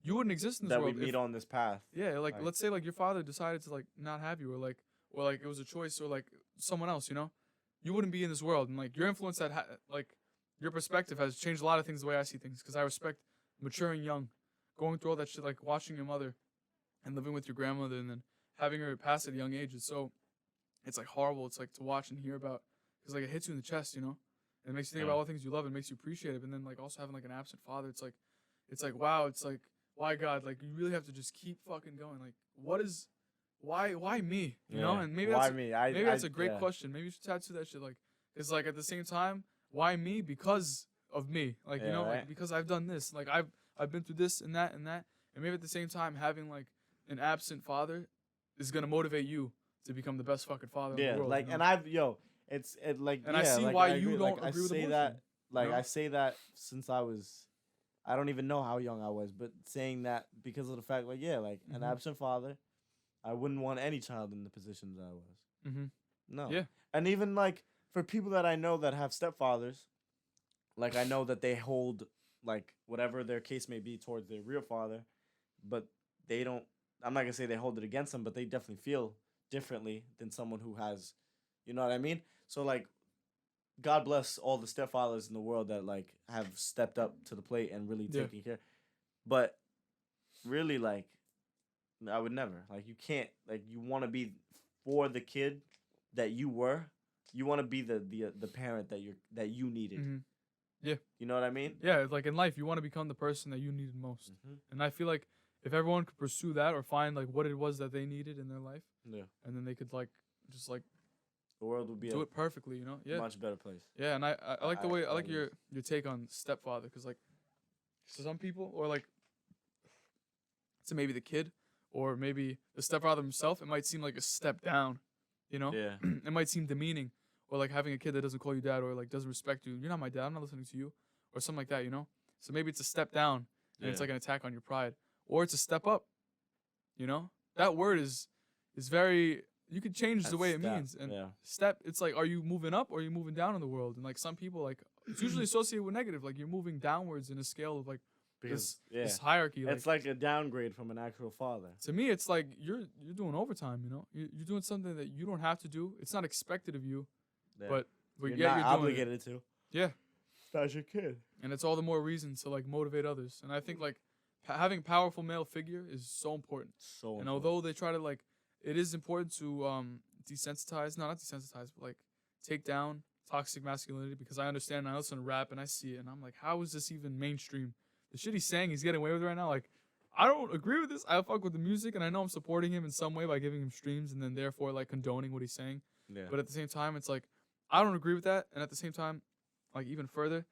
you wouldn't exist in this world. That we meet on this path. Yeah, like let's say like your father decided to like not have you, or like it was a choice, or like someone else, you know, you wouldn't be in this world, and like your influence like your perspective has changed a lot of things the way I see things, because I respect maturing young, going through all that shit, like watching your mother and living with your grandmother and then having her pass at a young age. It's like horrible. It's like to watch and hear about, because like it hits you in the chest, you know, and it makes you think about all the things you love and makes you appreciate it. And then like also having like an absent father, it's like wow, it's like, why God, like you really have to just keep fucking going. Like why me, you know? And maybe that's maybe that's a great question. Maybe you should tattoo that shit, like, it's like at the same time, why me? Because of me, like, you know, like because I've done this, like I've been through this and that, and maybe at the same time having like an absent father is gonna motivate you to become the best fucking father in the world. Like, you know? and like, and I see like, why I you agree. don't like, agree with abortion. That, like, you know? I say that since I don't even know how young I was, but saying that because of the fact, like, like an absent father, I wouldn't want any child in the position that I was. No. Yeah. And even like for people that I know that have stepfathers, like I know that they hold like whatever their case may be towards their real father, but they don't. I'm not gonna say they hold it against them, but they definitely feel differently than someone who has, you know what I mean? So like, God bless all the stepfathers in the world that like have stepped up to the plate and really taking care. But really, like, I would never. Like, you can't. Like, you want to be for the kid that you were. You want to be the parent that you needed. Yeah. You know what I mean? Yeah, like in life, you want to become the person that you needed most. And I feel like if everyone could pursue that or find like what it was that they needed in their life, and then they could like just like the world would be do it perfectly, you know? Yeah. Much better place. Yeah, and I like the way I like your take on stepfather, because like to some people, or like to maybe the kid, or maybe the stepfather himself, it might seem like a step down, you know? Yeah. It might seem demeaning. Or like having a kid that doesn't call you dad, or like doesn't respect you. You're not my dad. I'm not listening to you, or something like that. You know. So maybe it's a step down, and it's like an attack on your pride, or it's a step up. You know, that word is very. You can change the way it means. And step, it's like, are you moving up or are you moving down in the world? And like some people, like it's usually associated with negative. Like you're moving downwards in a scale of like this hierarchy. It's like a downgrade from an actual father. To me, it's like you're doing overtime. You know, you're doing something that you don't have to do. It's not expected of you. Yeah. But You're yet not you're doing it. obligated to. Yeah. That's your kid. And it's all the more reason to like motivate others. And I think like having powerful male figure is so important. So And important. although they try to like, it is important to desensitize, no, not desensitize, but like take down toxic masculinity, because I understand. I listen to rap and I see it, and I'm like, how is this even mainstream? The shit he's saying, he's getting away with right now. Like, I don't agree with this. I fuck with the music, and I know I'm supporting him in some way by giving him streams, and then therefore like condoning what he's saying. Yeah. But at the same time, it's like I don't agree with that. And at the same time, like even further,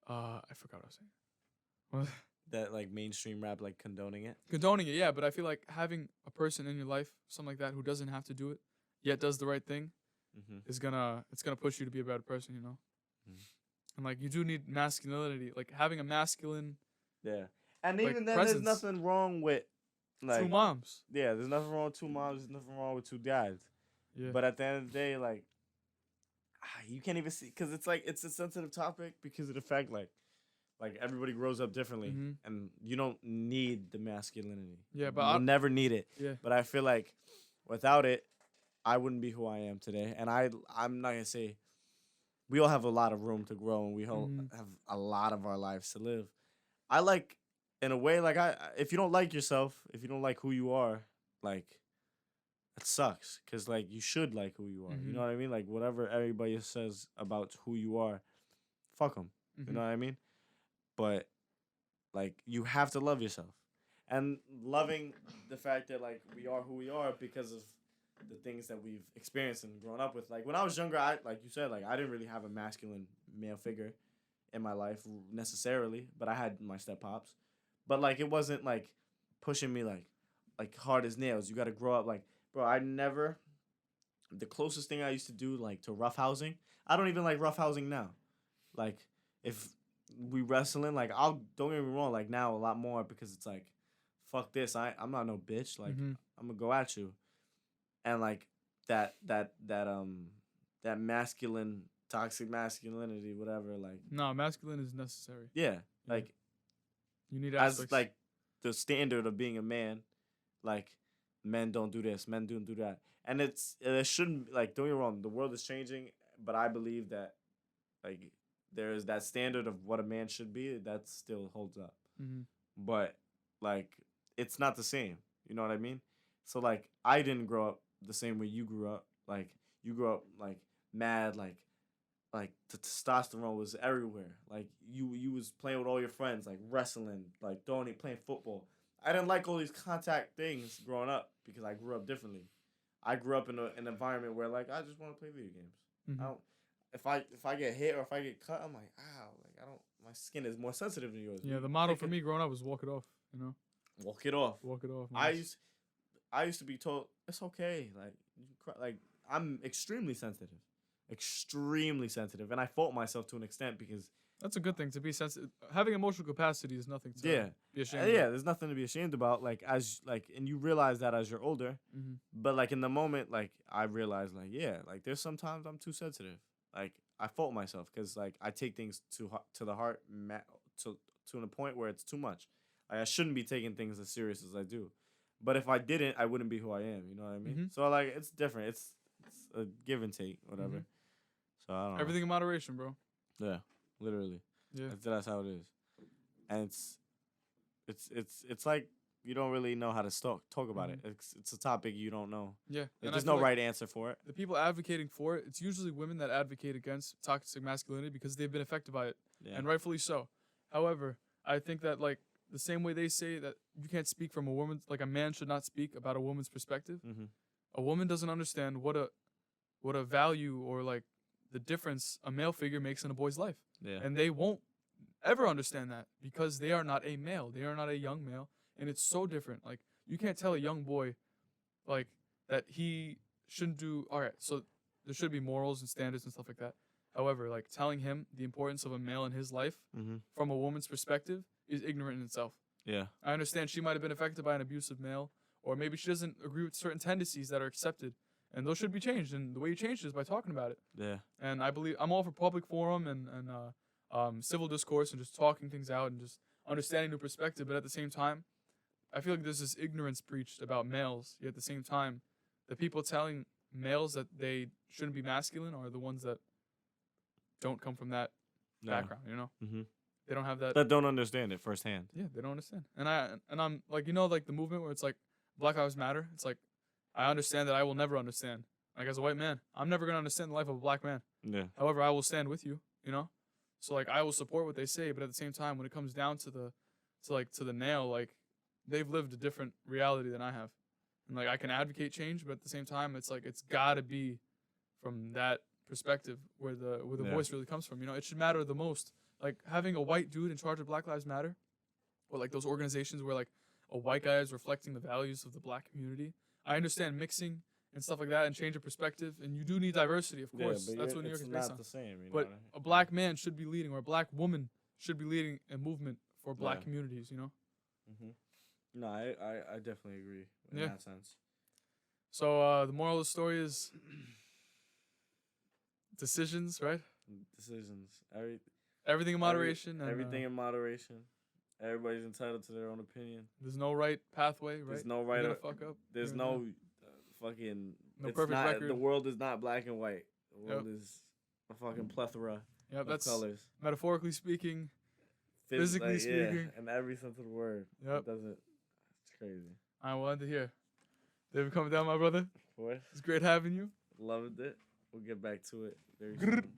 I forgot what I was saying. That like mainstream rap like condoning it. Condoning it, yeah. But I feel like having a person in your life, something like that, who doesn't have to do it, yet does the right thing, is gonna push you to be a better person, you know. And like you do need masculinity, like having a masculine. Yeah, and like, even then, presence. there's nothing wrong with like 2 moms. Yeah, there's nothing wrong with 2 moms. There's nothing wrong with 2 dads. Yeah. But at the end of the day, like you can't even see, because it's like it's a sensitive topic because of the fact like everybody grows up differently, and you don't need the masculinity. Yeah, but you'll never need it. Yeah. But I feel like without it, I wouldn't be who I am today. And I'm not gonna say we all have a lot of room to grow, and we all have a lot of our lives to live. I like, in a way, like if you don't like yourself, if you don't like who you are, like it sucks, because like you should like who you are. You know what I mean? Like whatever everybody says about who you are, fuck them. You know what I mean? But like you have to love yourself, and loving the fact that like we are who we are because of the things that we've experienced and grown up with. Like when I was younger, I, like you said, like I didn't really have a masculine male figure in my life necessarily, but I had my step pops. But like it wasn't like pushing me like hard as nails. You got to grow up. Like, bro, I never. The closest thing I used to do like to roughhousing, I don't even like roughhousing now. Like if we wrestling, like don't get me wrong, like now a lot more, because it's like, fuck this, I'm not no bitch. Like I'm gonna go at you. And like that masculine, toxic masculinity, whatever, like no, masculine is necessary. Yeah, like you need aspects. As like the standard of being a man, like men don't do this, men don't do that. And it shouldn't, like, don't get me wrong, the world is changing, but I believe that like there is that standard of what a man should be, that still holds up. But like it's not the same. You know what I mean? So like I didn't grow up the same way you grew up. Like you grew up like mad, like the testosterone was everywhere. Like you was playing with all your friends, like wrestling, like playing football. I didn't like all these contact things growing up because I grew up differently. I grew up in an environment where like I just want to play video games. I don't. If I get hit or if I get cut, I'm like, ow, like I don't. My skin is more sensitive than yours. Yeah, the motto for me growing up was walk it off. You know, walk it off. Walk it off. Nice. I used to be told it's okay. Like I'm extremely sensitive, and I fault myself to an extent because that's a good thing to be sensitive. Having emotional capacity is nothing to be ashamed of. Yeah, there's nothing to be ashamed about. Like and you realize that as you're older, but like in the moment, like I realized like like there's sometimes I'm too sensitive. Like I fault myself because like I take things to the heart to the point where it's too much. Like I shouldn't be taking things as serious as I do. But if I didn't, I wouldn't be who I am. You know what I mean? So like it's different. It's a give and take, whatever. So I don't know. Everything in moderation, bro. Yeah, literally. Yeah, that's how it is. And it's like you don't really know how to talk about it. It's a topic you don't know. Yeah, and there's no right answer for it. The people advocating for it, it's usually women that advocate against toxic masculinity because they've been affected by it, and rightfully so. However, I think that like the same way they say that you can't speak from a woman, like a man should not speak about a woman's perspective. A woman doesn't understand what a value or like the difference a male figure makes in a boy's life. Yeah. And they won't ever understand that because they are not a male. They are not a young male. And it's so different. Like you can't tell a young boy like that he shouldn't do all right, so there should be morals and standards and stuff like that. However, like telling him the importance of a male in his life from a woman's perspective is ignorant in itself. Yeah. I understand she might have been affected by an abusive male, or maybe she doesn't agree with certain tendencies that are accepted, and those should be changed. And the way you change it is by talking about it. Yeah. And I believe I'm all for public forum and civil discourse and just talking things out and just understanding new perspective. But at the same time, I feel like there's this ignorance preached about males. Yet at the same time, the people telling males that they shouldn't be masculine are the ones that don't come from that background. You know, they don't have that. That don't understand it firsthand. Yeah, they don't understand. And I'm like, you know, like the movement where it's like Black Lives Matter. It's like I understand that I will never understand. Like as a white man, I'm never gonna understand the life of a black man. Yeah. However, I will stand with you. You know, so like I will support what they say, but at the same time, when it comes down to the nail, like they've lived a different reality than I have. And like I can advocate change, but at the same time, it's like it's gotta be from that perspective where the voice really comes from. You know, it should matter the most. Like having a white dude in charge of Black Lives Matter, or like those organizations where like a white guy is reflecting the values of the black community. I understand mixing and stuff like that and change of perspective, and you do need diversity, of course. But That's what New York is based on. It's not the same. But a black man should be leading, or a black woman should be leading a movement for black communities. You know. No, I definitely agree in that sense. So the moral of the story is decisions, right? Decisions. Everything in moderation. Everything in moderation. Everybody's entitled to their own opinion. There's no right pathway, right? There's no right. Fuck up. There's no fucking. No perfect record. The world is not black and white. The world is a fucking plethora of colors. Metaphorically speaking, physically speaking, in every sense of the word. Yep. It doesn't. It's crazy. I wanted to hear. David, coming down, my brother. Of course. It's great having you. Loved it. We'll get back to it very soon.